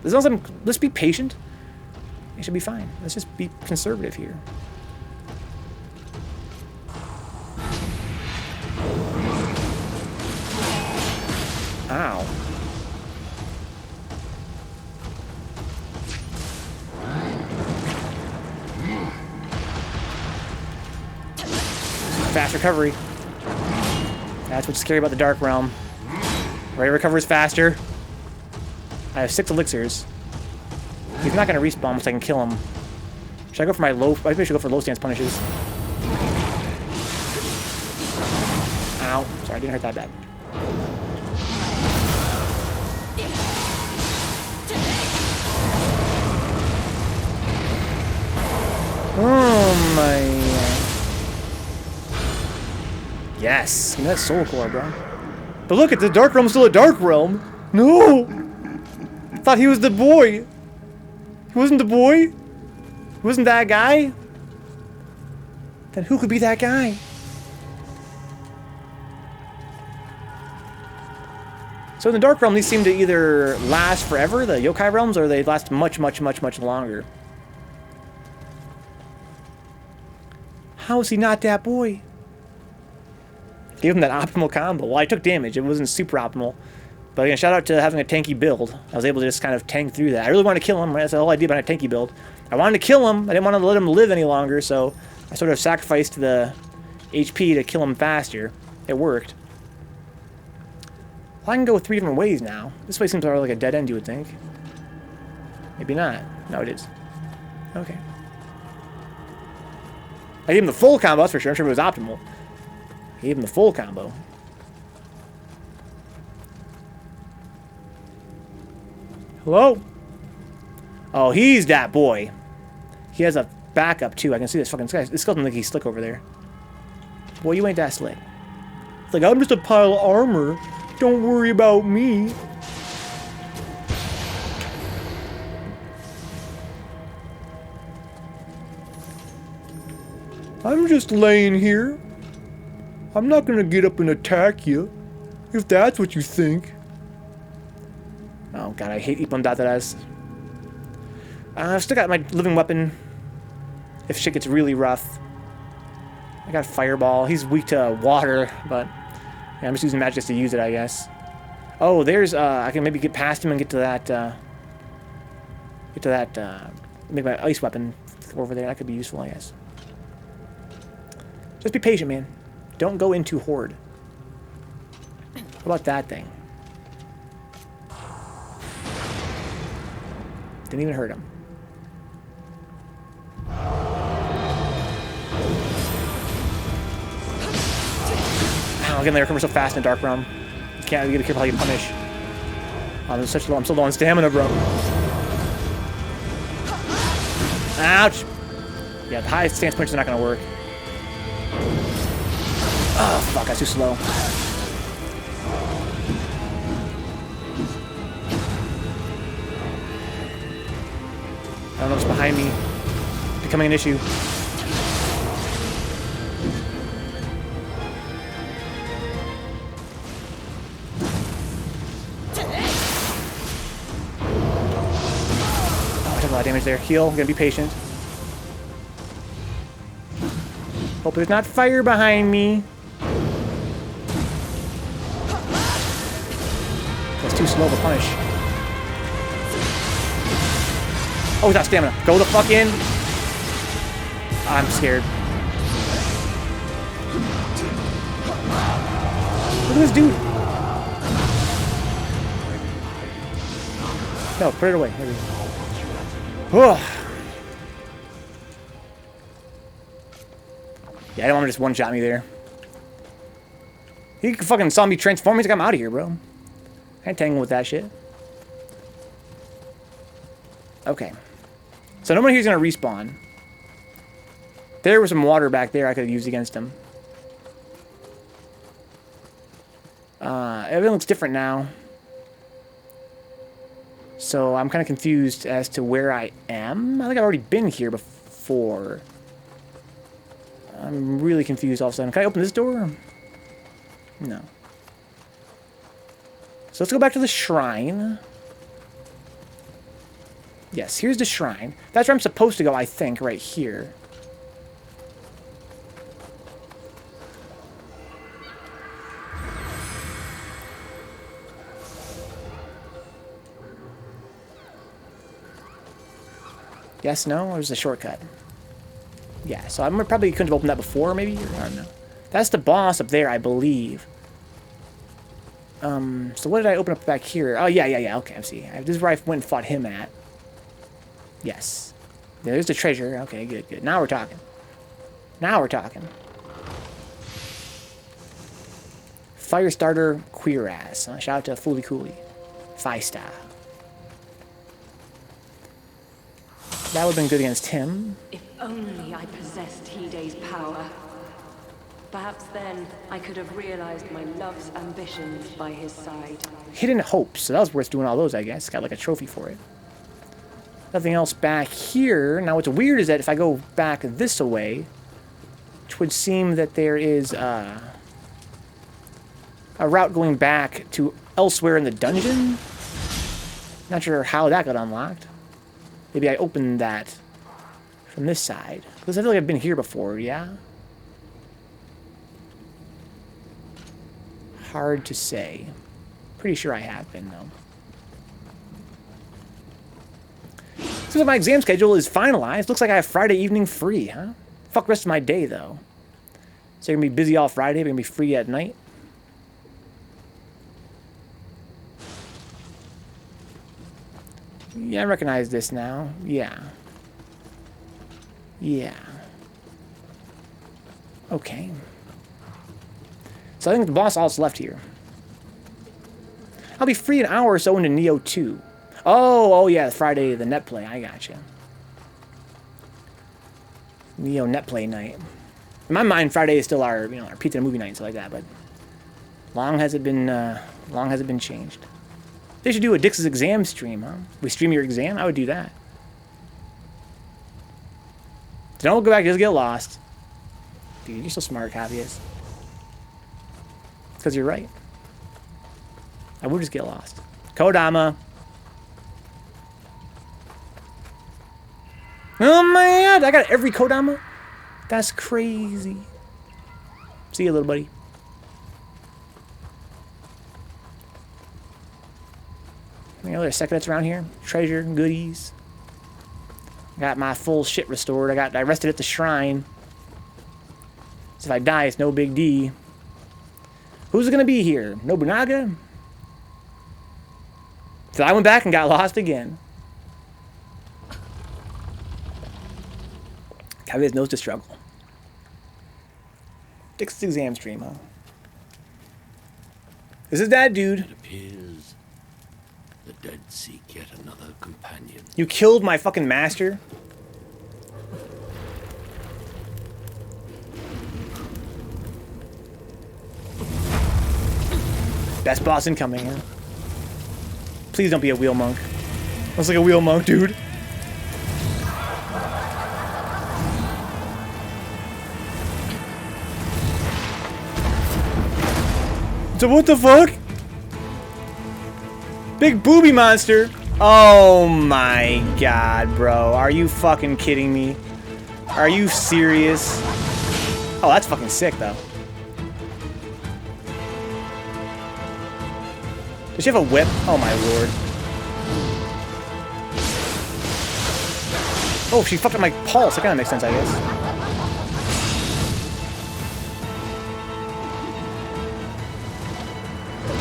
As long as let's be patient. It should be fine. Let's just be conservative here. Ow. Fast recovery. That's what's scary about the Dark Realm. Ray recovers faster. I have 6 elixirs. He's not going to respawn unless I can kill him. Should I go for my low... I think I should go for low stance punishes. Ow. Sorry, I didn't hurt that bad. Oh my... Yes! Give me that soul core, bro. But look, the Dark Realm's still a Dark Realm! No! I thought he was the boy! He wasn't the boy? He wasn't that guy? Then who could be that guy? So in the Dark Realm, these seem to either last forever, the Yokai Realms, or they last much, much, much, much longer. How is he not that boy? Gave him that optimal combo. Well, I took damage. It wasn't super optimal. But again, shout out to having a tanky build. I was able to just kind of tank through that. I really wanted to kill him, right? That's the whole idea behind a tanky build. I wanted to kill him. I didn't want to let him live any longer, so I sort of sacrificed the HP to kill him faster. It worked. Well, I can go 3 different ways now. This way seems like a dead end, you would think. Maybe not. No, it is. Okay. I gave him the full combo, that's for sure. I'm sure it was optimal. I gave him the full combo. Hello? Oh, he's that boy. He has a backup, too. I can see this fucking guy. This skeleton like he's slick over there. Boy, you ain't that slick. It's like, I'm just a pile of armor. Don't worry about me. I'm just laying here. I'm not gonna get up and attack you, if that's what you think. Oh god, I hate Ipondatadas. I've still got my living weapon. If shit gets really rough. I got Fireball. He's weak to water, but yeah, I'm just using magic just to use it, I guess. Oh, there's I can maybe get past him and get to that make my ice weapon over there. That could be useful, I guess. Just be patient, man. Don't go into horde. What about that thing? Didn't even hurt him. Ow, again, they recover so fast in the Dark Realm. You gotta be careful how you punish. I'm so low on stamina, bro. Ouch! Yeah, the high stance punches are not gonna work. Oh, fuck, that's too slow. I don't know what's behind me. Becoming an issue. Oh, I took a lot of damage there. Heal, I'm gonna be patient. Hope there's not fire behind me. That's too slow to punish. Oh, he's got stamina. Go the fuck in. I'm scared. Look at this dude. No, put it away. There we go. Yeah, I don't want him to just one-shot me there. He fucking saw me transform. He's like, I'm out of here, bro. I ain't tangling with that shit. Okay. So nobody here's gonna respawn. There was some water back there I could have used against him. Everything looks different now. So I'm kind of confused as to where I am. I think I've already been here before. I'm really confused all of a sudden. Can I open this door? No. So let's go back to the shrine. Yes, here's the shrine. That's where I'm supposed to go, I think, right here. Yes, no, or is it a shortcut? Yeah, so I probably couldn't have opened that before, maybe? Or, I don't know. That's the boss up there, I believe. So what did I open up back here? Oh, yeah, okay, I see. This is where I went and fought him at. Yes. There's the treasure. Okay, good. Now we're talking. Now we're talking. Firestarter Queerass. Shout out to Fooly Cooly. 5-star. That would have been good against him. If only I possessed Hide's power. Perhaps then I could have realized my love's ambitions by his side. Hidden Hopes. So that was worth doing all those, I guess. Got like a trophy for it. Nothing else back here. Now what's weird is that if I go back this way, which would seem that there is a route going back to elsewhere in the dungeon. Not sure how that got unlocked. Maybe I opened that from this side. Because I feel like I've been here before, yeah? Hard to say. Pretty sure I have been, though. Seems like my exam schedule is finalized. Looks like I have Friday evening free, huh? Fuck the rest of my day, though. So you're going to be busy all Friday, but you're going to be free at night? Yeah, I recognize this now. Yeah. Okay. So I think the boss all's left here. I'll be free an hour or so into Nioh 2. Oh yeah, Friday, the net play. I gotcha. Nioh net play night. In my mind, Friday is still our pizza and movie night and stuff like that, but long has it been changed. They should do a Dix's exam stream, huh? We stream your exam? I would do that. So don't go back, just get lost. Dude, you're so smart, copyist. It's because you're right. I would just get lost. Kodama. Oh my god, I got every Kodama? That's crazy. See you, little buddy. Any other secrets around here? Treasure, goodies. Got my full shit restored. I rested at the shrine. So if I die, it's no big D. Who's it gonna be here? Nobunaga? So I went back and got lost again. Kaviz knows the struggle. Dix's exam stream, huh? This is that dude. It appears the dead seek yet another companion. You killed my fucking master? Best boss incoming, huh? Please don't be a wheel monk. Looks like a wheel monk, dude. So what the fuck? Big booby monster. Oh my god, bro. Are you fucking kidding me? Are you serious? Oh, that's fucking sick, though. Does she have a whip? Oh my lord. Oh, she fucked up my pulse. That kind of makes sense, I guess.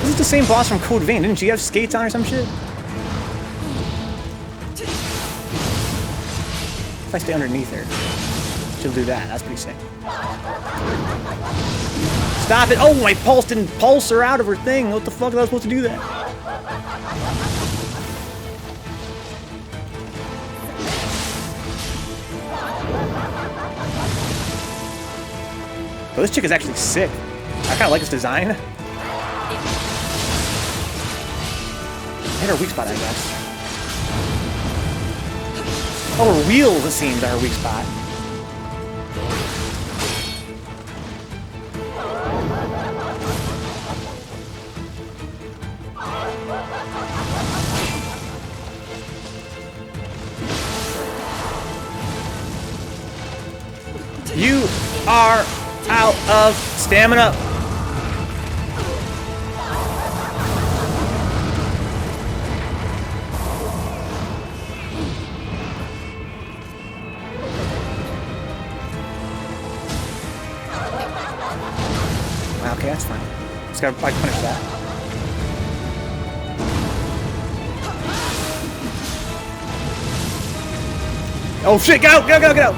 This is the same boss from Code Vein. Didn't she have skates on or some shit? If I stay underneath her, she'll do that. That's pretty sick. Stop it! Oh, my pulse didn't pulse her out of her thing. What the fuck was I supposed to do that? But this chick is actually sick. I kind of like this design. Hit her weak spot, I guess. Oh, her wheels, it seems, are her weak spot. You are out of stamina. Okay, that's fine. Just gotta probably punish that. Oh shit, get out, get out, get out, get out!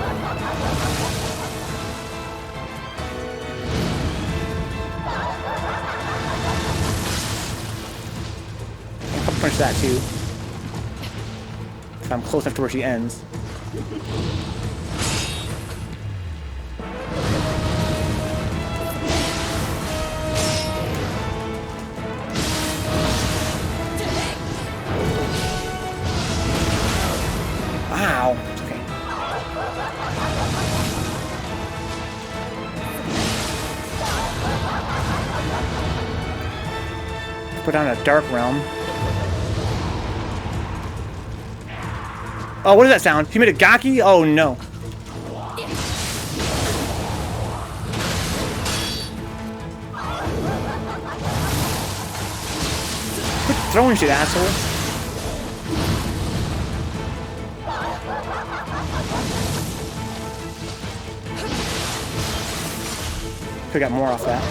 I'll punish that too. If I'm close enough to where she ends. Wow. Okay. Put down a dark realm. Oh, what does that sound? He made a gaki? Oh no. Quit throwing shit, asshole. Could've got more off that.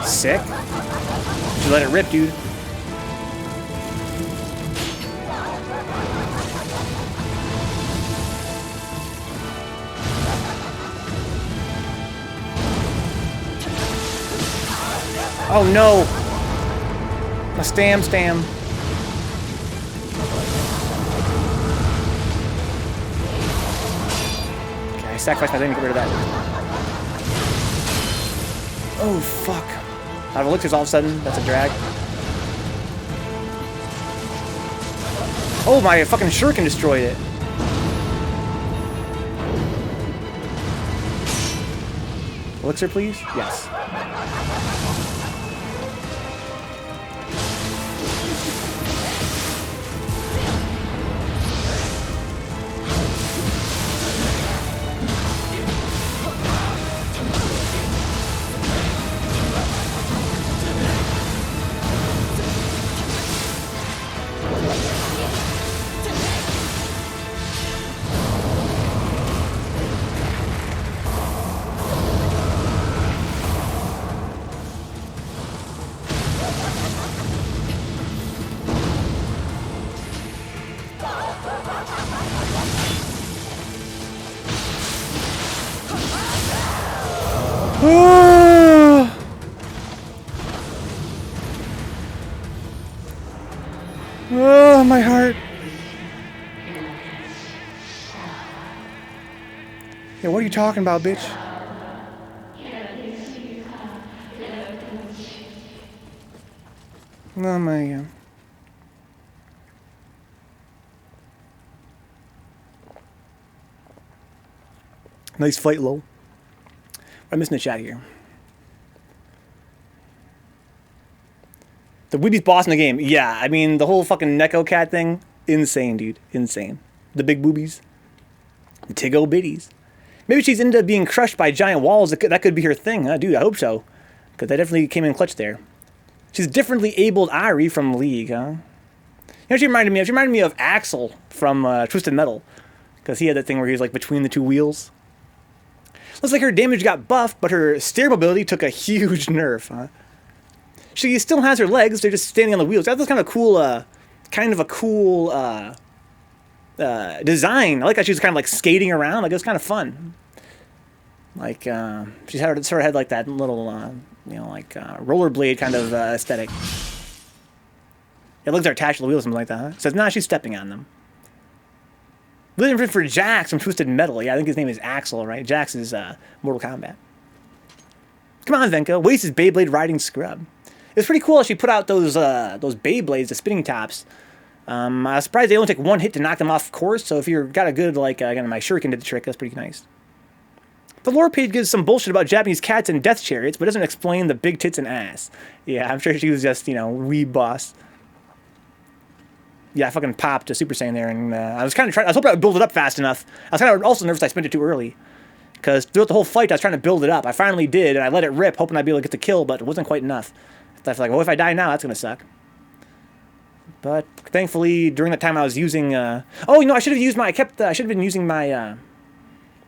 Sick. Just let it rip, dude. Oh no! A stam. Okay, I sacrificed my thing to get rid of that. Oh fuck. Out of elixirs all of a sudden, that's a drag. Oh, my fucking shuriken destroyed it. Elixir, please? Yes. Oh, my heart. Yeah, what are you talking about, bitch? Oh my god. Nice fight, Lowell. I'm missing a chat here. The weebiest boss in the game. Yeah, I mean, the whole fucking Neko cat thing. Insane, dude. Insane. The big boobies. The tig-o bitties. Maybe she's into being crushed by giant walls. That could be her thing, huh? Dude, I hope so. Because that definitely came in clutch there. She's differently abled Ari from League, huh? You know what she reminded me of? She reminded me of Axel from Twisted Metal. Because he had that thing where he was like between the two wheels. Looks like her damage got buffed, but her steer mobility took a huge nerf, huh? She still has her legs, they're just standing on the wheels. That was kind of cool, design. I like how she was kind of like skating around, like it was kind of fun. Like, she sort of had like that little, rollerblade kind of aesthetic. Her legs are attached to the wheels, something like that, huh? Says, nah, she's stepping on them. Looking for Jax from Twisted Metal. Yeah, I think his name is Axel, right? Jax is Mortal Kombat. Come on, Venka. Waste his Beyblade riding scrub. It's pretty cool. She put out those Beyblades, the spinning tops. I was surprised they only take one hit to knock them off course. So if you've got a good, like, again, my shuriken did the trick. That's pretty nice. The lore page gives some bullshit about Japanese cats and death chariots, but doesn't explain the big tits and ass. Yeah, I'm sure she was just, you know, weeb boss. Yeah, I fucking popped a Super Saiyan there, and I was kind of trying. I was hoping I would build it up fast enough. I was kind of also nervous I spent it too early, because throughout the whole fight I was trying to build it up. I finally did, and I let it rip, hoping I'd be able to get the kill, but it wasn't quite enough. I was like, well, if I die now, that's gonna suck. But thankfully, during that time, I was using. Oh, you know, I should have used my. I should have been using my.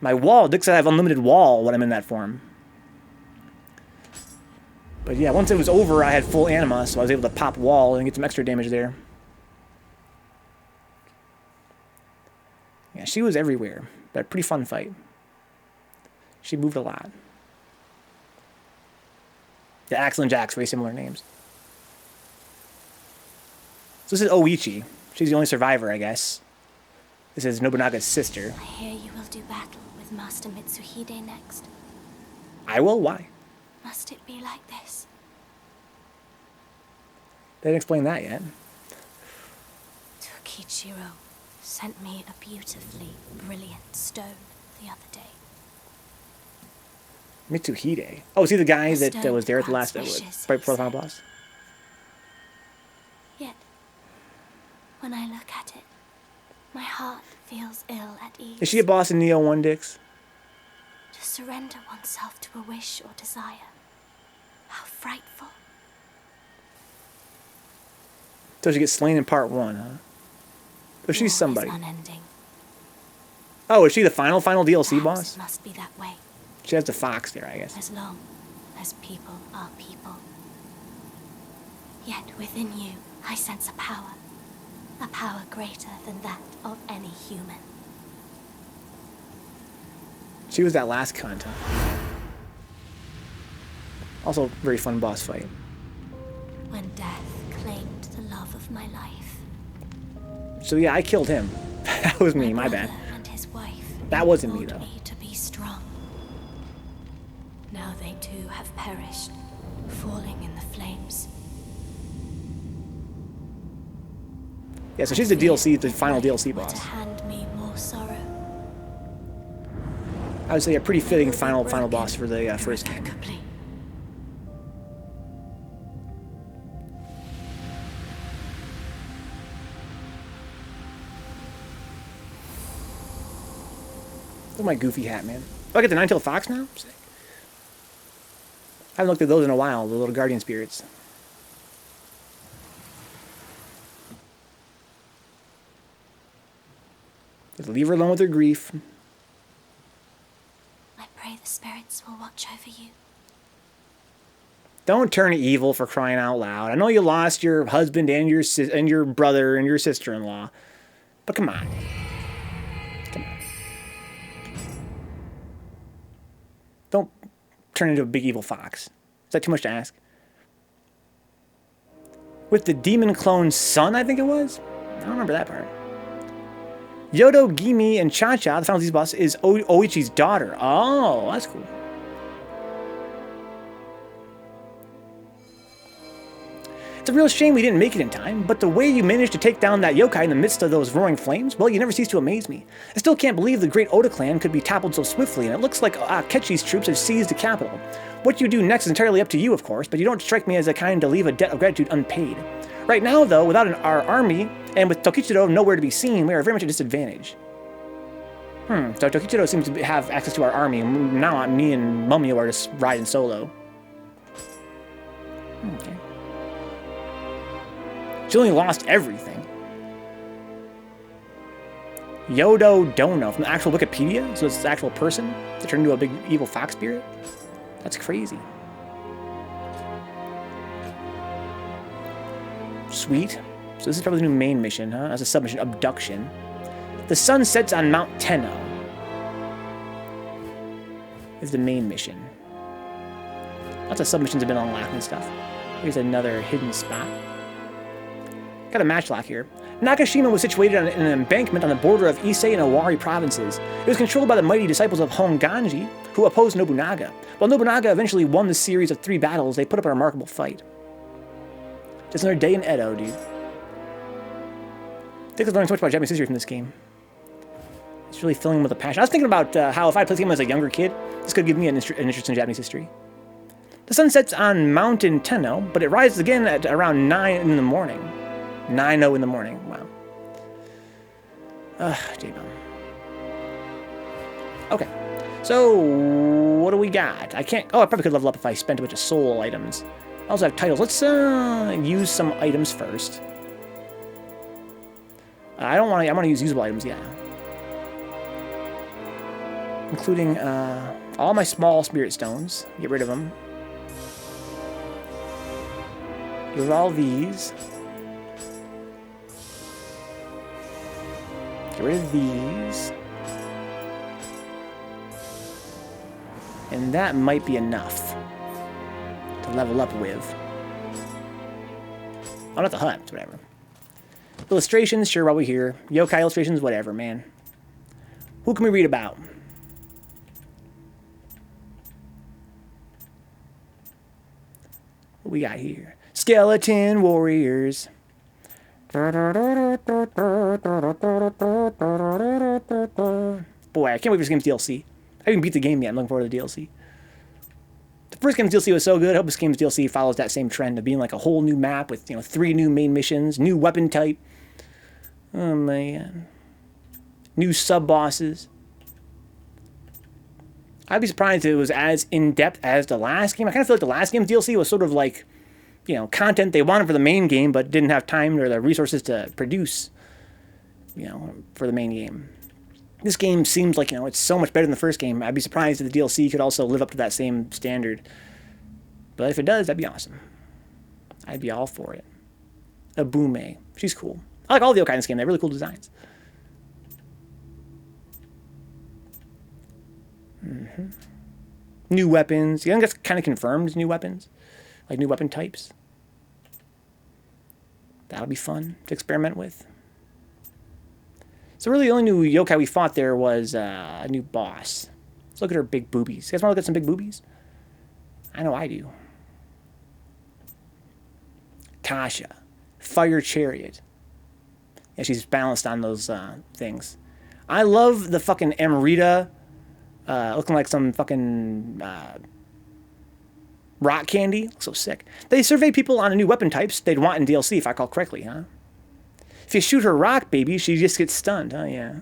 My wall. Dick said I have unlimited wall when I'm in that form. But yeah, once it was over, I had full anima, so I was able to pop wall and get some extra damage there. Yeah, she was everywhere. But a pretty fun fight. She moved a lot. Yeah, Axel and Jax, very similar names. So this is Oichi. She's the only survivor, I guess. This is Nobunaga's sister. I hear you will do battle with Master Mitsuhide next. I will? Why? Must it be like this? They didn't explain that yet. Tokichiro sent me a beautifully brilliant stone the other day. Mitsuhide. Oh, is he the guy that stone was there at the grants last, wishes, right before he the final said. boss? Yet, when I look at it, my heart feels ill at ease. Is she a boss in Nioh 1, Dix? To surrender oneself to a wish or desire. How frightful. So she gets slain in part 1, huh? So she's War is somebody. unending. Oh, is she the final DLC Perhaps boss? it must be that way. She has the fox there, I guess. As long as people are people. Yet within you, I sense a power greater than that of any human. She was that last Kanta. Also, very fun boss fight. When death claimed the love of my life. So yeah, I killed him. That was me, my bad. brother and his wife That wasn't me, implored though. me to be strong. Now they too have perished, falling in the flames. Yeah, so she's the DLC, the final DLC Were to boss. hand me more sorrow. I would say a pretty fitting final boss for the first game. Irrevocably. Look at my goofy hat, man. Oh, I get the Nine-Tailed Fox now? Sick. I haven't looked at those in a while, the little guardian spirits. Just leave her alone with her grief. I pray the spirits will watch over you. Don't turn evil, for crying out loud. I know you lost your husband and your brother and your sister-in-law, but come on. Come on. Don't turn into a big evil fox. Is that too much to ask? With the demon clone's son, I think it was? I don't remember that part. Yodo, Gimi, and Cha-Cha, the final Z's boss, is Oichi's daughter. Oh, that's cool. It's a real shame we didn't make it in time, but the way you managed to take down that yokai in the midst of those roaring flames, well, you never cease to amaze me. I still can't believe the great Oda clan could be toppled so swiftly, and it looks like Akechi's troops have seized the capital. What you do next is entirely up to you, of course, but you don't strike me as the kind to leave a debt of gratitude unpaid. Right now, though, without our army, and with Tokichiro nowhere to be seen, we are very much at a disadvantage. So Tokichiro seems to have access to our army, and now me and Mumio are just riding solo. Okay. She only lost everything. Yodo Dono from the actual Wikipedia? So it's the actual person that turned into a big evil fox spirit? That's crazy. Sweet. So this is probably the new main mission, huh? That's a submission, Abduction. The sun sets on Mount Tenno. Is the main mission. Lots of submissions have been unlocked and stuff. Here's another hidden spot. Got a matchlock here. Nakashima was situated on an embankment on the border of Ise and Owari provinces. It was controlled by the mighty disciples of Honganji, who opposed Nobunaga. While Nobunaga eventually won the series of 3 battles, they put up a remarkable fight. Just another day in Edo, dude. I think I've learned so much about Japanese history from this game. It's really filling me with a passion. I was thinking about how if I played this game as a younger kid, this could give me an interest in Japanese history. The sun sets on Mountain Tenno, but it rises again at around 9 in the morning. 9:00 in the morning. Wow. J-Bum. Okay. So, what do we got? I can't... Oh, I probably could level up if I spent a bunch of soul items. I also have titles. Let's use some items first. I want to use usable items, yeah. Including all my small spirit stones. Get rid of them. Get rid of all these. Get rid of these. And that might be enough to level up with. Oh, not the hut, whatever. Illustrations, sure, while we're here. Yokai illustrations, whatever, man. Who can we read about? What we got here? Skeleton warriors. Boy, I can't wait for this game's DLC. I haven't beat the game yet. I'm looking forward to the DLC. The first game's DLC was so good. I hope this game's DLC follows that same trend of being like a whole new map with, 3 new main missions, new weapon type. Oh, man. New sub-bosses. I'd be surprised if it was as in-depth as the last game. I kind of feel like the last game's DLC was sort of like, content they wanted for the main game, but didn't have time or the resources to produce, for the main game. This game seems like, it's so much better than the first game. I'd be surprised if the DLC could also live up to that same standard. But if it does, that'd be awesome. I'd be all for it. Abume. She's cool. I like all the yokai in this game. They have really cool designs. New weapons. I think that's kind of confirmed, new weapons. Like new weapon types. That'll be fun to experiment with. So really the only new yokai we fought there was a new boss. Let's look at her big boobies. You guys want to look at some big boobies? I know I do. Kasha. Fire Chariot. Yeah, she's balanced on those things. I love the fucking Amrita looking like some fucking rock candy. Looks so sick. They survey people on new weapon types they'd want in DLC, if I recall correctly, huh? If you shoot her rock, baby, she just gets stunned. Oh, yeah.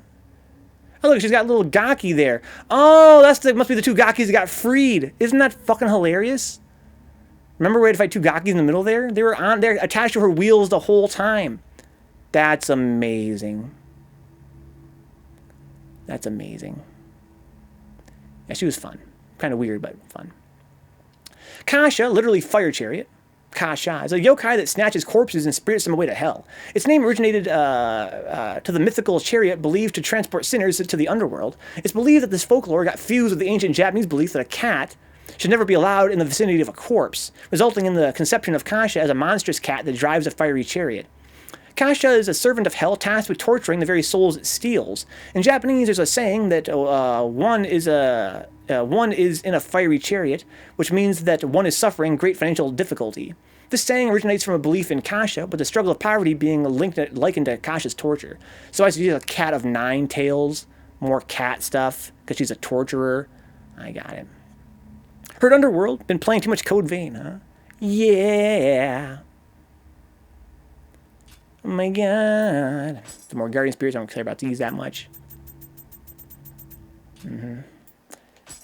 Oh, look, she's got a little Gaki there. Oh, must be the 2 Gakis that got freed. Isn't that fucking hilarious? Remember we had to fight 2 Gakis in the middle there? They were attached to her wheels the whole time. That's amazing. That's amazing. Yeah, she was fun. Kind of weird, but fun. Kasha, literally Fire Chariot. Kasha is a yokai that snatches corpses and spirits them away to hell. Its name originated to the mythical chariot believed to transport sinners to the underworld. It's believed that this folklore got fused with the ancient Japanese belief that a cat should never be allowed in the vicinity of a corpse, resulting in the conception of Kasha as a monstrous cat that drives a fiery chariot. Kasha is a servant of hell tasked with torturing the very souls it steals. In Japanese, there's a saying that one is in a fiery chariot, which means that one is suffering great financial difficulty. This saying originates from a belief in Kasha, but the struggle of poverty being likened to Kasha's torture. So I see a cat of 9 tails, more cat stuff, because she's a torturer. I got it. Heard Underworld? Been playing too much Code Vein, huh? Yeah. Oh my god. The more Guardian Spirits, I don't care about these that much.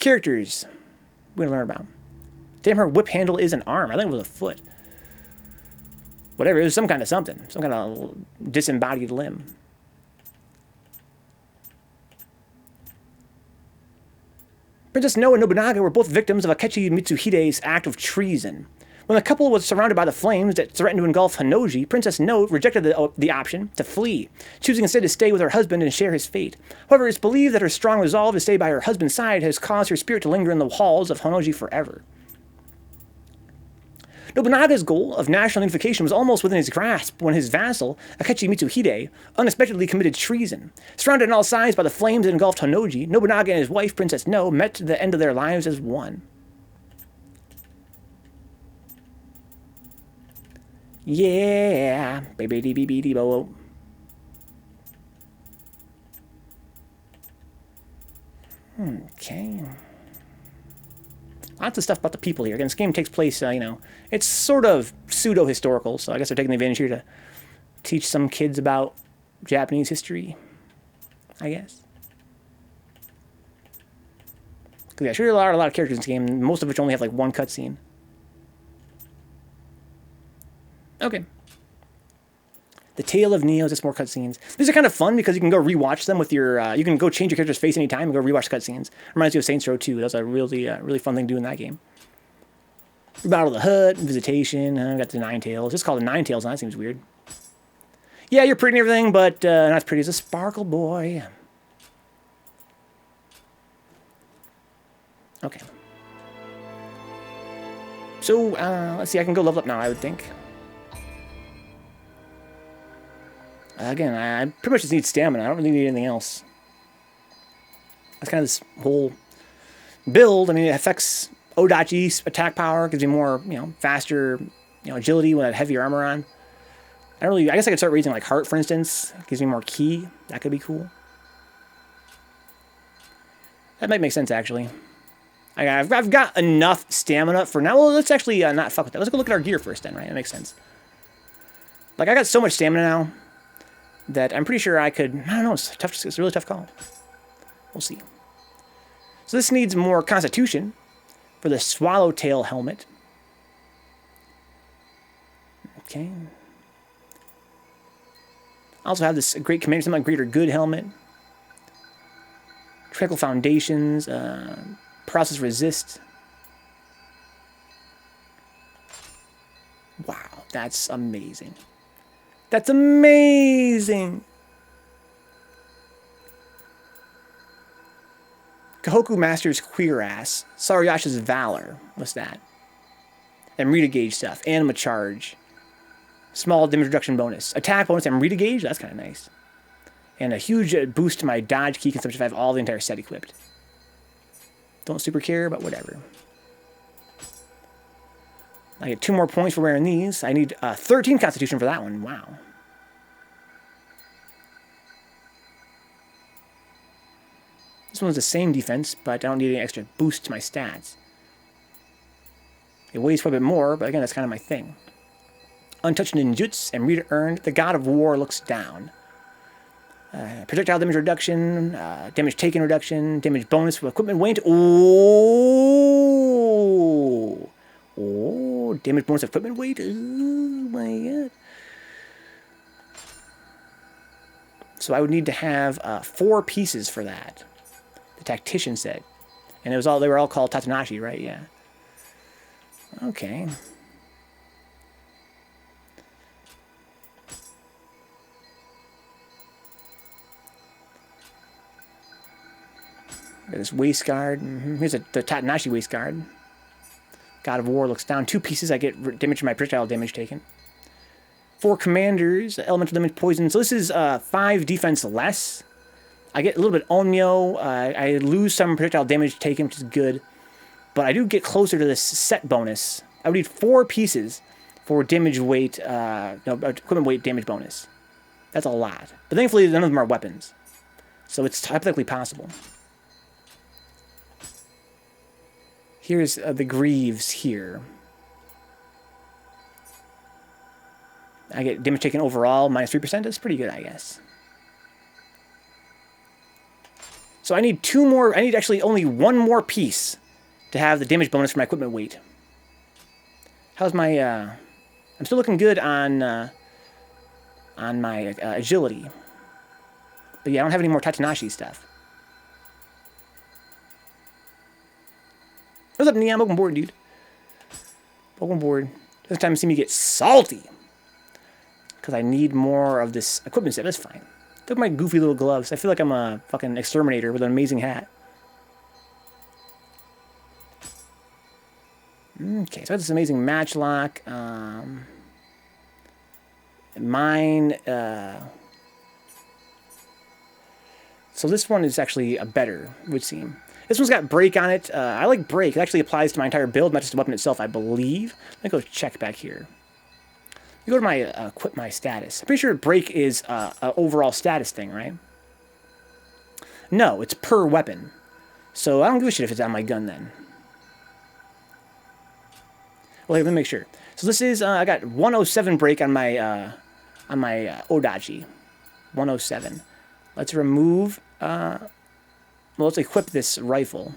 Characters. We're going to learn about. Damn, her whip handle is an arm. I think it was a foot. Whatever, it was some kind of something. Some kind of disembodied limb. Princess Nioh and Nobunaga were both victims of Akechi Mitsuhide's act of treason. When the couple was surrounded by the flames that threatened to engulf Hanoji, Princess Nioh rejected the option to flee, choosing instead to stay with her husband and share his fate. However, it's believed that her strong resolve to stay by her husband's side has caused her spirit to linger in the halls of Hanoji forever. Nobunaga's goal of national unification was almost within his grasp when his vassal, Akechi Mitsuhide, unexpectedly committed treason. Surrounded on all sides by the flames that engulfed Honnoji, Nobunaga and his wife, Princess No, met the end of their lives as one. Yeah, baby dee bee dee bo. Okay. Lots of stuff about the people here. Again, this game takes place, you know, it's sort of pseudo-historical, so I guess they're taking advantage here to teach some kids about Japanese history, I guess. Because, yeah, sure, there are a lot of characters in this game, most of which only have, like, one cutscene. Okay. The Tale of Nioh, just more cutscenes. These are kind of fun because you can go rewatch them with your, you can go change your character's face anytime and go rewatch cutscenes. Reminds you of Saints Row 2. That was a really, really fun thing to do in that game. Battle of the Hut, Visitation, got the Nine Tails. Just called the Nine Tails, now that seems weird. Yeah, you're pretty and everything, but not as pretty as a Sparkle Boy. Okay. So, let's see, I can go level up now, I would think. Again, I pretty much just need stamina. I don't really need anything else. That's kind of this whole build. I mean, it affects Odachi's attack power, gives you more, you know, faster, you know, agility when I have heavier armor on. I guess I could start raising like heart, for instance. It gives me more ki. That could be cool. That might make sense, actually. I've got enough stamina for now. Well, let's actually not fuck with that. Let's go look at our gear first then, right? That makes sense. Like, I got so much stamina now that I'm pretty sure I could... I don't know, it's tough. It's a really tough call. We'll see. So this needs more constitution for the Swallowtail helmet. Okay. I also have this great commander, something like Greater Good helmet. Tranquil Foundations, Process Resist. Wow, that's amazing. That's amazing! Kahoku Master's Queer Ass. Saruyasha's Valor. What's that? Amrita Gauge stuff. Anima Charge. Small damage reduction bonus. Attack bonus Amrita Gauge. That's kind of nice. And a huge boost to my dodge key consumption if I have all the entire set equipped. Don't super care, but whatever. I get 2 more points for wearing these. I need 13 constitution for that one. Wow. This one's the same defense, but I don't need any extra boost to my stats. It weighs quite a bit more, but again, that's kind of my thing. Untouched Ninjutsu and Rita earned. The God of War looks down. Projectile damage reduction, damage taken reduction, damage bonus with equipment weight. Oh! Oh, damage bonus equipment weight. Oh my god. So I would need to have 4 pieces for that. The tactician set. And they were all called Tatanashi, right? Yeah. Okay. Got this waist guard. Here's the Tatanashi waist guard. God of War looks down. 2 pieces. I get damage from my projectile damage taken. 4 commanders. Elemental damage poison. So this is 5 defense less. I get a little bit Onmyo. I lose some projectile damage taken, which is good. But I do get closer to this set bonus. I would need 4 pieces for damage weight, equipment weight damage bonus. That's a lot. But thankfully, none of them are weapons. So it's hypothetically possible. Here's the Greaves here. I get damage taken overall, minus 3%. That's pretty good, I guess. So I need 2 more. I need actually only 1 more piece to have the damage bonus for my equipment weight. How's my... I'm still looking good on my agility. But yeah, I don't have any more Tatanashi stuff. What's up, Nioh? Welcome aboard, dude. Welcome aboard. This time you see me get salty. Because I need more of this equipment set. That's fine. Look at my goofy little gloves. I feel like I'm a fucking exterminator with an amazing hat. Okay, so I got this amazing matchlock. Mine. So this one is actually a better, it would seem. This one's got break on it. I like break. It actually applies to my entire build, not just the weapon itself, I believe. Let me go check back here. You go to my equip my status. I'm pretty sure break is an overall status thing, right? No, it's per weapon. So I don't give a shit if it's on my gun then. Well, let me make sure. So this is I got 107 break on my Odachi. 107. Let's remove. Well, let's equip this rifle.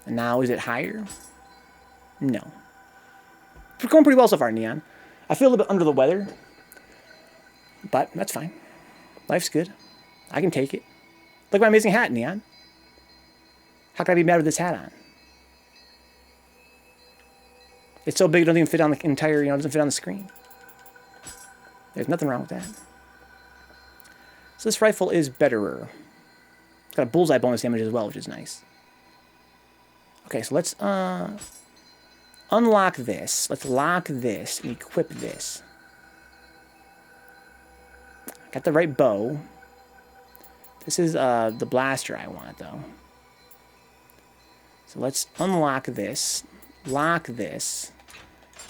And now is it higher? No. We're going pretty well so far, Neon. I feel a little bit under the weather, but that's fine. Life's good. I can take it. Look at my amazing hat, Neon. How can I be mad with this hat on? It's so big it doesn't even fit on the entire, doesn't fit on the screen. There's nothing wrong with that. So this rifle is betterer. It's got a bullseye bonus damage as well, which is nice. Okay, so let's unlock this. Let's lock this and equip this. Got the right bow. This is the blaster I want, though. So let's unlock this, lock this,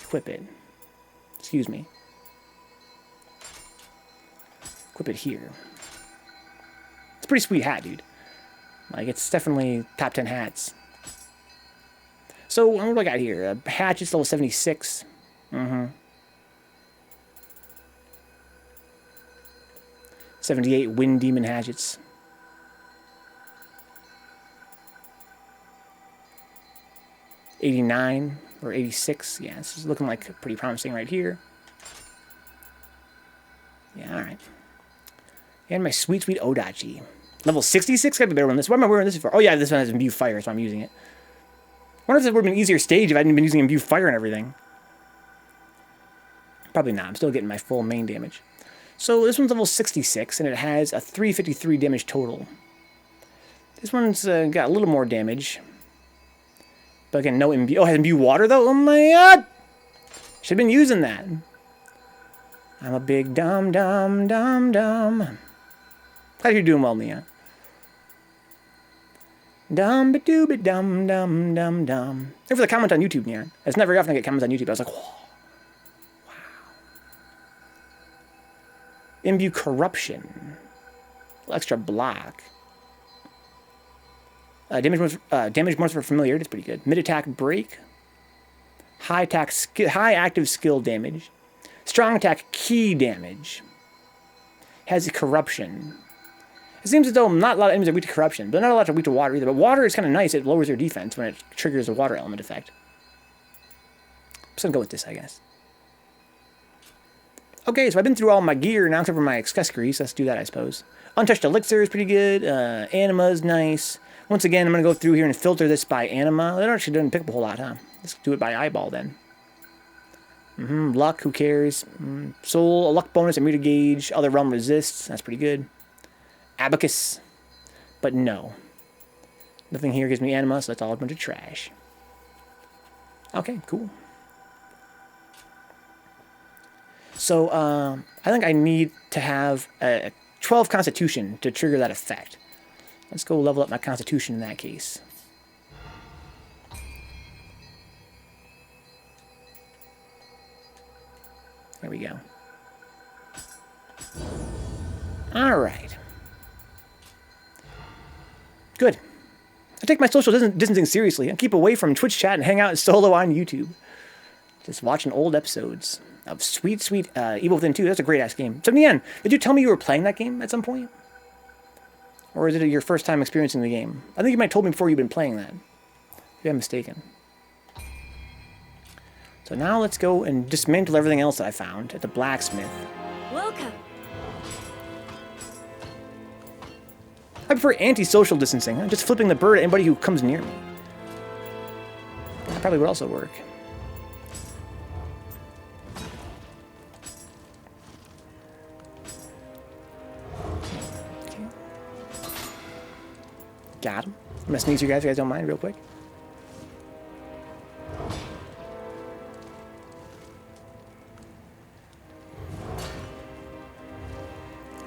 equip it. Excuse me. Equip it here. It's a pretty sweet hat, dude. Like, it's definitely top 10 hats. So, what do I got here? A hatchet's level 76. 78 Wind Demon hatchets. $89 or $86. Yeah, this is looking like pretty promising right here. Yeah, alright. And my sweet, sweet Odachi. Level 66? Gotta be better than this. Why am I wearing this for? Oh yeah, this one has imbue fire, so I'm using it. I wonder if this would have been an easier stage if I hadn't been using imbue fire and everything. Probably not. I'm still getting my full main damage. So this one's level 66, and it has a 353 damage total. This one's got a little more damage. But again, no imbue. Oh, it has imbue water, though? Oh my god! Should have been using that. I'm a big dum-dum. Glad you're doing well, Mia. Dum-ba-doo-ba-dum-dum-dum-dum. Thanks for the comment on YouTube, Nia. It's not very often I get comments on YouTube. I was like, whoa. Wow. Imbue corruption. Extra block. Damage bonus for familiar. That's pretty good. Mid attack break. High active skill damage. Strong attack key damage. Has corruption. It seems as though not a lot of enemies are weak to corruption, but not a lot are weak to water either. But water is kind of nice. It lowers their defense when it triggers a water element effect. I'm just going to go with this, I guess. Okay, so I've been through all my gear now except for my accessories. Let's do that, I suppose. Untouched Elixir is pretty good. Anima is nice. Once again, I'm going to go through here and filter this by anima. That actually doesn't pick up a whole lot, huh? Let's do it by eyeball then. Luck, who cares? Soul, a luck bonus, a meter gauge. Other realm resists. That's pretty good. Abacus. But no. Nothing here gives me anima, so that's all a bunch of trash. Okay, cool. So, I think I need to have a 12 Constitution to trigger that effect. Let's go level up my Constitution in that case. There we go. Alright. Good. I take my social distancing seriously and keep away from Twitch chat and hang out solo on YouTube. Just watching old episodes of sweet, sweet Evil Within 2. That's a great-ass game. So, in the end, did you tell me you were playing that game at some point? Or is it your first time experiencing the game? I think you might have told me before you've been playing that. If I'm mistaken. So now let's go and dismantle everything else that I found at the blacksmith. Welcome. I prefer anti-social distancing. I'm just flipping the bird at anybody who comes near me. That probably would also work. Got him. I'm gonna sneeze you guys if you guys don't mind real quick.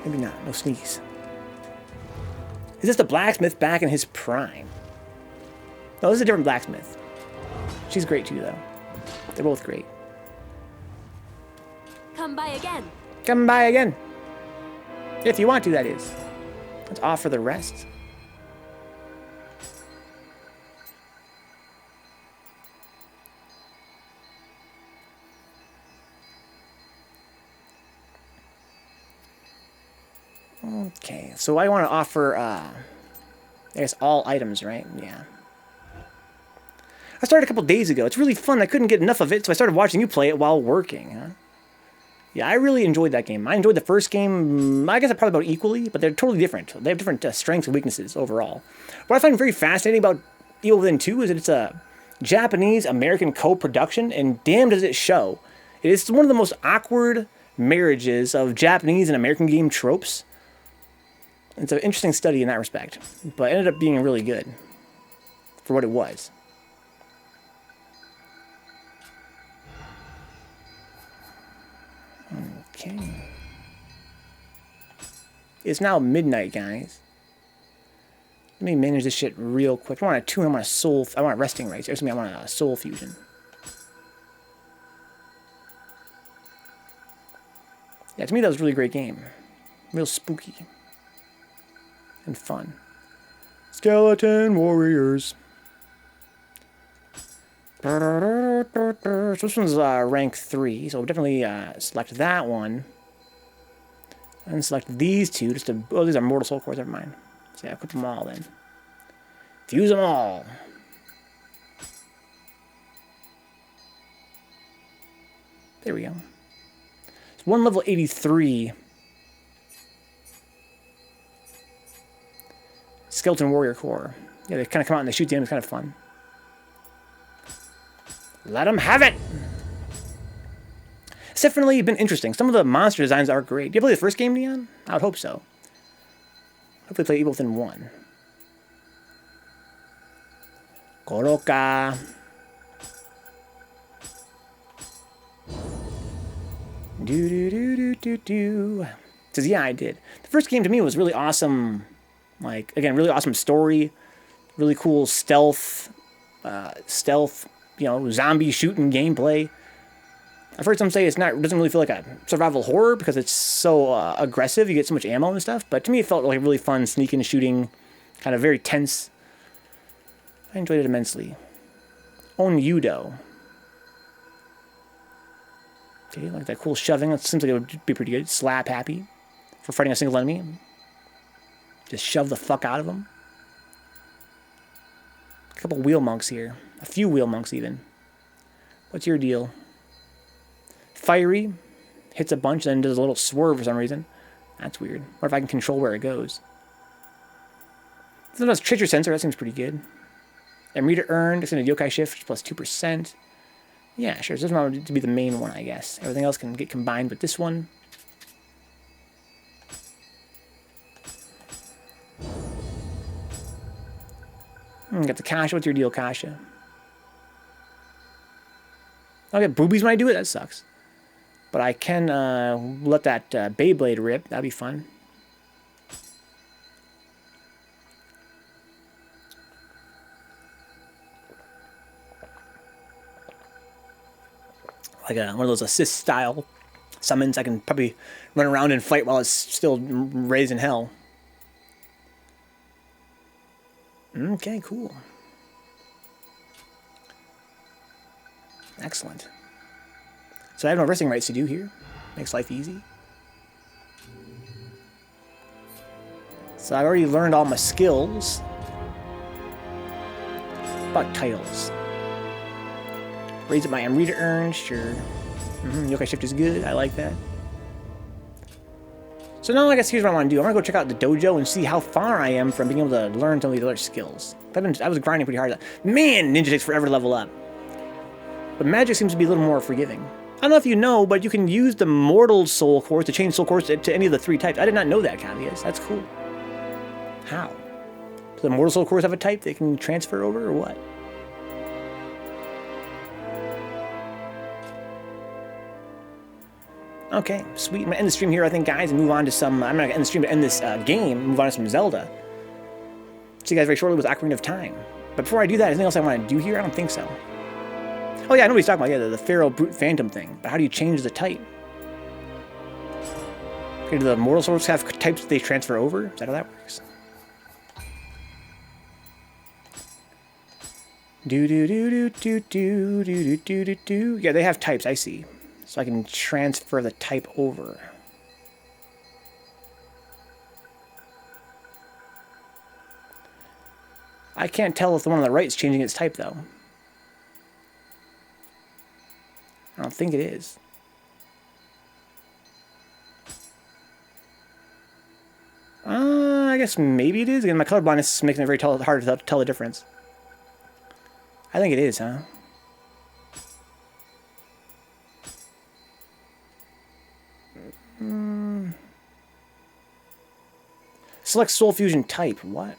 Maybe not. No sneeze. Is this the blacksmith back in his prime? No, this is a different blacksmith. She's great too, though. They're both great. Come by again. Come by again. If you want to, that is. Let's offer the rest. Okay, so I want to offer, I guess, all items, right? Yeah. I started a couple days ago. It's really fun. I couldn't get enough of it, so I started watching you play it while working, huh? Yeah, I really enjoyed that game. I enjoyed the first game, I guess probably about equally, but they're totally different. They have different strengths and weaknesses overall. What I find very fascinating about Evil Within 2 is that it's a Japanese-American co-production, and damn does it show. It is one of the most awkward marriages of Japanese and American game tropes. It's an interesting study in that respect, but it ended up being really good for what it was. Okay. It's now midnight, guys. Let me manage this shit real quick. I want a tune. I want a soul. I want a resting right. Seriously, I want a soul fusion. Yeah, to me that was a really great game. Real spooky. And fun. Skeleton Warriors. So this one's rank 3, so we'll definitely select that one. And select these two, just to... Oh, these are Mortal Soul Cores, never mind. So yeah, equip them all then. Fuse them all. There we go. It's one level 83. Skeleton Warrior Core. Yeah, they kind of come out and they shoot the enemies. It's kind of fun. Let them have it! It's definitely been interesting. Some of the monster designs are great. Do you play the first game, Neon? I would hope so. Hopefully play Evil Within 1. Koroka. Do. Says, yeah, I did. The first game to me was really awesome. Like, again, really awesome story. Really cool stealth. You know, zombie shooting gameplay. I've heard some say it doesn't really feel like a survival horror because it's so aggressive. You get so much ammo and stuff. But to me, it felt like really fun, sneaking, shooting, kind of very tense. I enjoyed it immensely. Onyudo. Okay, like that cool shoving. That seems like it would be pretty good. Slap happy for fighting a single enemy. Just shove the fuck out of them. A couple wheel monks here. A few wheel monks even. What's your deal? Fiery. Hits a bunch, then does a little swerve for some reason. That's weird. What if I can control where it goes? Sometimes treasure sensor, that seems pretty good. Amrita earned, it's in a yokai shift, plus 2%. Yeah, sure. So this one would be the main one, I guess. Everything else can get combined with this one. Got the Kasha. What's your deal, Kasha? I'll get boobies when I do it? That sucks. But I can let that Beyblade rip. That'd be fun. Like one of those assist-style summons. I can probably run around and fight while it's still raising hell. Okay, cool. Excellent. So I have no resting rights to do here. Makes life easy. So I've already learned all my skills. About titles. Raise up my Amrita earn, sure. Yokai shift is good, I like that. So now I guess here's what I want to do. I'm going to go check out the dojo and see how far I am from being able to learn some of these other skills. I was grinding pretty hard. Man, ninja takes forever to level up. But magic seems to be a little more forgiving. I don't know if you know, but you can use the mortal soul cores to change soul cores to any of the 3 types. I did not know that, Cavias. That's cool. How? The Mortal Soul cores have a type they can transfer over, or what? Okay, sweet. I'm gonna end the stream here, I think, guys, and move on to some. I'm not gonna end the stream to end this game. Move on to some Zelda. See you guys very shortly with Ocarina of Time. But before I do that, anything else I want to do here? I don't think so. Oh yeah, I know what he's talking about. Yeah, the Pharaoh Brute Phantom thing. But how do you change the type? Okay, do the Mortal Souls have types that they transfer over? Is that how that works? Do do do do do do do do do do. Yeah, they have types. I see. So I can transfer the type over. I can't tell if the one on the right is changing its type, though. I don't think it is. I guess maybe it is. Again, my colorblindness is making it very hard to tell the difference. I think it is, huh? Select Soul Fusion type. What?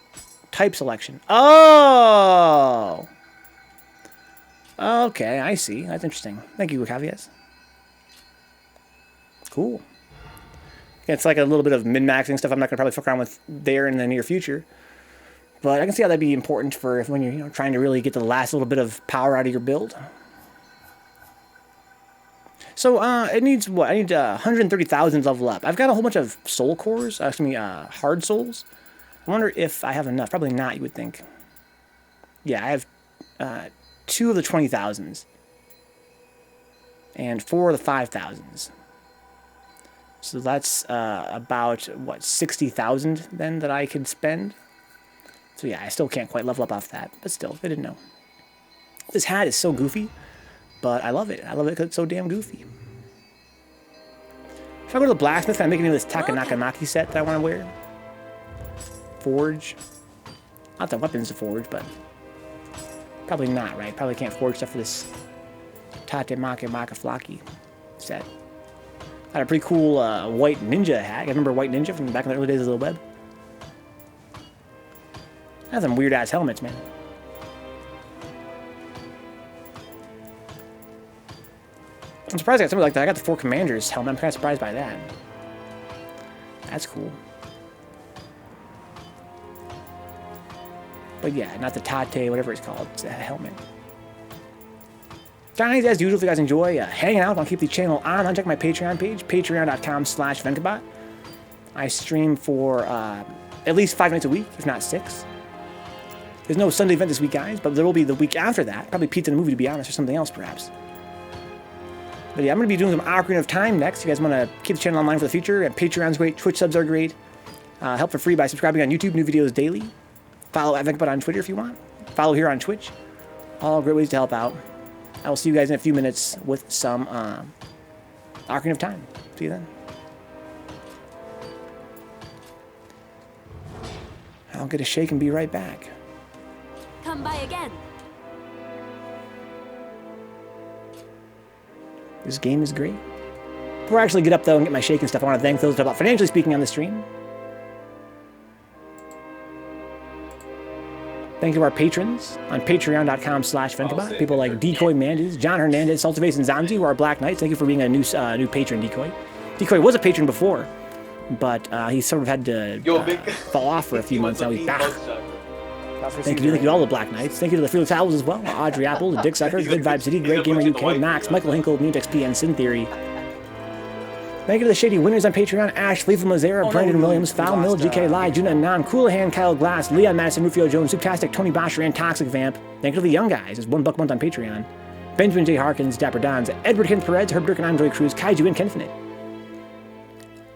Type selection. Oh! Okay, I see. That's interesting. Thank you, Cavias. Cool. It's like a little bit of min-maxing stuff I'm not going to probably fuck around with there in the near future. But I can see how that'd be important for when you're trying to really get the last little bit of power out of your build. So, it needs what? I need 130,000 level up. I've got a whole bunch of soul cores, hard souls. I wonder if I have enough. Probably not, you would think. Yeah, I have 2 of the 20,000s. And 4 of the 5,000s. So that's about, what, 60,000 then that I could spend? So yeah, I still can't quite level up off that. But still, I didn't know. This hat is so goofy. But I love it. I love it because it's so damn goofy. If I go to the blacksmith, can I make any of this Takanaka set that I want to wear? Forge. Not the weapons to forge, but probably not, right? Probably can't forge stuff for this Tate Maka Maka Flaki set. Had a pretty cool white ninja hat. I remember White Ninja from back in the early days of the web. Had some weird ass helmets, man. I'm surprised I got something like that. I got the 4 Commanders helmet. I'm kind of surprised by that. That's cool. But yeah, not the Tate, whatever it's called. It's a helmet. Guys, as usual, if you guys enjoy hanging out, I'll keep the channel on. Check my Patreon page, patreon.com/Vencabot. I stream for at least 5 nights a week, if not 6. There's no Sunday event this week, guys, but there will be the week after that. Probably Pizza and a Movie, to be honest, or something else, perhaps. But yeah, I'm going to be doing some Ocarina of Time next. If you guys want to keep the channel online for the future, and Patreon's great, Twitch subs are great. Help for free by subscribing on YouTube, new videos daily. Follow at Vencabot on Twitter if you want. Follow here on Twitch. All great ways to help out. I will see you guys in a few minutes with some Ocarina of Time. See you then. I'll get a shake and be right back. Come by again. This game is great. Before I actually get up, though, and get my shake and stuff, I want to thank those that help out financially speaking on the stream. Thank you to our patrons on patreon.com/Vencabot. People like Decoy Mandis, John Hernandez, Saltaface, and Zanzi, who are Black Knights. Thank you for being a new patron, Decoy. Decoy was a patron before, but he sort of had to fall off for a few months. Now he's back. Thank you to all the Black Knights. Thank you to the Felix Owls as well. Audrey Apple, the Dick Sucker, Good Vibe City, Great Gamer UK, Max, Michael Hinkle, Mutex P, and Sin Theory. Thank you to the shady winners on Patreon: Ash, Lethal Mazera, Brandon Williams, Foul Mill, GK Lai, Juna Nan, Coolahan, Kyle Glass, Leon Madison, Rufio Jones, Subtastic, Tony Bosher, and Toxic Vamp. Thank you to the young guys. It's $1 a month on Patreon. Benjamin J. Harkins, Dapper Dons, Edward Kent Perez, Herb Dirk and Andre Cruz, Kaiju and Kenfinite.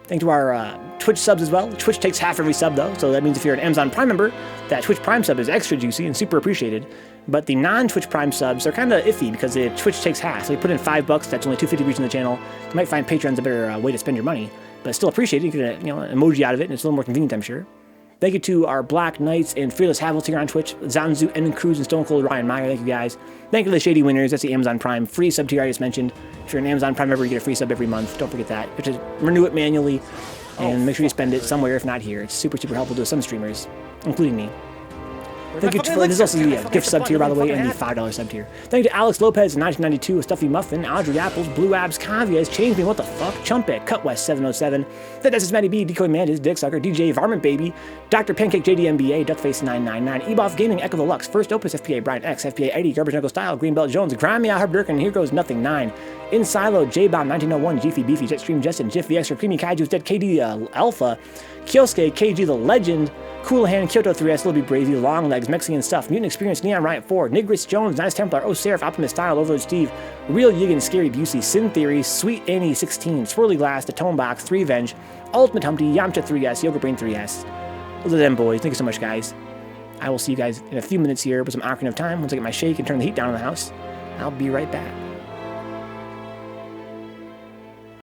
Thank you to our Twitch subs as well. Twitch takes half every sub, though, so that means if you're an Amazon Prime member, that Twitch Prime sub is extra juicy and super appreciated. But the non-Twitch Prime subs are kind of iffy because the Twitch takes half. So you put in $5, that's only $2.50 reaching the channel. You might find Patreon's a better way to spend your money, but still appreciate it. You get an emoji out of it, and it's a little more convenient, I'm sure. Thank you to our Black Knights and Fearless Havels here on Twitch, Zanzu, Emin Cruz, and Stone Cold Ryan Meyer. Thank you guys. Thank you to the shady winners. That's the Amazon Prime free sub tier I just mentioned. If you're an Amazon Prime member, you get a free sub every month. Don't forget that. You have to renew it manually, and make sure you spend it somewhere, if not here. It's super, super helpful to some streamers, including me. Thank you for this is also the gift sub tier, by the way, and the $5 sub tier. Thank you to Alex Lopez in 1992, a Stuffy Muffin, Audrey Apples, Blue Abs, Cavias, Changed Me, What the Fuck, Chumpet, Cut West 707, That is Matty B, Decoy Mantis, Dick Sucker, DJ Varmint Baby, Dr. Pancake JDMBA, Duckface 999, Eboff Gaming, Echo the Lux, First Opus, FPA Brian X, FPA 80, Garbage Knuckle Style, Greenbelt Jones, Grimy Out Herb Durkin, Here Goes Nothing 9, In Silo, J-Bomb 1901, Jiffy Beefy, Jetstream Justin, Jiff the Extra, Creamy Kaiju's Dead, KD Alpha, Kyosuke, KG the Legend, Cool Hand, Kyoto 3S, Little B Brazy, Long Legs, Mexican Stuff, Mutant Experience, Neon Riot 4, Nigris Jones, Nice Templar, Oh Seraph, Optimus Style, Overlord Steve, Real Yigan, Scary Busey, Sin Theory, Sweet Annie 16, Swirly Glass, The Tone Box, 3 Venge, Ultimate Humpty, Yamcha 3S, Yoga Brain 3S. Those are them boys. Thank you so much, guys. I will see you guys in a few minutes here with some Ocarina of Time once I get my shake and turn the heat down in the house. I'll be right back.